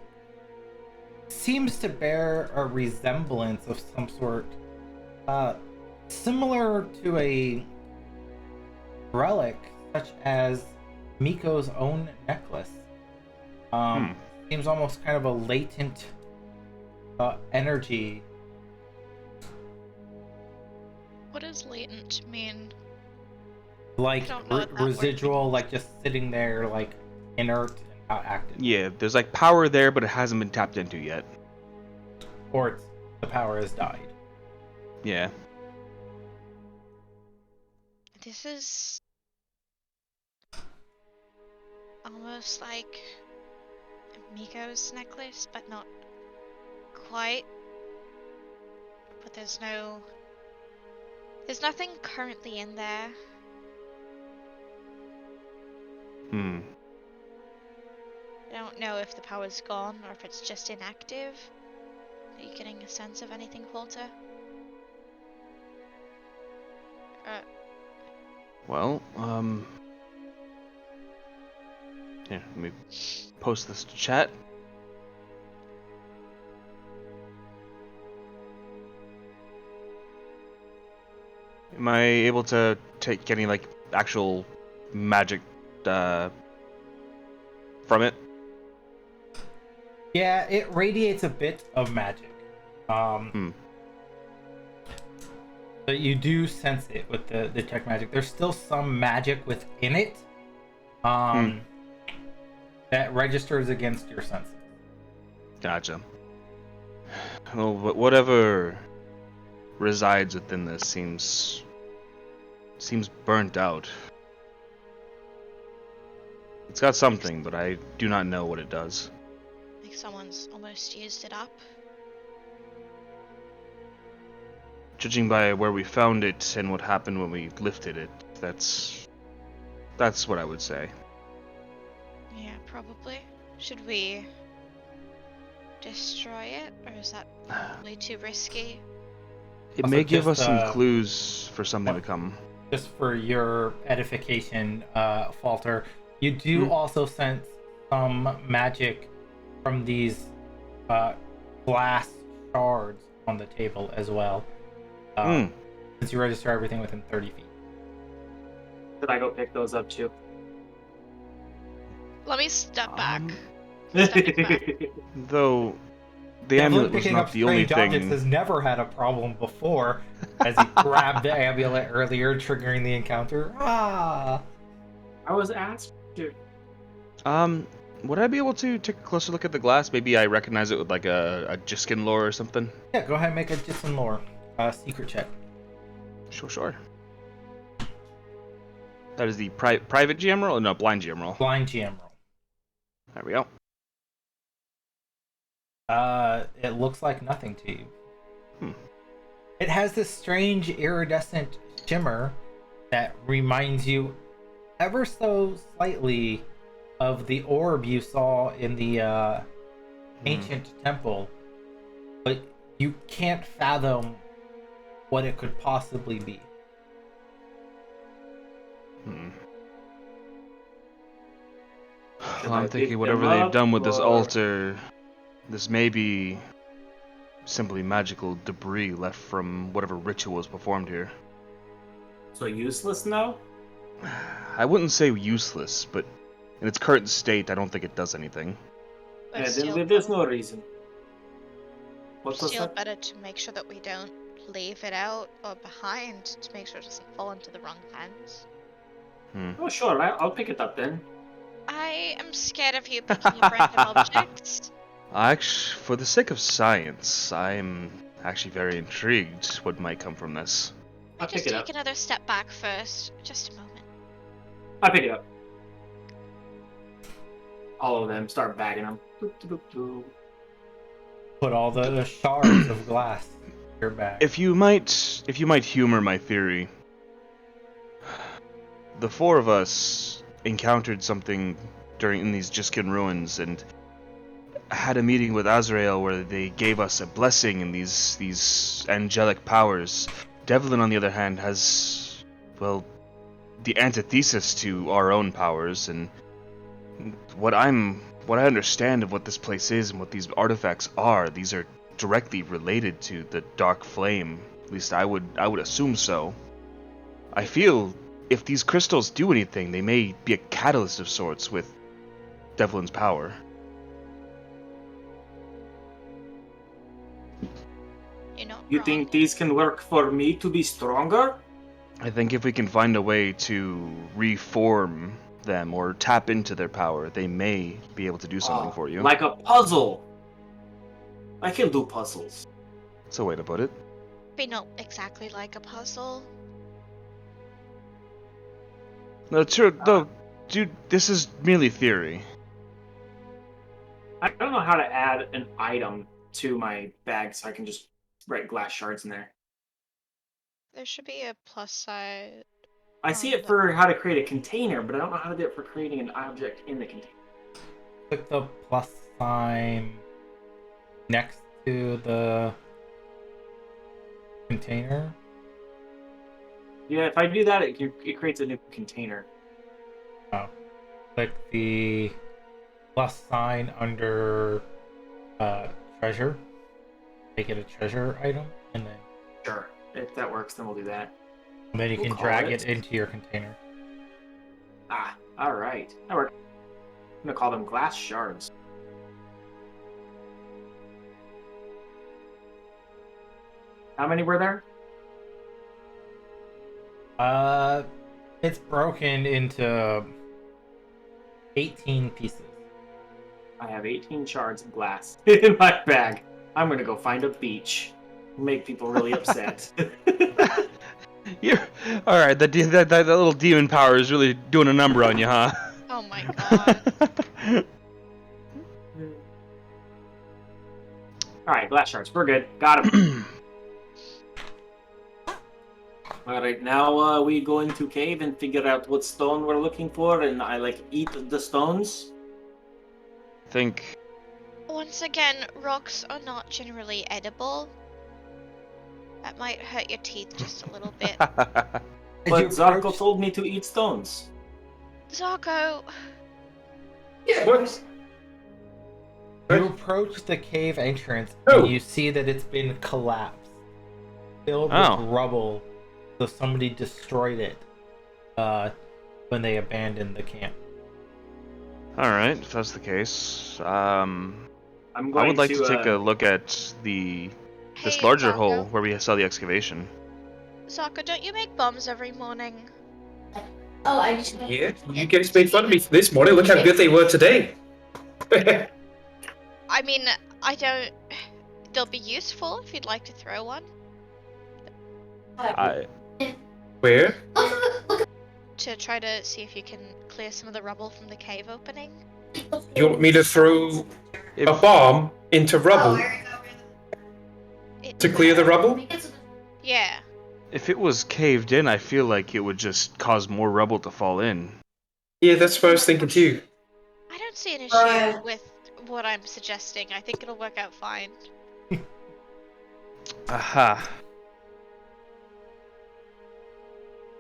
seems to bear a resemblance of some sort, similar to a relic, such as Miko's own necklace. Seems almost kind of a latent energy.
What does latent mean?
Like
I don't know what that word
residual,
means.
like just sitting there, like inert and not active.
Yeah, there's like power there, but it hasn't been tapped into yet.
Or the power has died.
Yeah.
This is almost like Miko's necklace, but not quite. But there's nothing currently in there. I don't know if the power's gone or if it's just inactive. Are you getting a sense of anything, Walter?
Well, here, let me post this to chat. Am I able to take any like actual magic from it?
Yeah, it radiates a bit of magic. But you do sense it with the detect magic. There's still some magic within it that registers against your senses.
Gotcha. Oh, but whatever resides within this seems burnt out. It's got something, but I do not know what it does.
Like someone's almost used it up.
Judging by where we found it and what happened when we lifted it, that's what I would say.
Yeah, probably. Should we destroy it, or is that probably too risky?
It
Also,
may give us
just,
some clues for something to come.
Just for your edification, Falter, you do also sense some magic from these glass shards on the table as well. Since you register everything within 30 feet.
Did I go pick those up too?
Let me step back. Stepping back.
Though the amulet was
picking
not
up
the only
strange objects
thing.
has never had a problem before, as he grabbed the amulet earlier, triggering the encounter. Ah!
I was asked to.
Would I be able to take a closer look at the glass? Maybe I recognize it with like a Jiskin lore or something.
Yeah, go ahead and make a Jiskin lore secret check.
Sure. That is the private GM roll? No, blind GM roll.
Blind GM roll.
There we go.
It looks like nothing to you.
Hmm.
It has this strange iridescent shimmer that reminds you ever so slightly of the orb you saw in the ancient temple, but you can't fathom what it could possibly be.
Well, I'm thinking whatever they've done with this altar, this may be simply magical debris left from whatever ritual was performed here.
So useless now?
I wouldn't say useless, but in its current state, I don't think it does anything.
But
Yeah,
still,
there's no reason. What was
still
that?
better to make sure that we don't leave it out or behind to make sure it doesn't fall into the wrong hands.
Oh, sure. I'll pick it up then.
I am scared of you picking up random objects.
Actually, for the sake of science, I'm actually very intrigued what might come from this.
I
I'll
just
pick it
take
up.
another step back first. Just a moment.
I pick it up. All of them start bagging them. Boop, boop, boop.
Put all the shards of glass in your bag.
If you might humor my theory, the four of us encountered something in these Jiskin ruins and had a meeting with Azrael where they gave us a blessing and these angelic powers. Devlin, on the other hand, has, well, the antithesis to our own powers, and what I understand of what this place is and what these artifacts are, these are directly related to the Dark Flame. At least I would assume so. I feel if these crystals do anything, they may be a catalyst of sorts with Devlin's power.
You're not
You
wrong.
think these can work for me to be stronger?
I think if we can find a way to reform them or tap into their power, they may be able to do something for you.
Like a puzzle. I can do puzzles.
That's a way to put it.
Be not exactly like a puzzle.
No, true. Though, dude, this is merely theory.
I don't know how to add an item to my bag so I can just write glass shards in there.
There should be a plus side.
I see it for how to create a container, but I don't know how to do it for creating an object in the container.
Click the plus sign next to the container.
Yeah, if I do that, it creates a new container.
Oh. Click the plus sign under treasure. Make it a treasure item, and
Sure. If that works, then we'll do that.
then you
We'll
can
call
drag
it.
it into your container.
Ah, alright. That worked. I'm gonna call them glass shards. How many were there?
It's broken into 18 pieces.
I have 18 shards of glass in my bag. I'm gonna go find a beach. Make people really upset.
You're all right. That little demon power is really doing a number on you, huh?
Oh my god.
Alright, glass shards. We're good. Got him. Alright, now we go into cave and figure out what stone we're looking for, and I eat the stones.
Think.
Once again, rocks are not generally edible. That might hurt your teeth just a little bit.
But
You
Zarko
approach-
told me to eat stones.
Zarko,
Yeah, what?
You approach the cave entrance
Oh.
and you see that it's been collapsed, filled
Oh.
with rubble. So somebody destroyed it when they abandoned the camp.
All right, if that's the case,
I I'm
I
going
would like to
to
take a look at this
Hey,
larger
Zaka.
hole where we saw the excavation.
Zaka, don't you make bombs every morning?
Oh, I just.
Yeah, you guys made fun of me this morning. Look how good they were today.
I mean, I don't. They'll be useful if you'd like to throw one.
I
Where?
To try to see if you can clear some of the rubble from the cave opening.
You want me to throw
if
a bomb into rubble to clear the rubble?
Yeah.
if it was caved in, I feel like it would just cause more rubble to fall in.
Yeah, that's what I was thinking too.
I don't see an issue with what I'm suggesting. I think it'll work out fine.
Aha.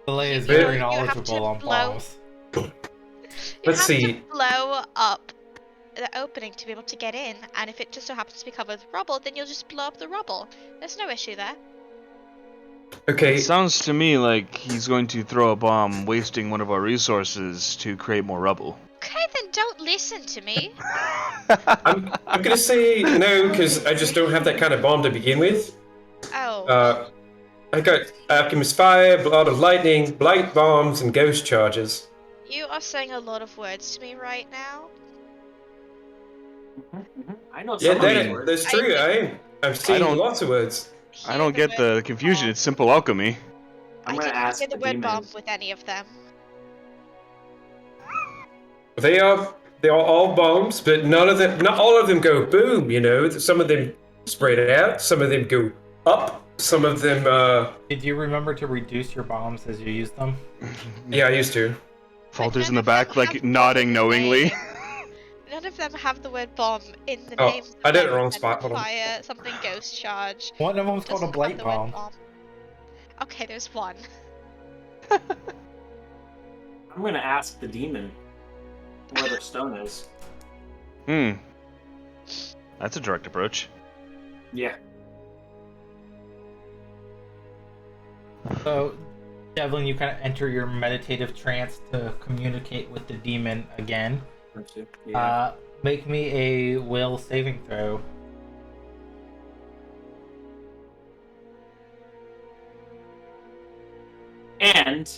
Delay is
You know,
very
you have
knowledgeable
to
on
blow-
bombs.
You
Let's
have
see.
to blow up the opening to be able to get in, and if it just so happens to be covered with rubble, then you'll just blow up the rubble. There's no issue there.
Okay,
It sounds to me like he's going to throw a bomb, wasting one of our resources to create more rubble.
Okay, then don't listen to me.
I'm gonna say no because I just don't have that kind of bomb to begin with.
Oh.
I got alchemist fire, blood of lightning, blight bombs, and ghost charges.
You are saying a lot of words to me right now.
I know
Yeah,
some of these words.
that's true. I'm seeing
don't-
lots of words.
I don't get the confusion. It's simple alchemy.
I'm
I
gonna
didn't
ask
hear the
the
word
demon.
bomb with any of them.
They are all bombs, but not all of them go boom. You know, some of them spread out, some of them go up, some of them.
Did you remember to reduce your bombs as you use them?
Yeah, I used to.
Falters in
none
the
of them
back,
have
like
bomb
nodding
in the
knowingly.
name. None of them have the word bomb in the
Oh,
name.
I did it wrong spot. Hold on.
Fire, something ghost charge.
One of them's called a
Doesn't have
blight
the word
bomb.
bomb. Okay, there's one.
I'm gonna ask the demon where the stone is.
That's a direct approach.
Yeah.
So, Devlin, you kind of enter your meditative trance to communicate with the demon again.
Yeah.
Make me a will saving throw.
And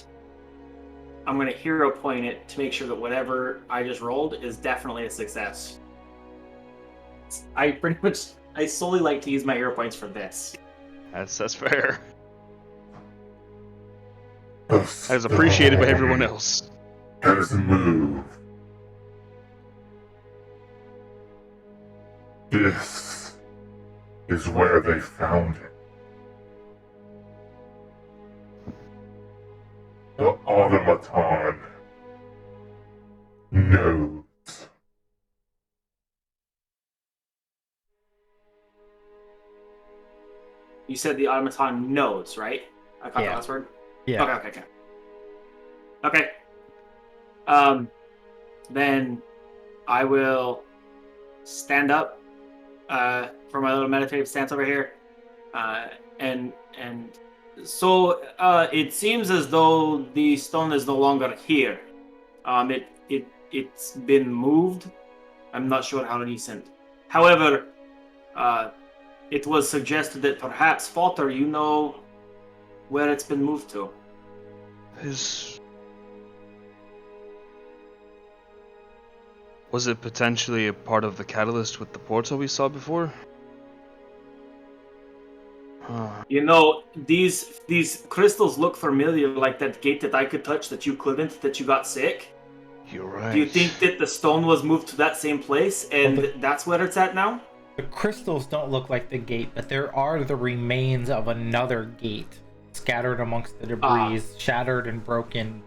I'm gonna hero point it to make sure that whatever I just rolled is definitely a success. I solely like to use my hero points for this.
That's fair.
The
That is appreciated by
stone
everyone else.
has moved. This is where they found it. The automaton knows.
You said the automaton knows, right? I caught
Yeah.
the last word?
Yeah.
Okay. Okay. Then I will stand up for my little meditative stance over here. And so it seems as though the stone is no longer here. It's been moved. I'm not sure how recent. However, it was suggested that perhaps Falter, you know where it's been moved to.
Was it potentially a part of the catalyst with the portal we saw before?
You know, these crystals look familiar, like that gate that I could touch that you couldn't, that you got sick.
You're right.
Do you think that the stone was moved to that same place and
Well,
that's where it's at now?
The crystals don't look like the gate, but there are the remains of another gate scattered amongst the debris, shattered and broken,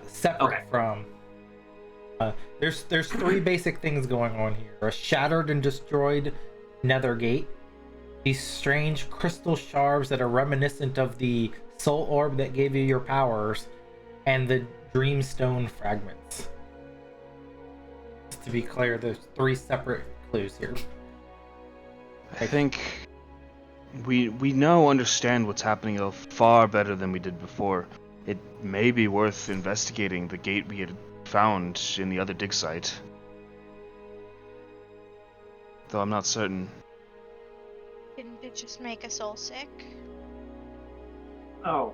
separate from. There's three basic things going on here: a shattered and destroyed nether gate, these strange crystal shards that are reminiscent of the soul orb that gave you your powers, and the dreamstone fragments. Just to be clear, there's three separate clues here.
I think we now understand what's happening far better than we did before. It may be worth investigating the gate we had found in the other dig site. though I'm not certain.
Didn't it just make us all sick?
Oh,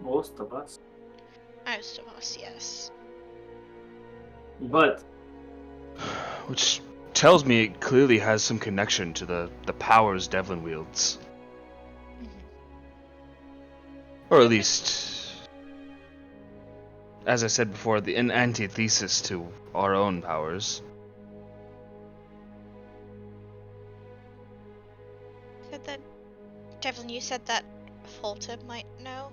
most of us.
Most of us, yes.
But
Which tells me it clearly has some connection to the powers Devlin wields.
Mhm.
Or at least, as I said before, an antithesis to our own powers.
Said that, Devlin, you said that Folta might know.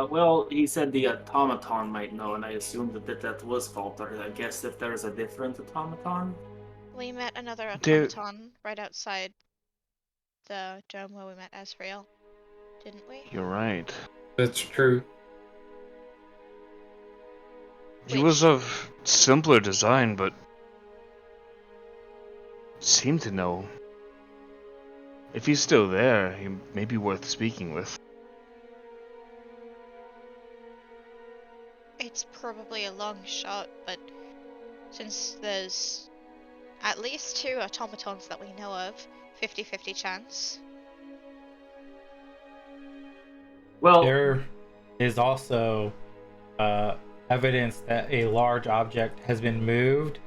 well, he said the automaton might know, and I assumed that was Falter. I guess if there's a different automaton.
We met another
Dude.
automaton right outside the dome where we met Azrael, didn't we?
You're right.
That's true.
He was of simpler design, but seemed to know. If he's still there, he may be worth speaking with.
It's probably a long shot, but since there's at least 2 automatons that we know of, 50-50 chance.
Well,
There is also evidence that a large object has been moved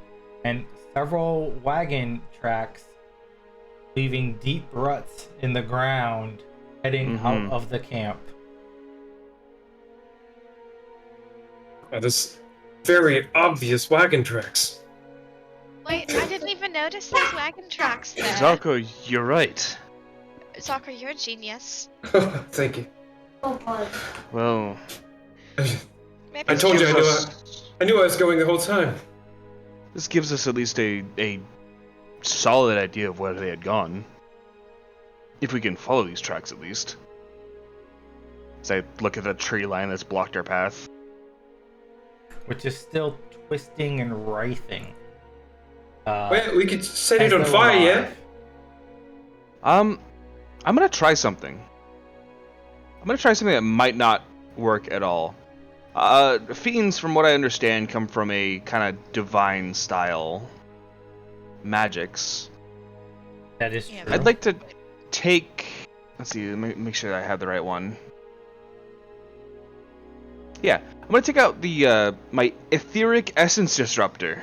and several wagon tracks leaving deep ruts in the ground heading out of the camp.
That is very obvious wagon tracks.
Wait, I didn't even notice those wagon tracks there.
Zarko, you're right.
Zaka, you're a genius.
Thank you.
Oh god.
Well,
Maybe
I told you I knew I was going the whole time.
this gives us at least a solid idea of where they had gone. If we can follow these tracks, at least. As I look at the tree line that's blocked our path.
Which is still twisting and writhing.
Well, we could set
as
it on
though
fire, yeah?
alive.
I'm gonna try something. I'm gonna try something that might not work at all. Fiends, from what I understand, come from a kind of divine style magics.
That is
Yeah,
true.
I'd like to take. Let's see. Let me make sure I have the right one. Yeah, I'm gonna take out the my etheric essence disruptor.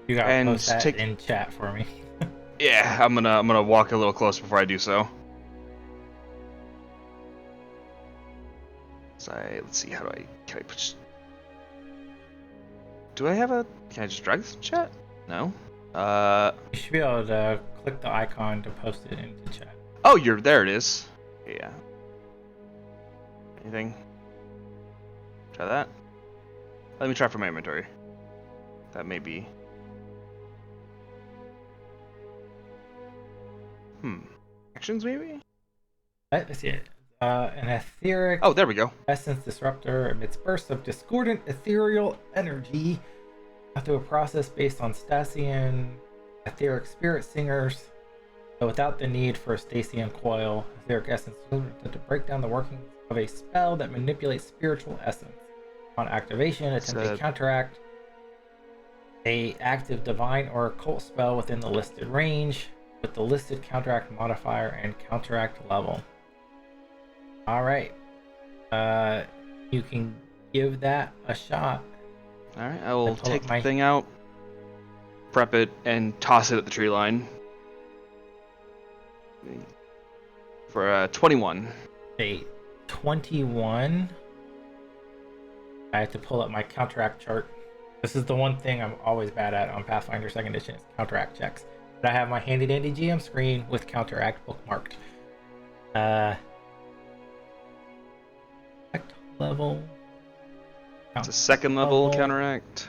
You gotta
and
post that
take-
in chat for me.
Yeah, I'm gonna walk a little closer before I do so. So let's see. How can I push? Do I have a? Can I just drag this in chat? No.
You should be able to click the icon to post it into chat.
Oh, there it is. Yeah. Anything? Try that. Let me try for my inventory. That may be. Actions maybe?
Let's see it. An etheric
Oh, there we go.
essence disruptor emits bursts of discordant ethereal energy through a process based on Stasian etheric spirit singers, but without the need for a Stasian coil. Etheric essence to break down the workings of a spell that manipulates spiritual essence. On activation, attempt to counteract a active divine or occult spell within the listed range with the listed counteract modifier and counteract level. Alright. You can give that a shot.
Alright, I will
pull
take
up
the
my-
thing out, prep it, and toss it at the tree line. For 21.
A 21. I have to pull up my counteract chart. This is the one thing I'm always bad at on Pathfinder 2nd Edition is counteract checks. But I have my handy dandy GM screen with counteract bookmarked. Level.
It's a second level counteract.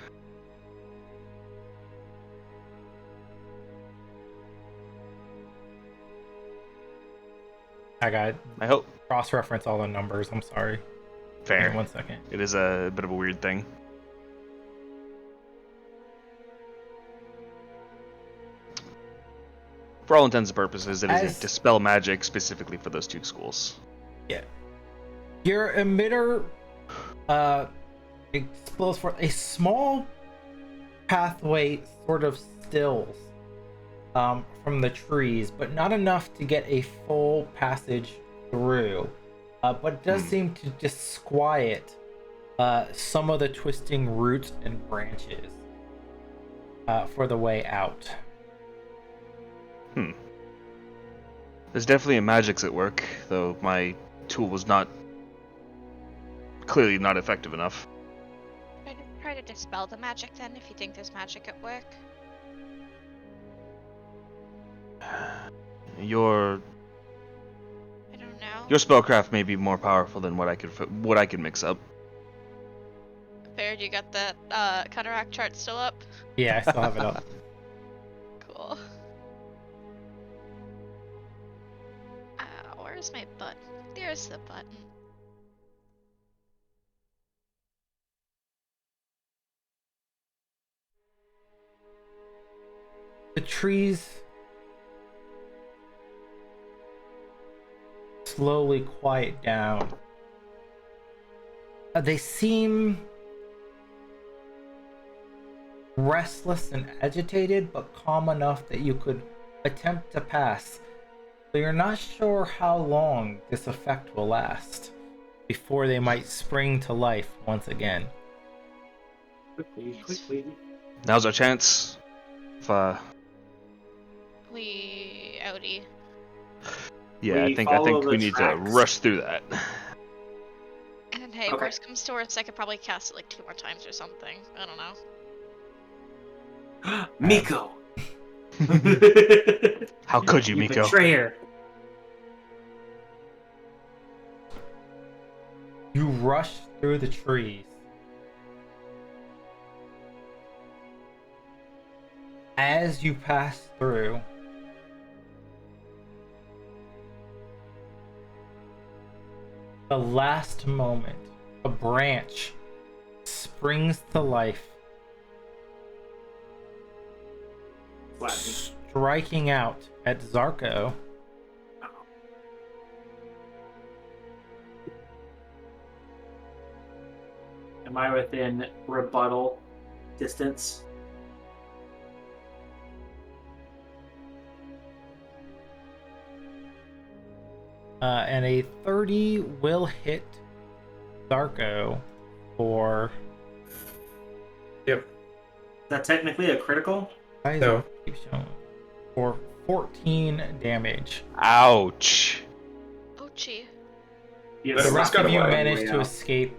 I got
I hope.
cross-reference all the numbers. I'm sorry. Give me
Fair.
1 second.
It is a bit of a weird thing. For all intents and purposes, it is a dispel magic specifically for those 2 schools.
Yeah. Your emitter explodes for a small pathway sort of stills from the trees, but not enough to get a full passage through. But it does seem to disquiet some of the twisting roots and branches for the way out.
There's definitely a magic's at work, though my tool was clearly not effective enough.
Try to dispel the magic then, if you think there's magic at work.
Your
I don't know.
spellcraft may be more powerful than what I could mix up.
Baird, you got that cataract chart still up?
Yeah, I still have it up.
Cool. Where's my button? There's the button.
The trees slowly quiet down. They seem restless and agitated, but calm enough that you could attempt to pass. So you're not sure how long this effect will last before they might spring to life once again.
Quickly.
Now's our chance. If
We outie.
yeah,
We
I think
follow
we
the
need to
tracks.
rush through that.
And hey,
Okay.
worst comes to worst, I could probably cast it like 2 more times or something. I don't know.
Miko.
How could you,
You
Miko?
betrayer.
You rush through the trees. As you pass through, the last moment, a branch springs to life, striking out at Zarko.
Am I within rebuttal distance?
And a 30 will hit Zarko for...
Yep.
Is that technically a critical?
Why is
No.
it keep showing? For 14 damage.
Ouch.
Oh, gee.
Yes.
The
It's
rest
got
of
a
you
way
manage to
out.
escape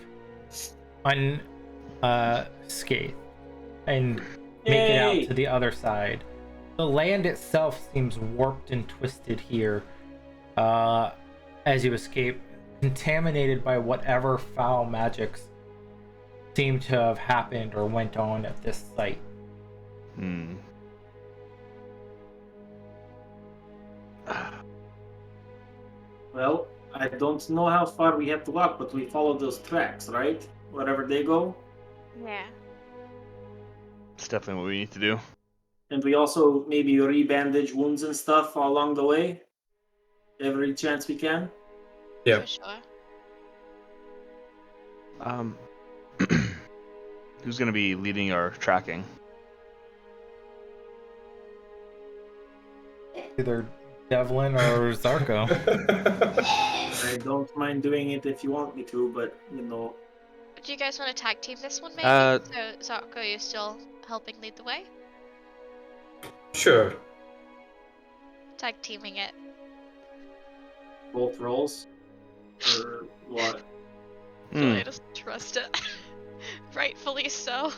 unscathed and make it
Yay!
out to the other side. The land itself seems warped and twisted here as you escape, contaminated by whatever foul magics seem to have happened or went on at this site.
Well, I don't know how far we have to walk, but we follow those tracks, right? Wherever they go.
Yeah.
It's definitely what we need to do.
And we also maybe re-bandage wounds and stuff along the way. Every chance we can.
Yeah.
For sure.
Who's gonna be leading our tracking?
Either Devlin or Zarko.
I don't mind doing it if you want me to, but you know.
Do you guys want to tag team this one, maybe? So, Zarko, you're still helping lead the way?
Sure.
Tag teaming it.
Both rolls? Or what?
I just trust it. Rightfully so.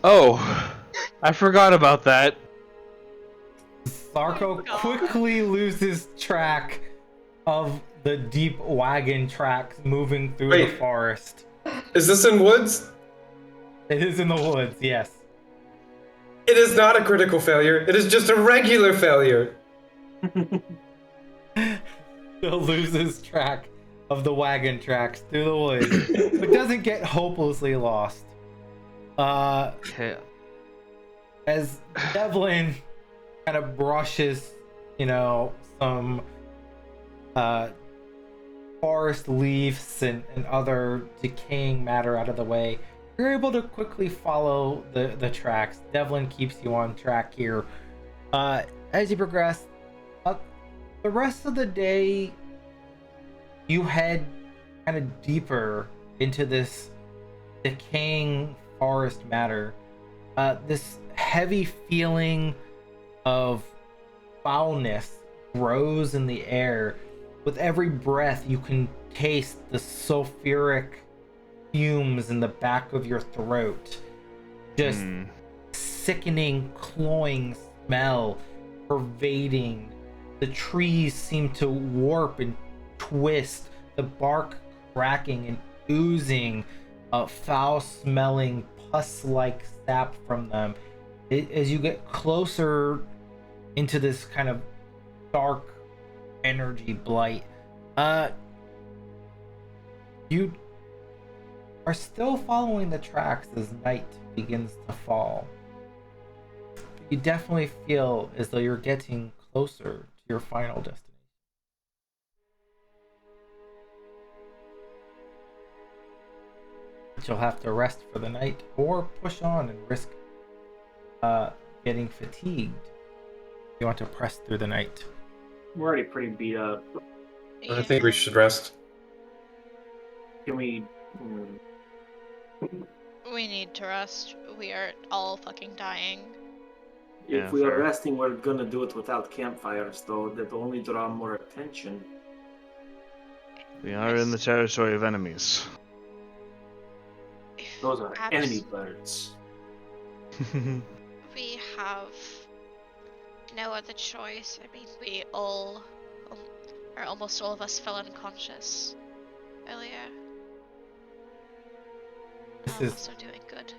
Oh, I forgot about that.
Zarko
God.
quickly loses track of the deep wagon tracks moving through the
Wait.
forest.
Is this in woods?
It is in the woods, yes.
It is not a critical failure. It is just a regular failure.
Still loses track of the wagon tracks through the woods, but doesn't get hopelessly lost.
Okay.
As Devlin kind of brushes, some forest leaves and other decaying matter out of the way, you're able to quickly follow the tracks. Devlin keeps you on track here. As you progress, the rest of the day, you head kind of deeper into this decaying forest matter. This heavy feeling of foulness grows in the air. With every breath, you can taste the sulfuric fumes in the back of your throat. Just sickening, cloying smell pervading. The trees seem to warp and twist, the bark cracking and oozing foul-smelling, pus-like sap from them. As you get closer into this kind of dark energy blight, you are still following the tracks as night begins to fall. You definitely feel as though you're getting closer to your final destination. But you'll have to rest for the night or push on and risk getting fatigued. You want to press through the night.
We're already pretty beat up.
I think we should rest.
Can we?
We need to rest. We are all fucking dying.
Yeah,
If we are
fair.
resting, we're gonna do it without campfires, though. That will only draw more attention.
We are in the territory of enemies.
Those are enemy birds.
We have no other choice. I mean, we all, or almost all of us, fell unconscious earlier.
This
I'm
is
also doing good.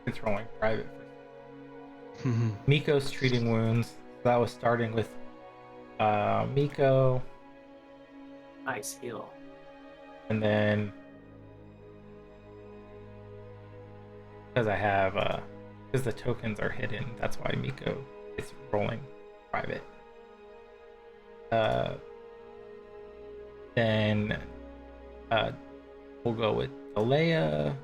controlling private. Miko's treating wounds. That was starting with Miko,
Nice heal.
and then because I have because the tokens are hidden, that's why Miko is rolling private. Then we'll go with Alea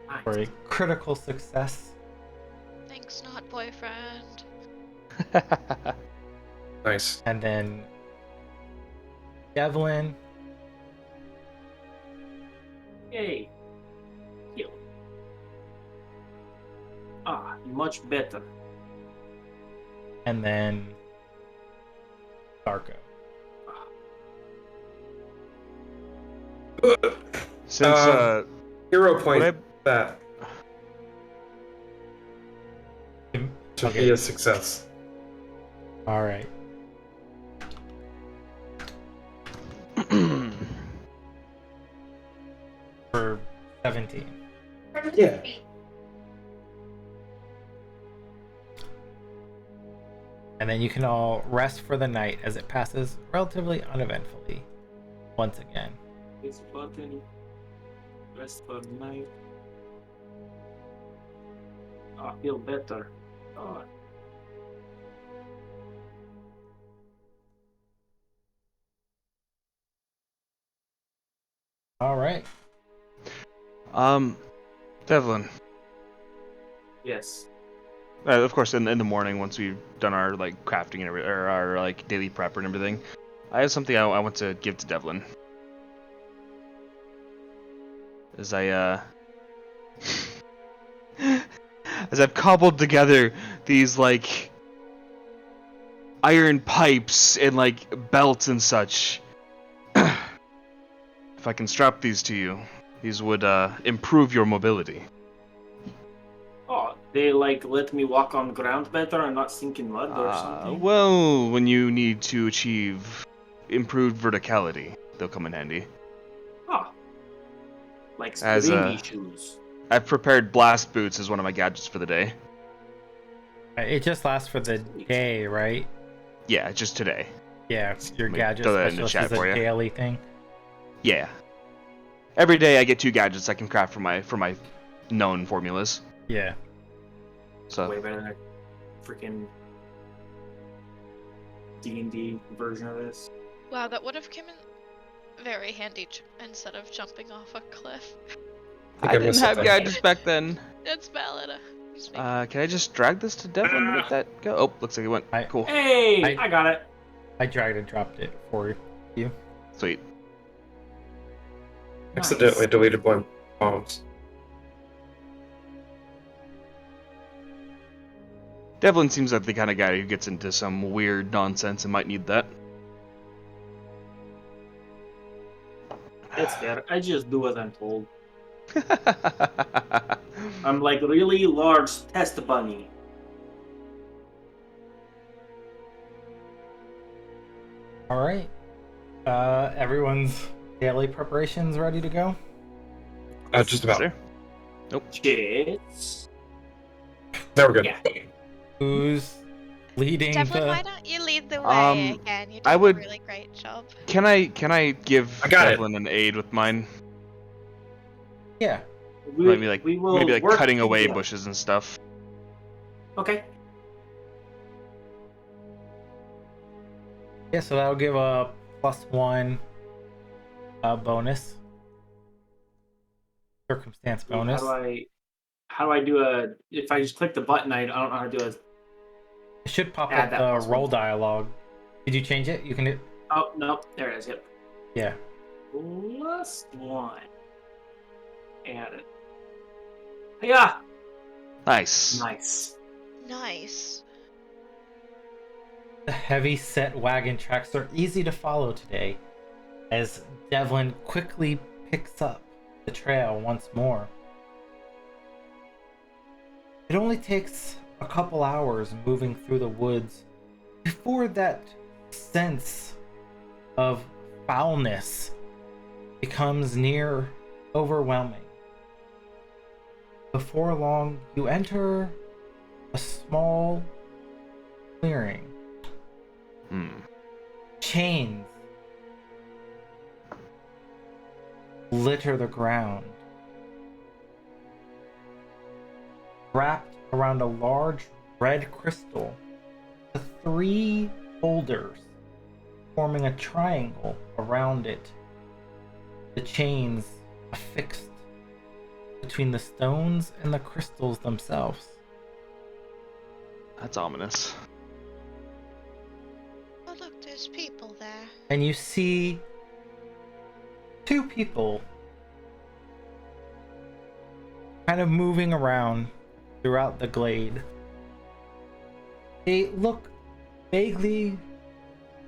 Nice.
for a critical success.
Thanks, not boyfriend.
Nice.
And then Devlin,
Yay. Heal. Much better.
and then Darko.
Since
Hero point
what
that should be a success.
All right. For 17.
Yeah.
And then you can all rest for the night as it passes relatively uneventfully once again.
This button. Rest for night. Feel better.
All right.
Devlin.
Yes.
Of course, in the morning, once we've done our like crafting and or our like daily prep and everything, I have something I want to give to Devlin. As as I've cobbled together these like iron pipes and like belts and such. If I can strap these to you, these would improve your mobility.
They like let me walk on ground better and not sink in mud or something.
Well, when you need to achieve improved verticality, they'll come in handy.
Like
As,
springy shoes.
I've prepared blast boots as one of my gadgets for the day.
It just lasts for the day, right?
Yeah, just today.
Yeah, your
Let me
gadget
throw that in the
specialist
chat
is a
for ya.
daily thing.
Yeah. Every day I get 2 gadgets I can craft for my known formulas.
Yeah.
So
Way better than a freaking D&D version of this.
Wow, that would have come in very handy instead of jumping off a cliff.
I didn't
missed
have
something.
gadgets back then.
That's valid. Just make-
Can I just drag this to Devlin to let that go? Oh, looks like it went. Cool.
Hey, I got it.
I dragged and dropped it for you.
Sweet.
Accidentally deleted one bombs.
Devlin seems like the kind of guy who gets into some weird nonsense and might need that.
That's fair. I just do as I'm told. I'm like really large test bunny.
All right. Everyone's daily preparations ready to go?
Just about.
Sir?
Shit.
There we go.
Yeah.
Who's leading
Devlin,
the?
why don't you lead the way again? You did
I would-
a really great job.
Can I give
I got it.
Devlin an aid with mine?
Yeah.
Maybe
will
like
work
cutting away
together.
bushes and stuff.
Okay.
Yeah. So that'll give a +1 bonus. Circumstance bonus.
How do I do a? If I just click the button, I don't know how to do a.
It should pop
Add
up
that
the
+1.
roll dialogue. Did you change it? You can do.
Oh no, there it is. Yep.
Yeah.
+1. Add it. Yeah.
Nice.
Nice.
Nice.
The heavy-set wagon tracks are easy to follow today, as Devlin quickly picks up the trail once more. It only takes a couple hours moving through the woods before that sense of foulness becomes near overwhelming. Before long, you enter a small clearing. Chains litter the ground. Wrapped around a large red crystal, the 3 boulders forming a triangle around it. The chains affixed between the stones and the crystals themselves.
That's ominous.
Oh look, there's people there.
And you see 2 people kind of moving around throughout the glade. They look vaguely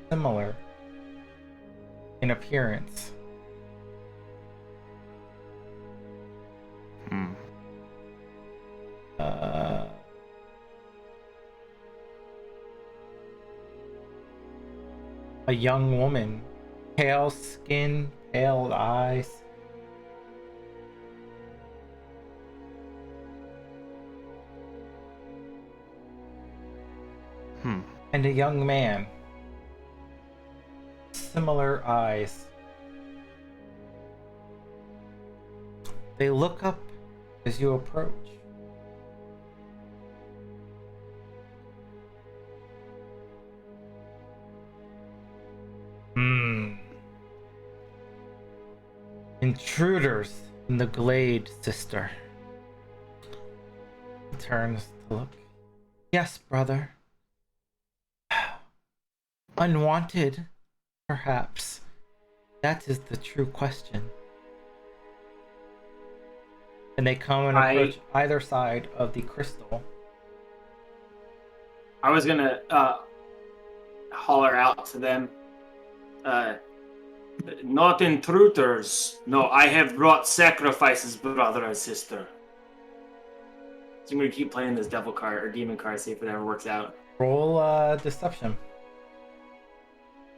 similar in appearance. A young woman, pale skin, pale eyes. And a young man, similar eyes. They look up as you approach. Intruders in the glade, sister. He turns to look. Yes, brother. Unwanted, perhaps. That is the true question. And they come and approach either side of the crystal.
I was gonna holler out to them. Not intruders. No, I have brought sacrifices, brother and sister. So I'm gonna keep playing this devil card or demon card, see if it ever works out.
Roll deception.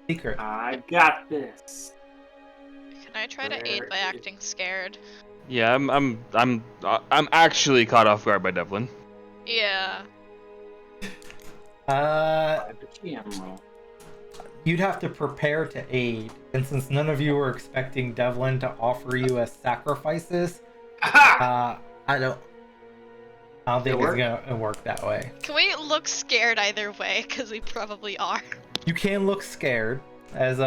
Secret.
I got this.
Can I try to aid by acting scared?
Yeah, I'm actually caught off guard by Devlin.
Yeah.
You'd have to prepare to aid, and since none of you were expecting Devlin to offer you as sacrifices, I don't think it's gonna work that way.
Can we look scared either way? Because we probably are.
You can look scared, as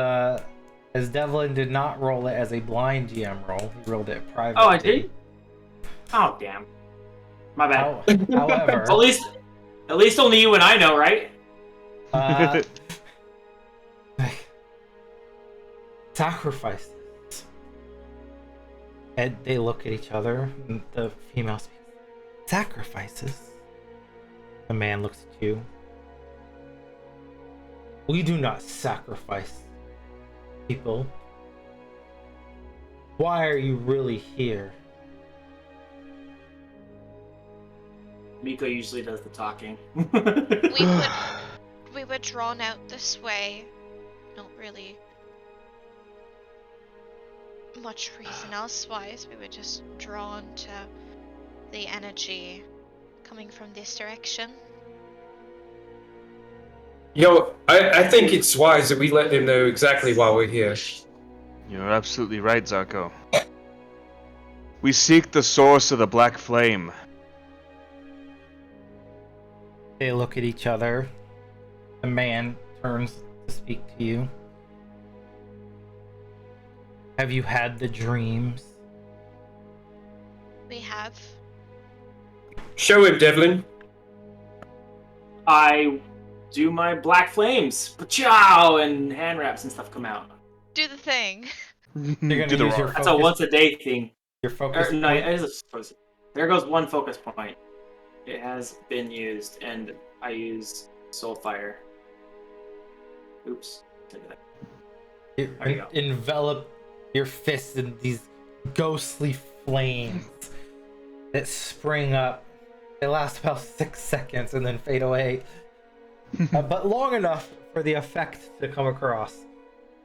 As Devlin did not roll it as a blind GM roll, he rolled it privately.
Oh, I did? Oh, damn. My bad.
However,
at least only you and I know, right?
Sacrifices. And they look at each other, and the female speaks. Sacrifices? The man looks at you. We do not sacrifice people. Why are you really here?
Miko usually does the talking.
We were drawn out this way. Not really much reason elsewise. We were just drawn to the energy coming from this direction.
Yo, I think it's wise that we let them know exactly why we're here.
You're absolutely right, Zarko. We seek the source of the black flame.
They look at each other. The man turns to speak to you. Have you had the dreams?
We have.
Show him, Devlin.
I do my black flames, pachow, and hand wraps and stuff come out.
Do the thing.
You're gonna
Do the
use your
roar.
That's a
focus,
once a day thing.
your focus
No,
point?
it is a, there goes one focus point. It has been used, and I use soul fire. Oops.
You
There you go.
envelop your fists in these ghostly flames that spring up. They last about 6 seconds and then fade away. But long enough for the effect to come across.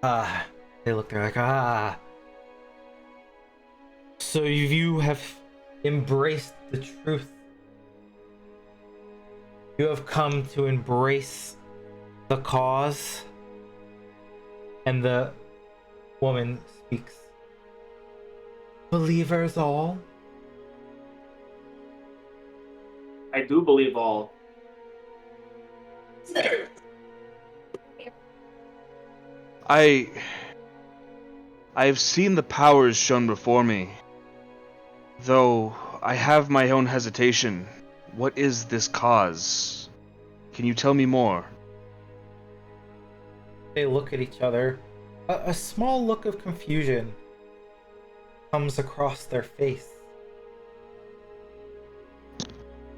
They look there like, So you have embraced the truth. You have come to embrace the cause. And the woman speaks. Believers all?
I do believe all.
I've seen the powers shown before me. Though I have my own hesitation. What is this cause? Can you tell me more?
They look at each other. A small look of confusion comes across their face.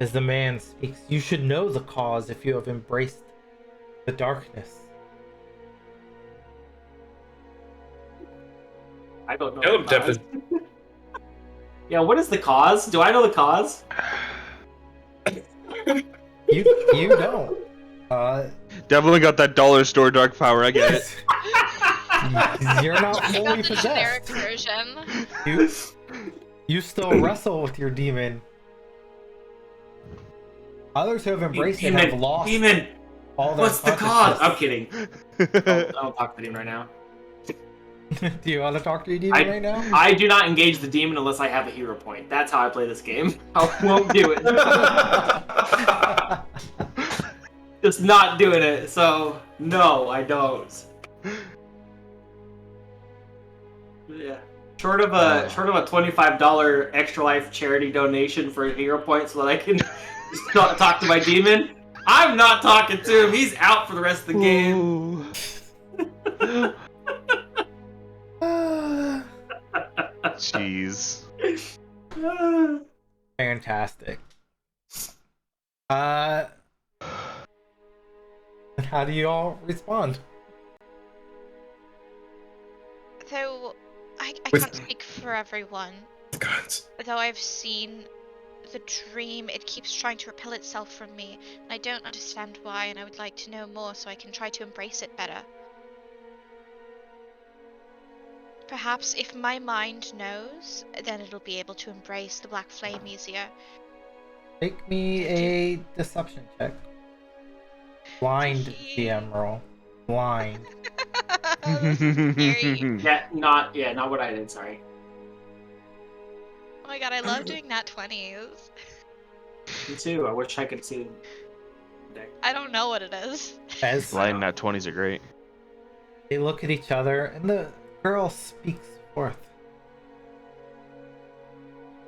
As the man speaks, you should know the cause if you have embraced the darkness.
I don't know.
Tell him,
the cause.
Devlin.
Yeah, what is the cause? Do I know the cause?
You don't.
Definitely got that dollar store dark power, I get it.
You're not
You
fully
got the generic
possessed.
version.
You still wrestle with your demon. Others who have embraced it have lost
Demon,
all their
what's the cause? I'm
consciousness.
kidding. I don't talk to him right now.
Do you want to talk to your demon right now?
I do not engage the demon unless I have a hero point. That's how I play this game. I won't do it. Just not doing it. So no, I don't. Yeah. Short of a $25 Extra Life charity donation for a hero point so that I can just not talk to my demon. I'm not talking to him. He's out for the rest of the game.
Jeez.
Fantastic. How do you all respond?
Though I
With-
can't speak for everyone.
Guns.
Though I've seen the dream, it keeps trying to repel itself from me, and I don't understand why, and I would like to know more so I can try to embrace it better. Perhaps if my mind knows, then it'll be able to embrace the black flame easier.
Make me a deception check. Blind DM roll. Blind.
Scary.
Not what I did, sorry.
Oh my god, I love doing nat 20s.
Me too. I wish I could see them.
I don't know what it is.
As
Blind nat 20s are great.
They look at each other, and the girl speaks forth.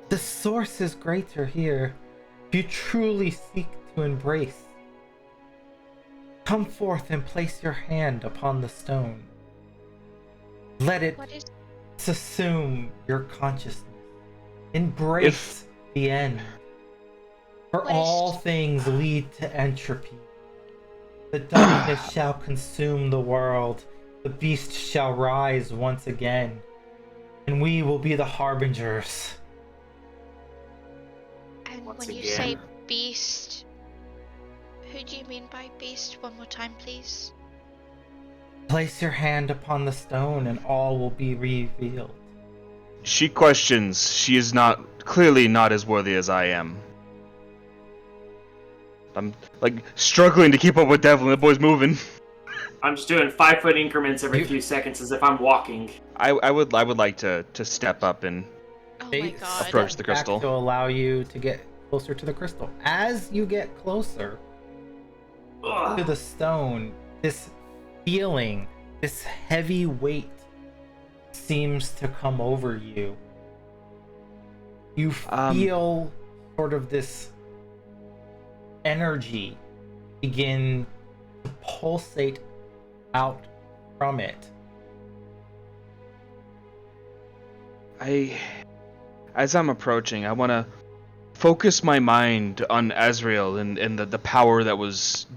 The source is greater here. If you truly seek to embrace, come forth and place your hand upon the stone. Let it
What is
assume your consciousness. Embrace the end. For
What is-
all things lead to entropy. The darkness shall consume the world. The beast shall rise once again. And we will be the harbingers.
And
Once
when you
again.
say beast, who do you mean by beast? One more time, please.
Place your hand upon the stone and all will be revealed.
She questions. She is clearly not as worthy as I am. I'm like struggling to keep up with Devlin. The boy's moving.
I'm just doing 5-foot increments every
You-
few seconds as if I'm walking.
I would like to step up and
Oh
They
my god.
approach
step
the crystal.
back to allow you to get closer to the crystal. As you get closer to
Ugh.
the stone, this feeling, this heavy weight seems to come over you. You feel sort of this energy begin to pulsate out from it.
As I'm approaching, I want to focus my mind on Azrael and the power that was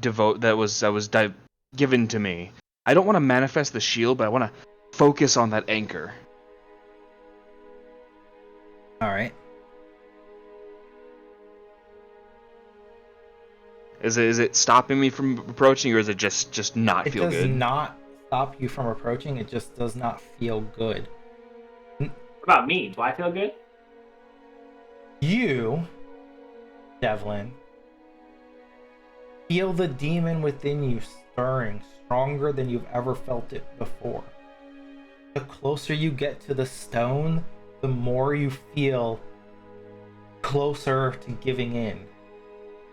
given to me. I don't want to manifest the shield, but I want to focus on that anchor.
All right.
Is it stopping me from approaching, or is it just not
It
feel
does
good?
not stop you from approaching. It just does not feel good.
What about me? Do I feel good?
You, Devlin, feel the demon within you stirring stronger than you've ever felt it before. The closer you get to the stone, the more you feel closer to giving in.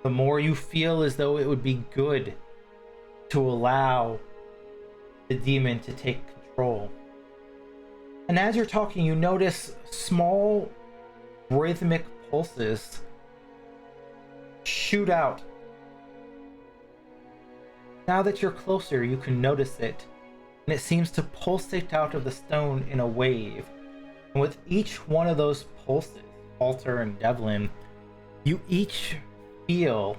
The more you feel as though it would be good to allow the demon to take control. And as you're talking, you notice small rhythmic pulses shoot out. Now that you're closer, you can notice it, and it seems to pulsate out of the stone in a wave. And with each one of those pulses, Alter and Devlin, you each feel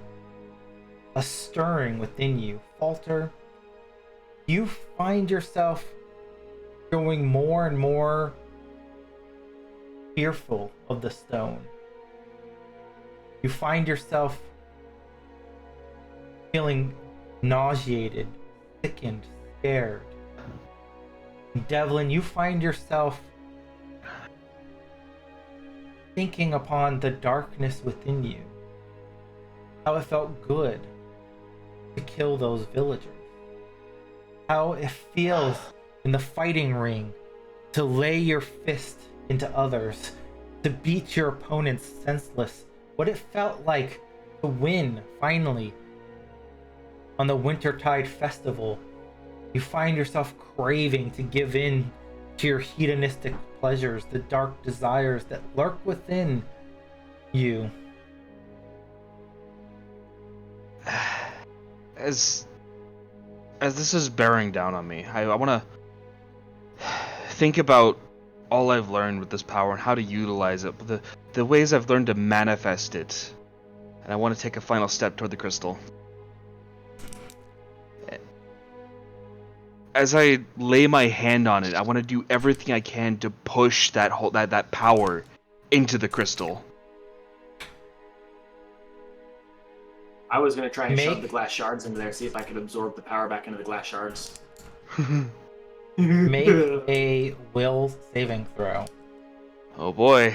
a stirring within you. Falter, you find yourself growing more and more fearful of the stone. You find yourself feeling nauseated, sickened, scared. Devlin, you find yourself thinking upon the darkness within you. How it felt good to kill those villagers. How it feels in the fighting ring to lay your fist into others, to beat your opponents senseless. What it felt like to win, finally, on the Wintertide Festival. You find yourself craving to give in to your hedonistic pleasures, the dark desires that lurk within you.
As this is bearing down on me, I want to think about all I've learned with this power and how to utilize it, the ways I've learned to manifest it, and I want to take a final step toward the crystal. As I lay my hand on it, I want to do everything I can to push that power into the crystal.
I was going to try and
Make-
shove the glass shards into there, see if I could absorb the power back into the glass shards.
Make a will saving throw.
Oh boy.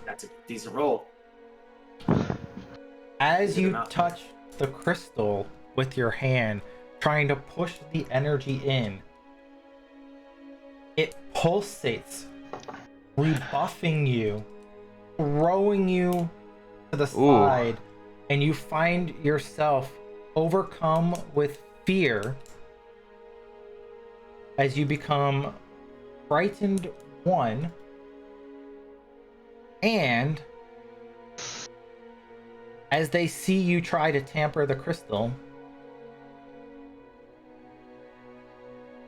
That's a decent roll.
As
Good
you
enough.
touch the crystal with your hand, trying to push the energy in, it pulsates, rebuffing you, throwing you to the
Ooh.
side, and you find yourself overcome with fear as you become frightened 1, and as they see you try to tamper the crystal,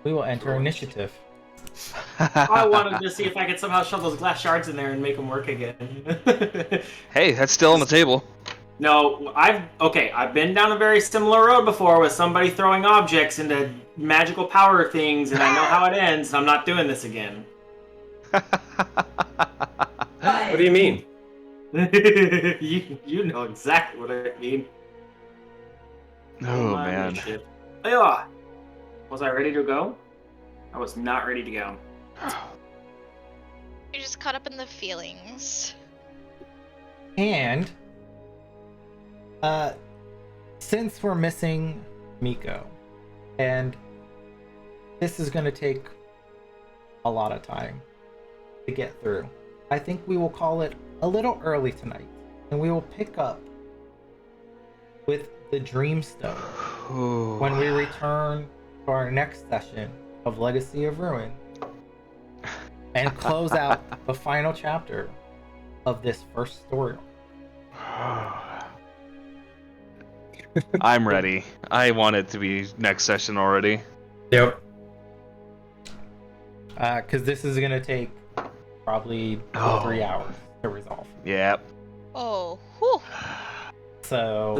we will enter initiative.
I wanted to see if I could somehow shove those glass shards in there and make them work again.
Hey, that's still on the table.
No, I've been down a very similar road before with somebody throwing objects into magical power things, and I know how it ends. I'm not doing this again.
What do you mean?
you know exactly what I mean.
Oh man.
Initiative. Yeah. Was I ready to go? I was not ready to go.
You're just caught up in the feelings.
And since we're missing Miko, and this is going to take a lot of time to get through, I think we will call it a little early tonight, and we will pick up with the Dreamstone when we return to our next session of Legacy of Ruin and close out the final chapter of this first story.
I'm ready. I want it to be next session already.
Yep.
Because this is going to take probably 3 hours to resolve.
Yep.
Oh, whew.
So,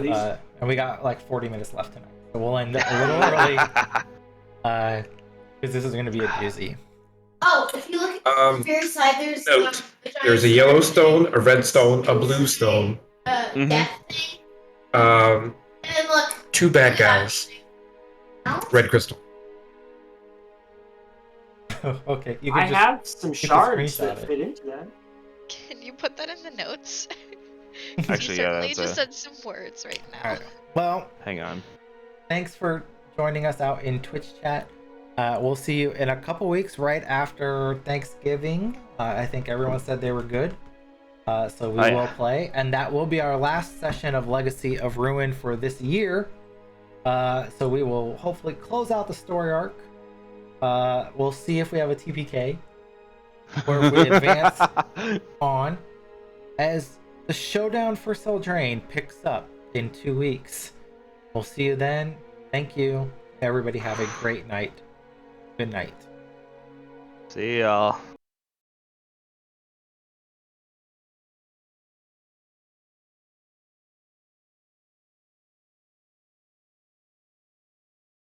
and we got like 40 minutes left tonight. So we'll end a little early. Because this is going to be a doozy.
Oh, if you look at the very side, there's
Note. There's a yellow stone, a red stone, a blue stone.
Death thing.
Um,
And then look.
2 bad guys. Red crystal.
Okay, you can
I have some
can
shards
screenshot
that
it.
fit into that.
Can you put that in the notes?
Actually,
you
yeah,
certainly
that's
just
a...
said some words right now.
All right. Well,
Hang on.
thanks for joining us out in Twitch chat. We'll see you in a couple weeks right after Thanksgiving. I think everyone said they were good. So we will play. And that will be our last session of Legacy of Ruin for this year. So we will hopefully close out the story arc. We'll see if we have a TPK where we advance on as the showdown for Seldrain picks up in 2 weeks. We'll see you then. Thank you. Everybody have a great night. Good night.
See y'all.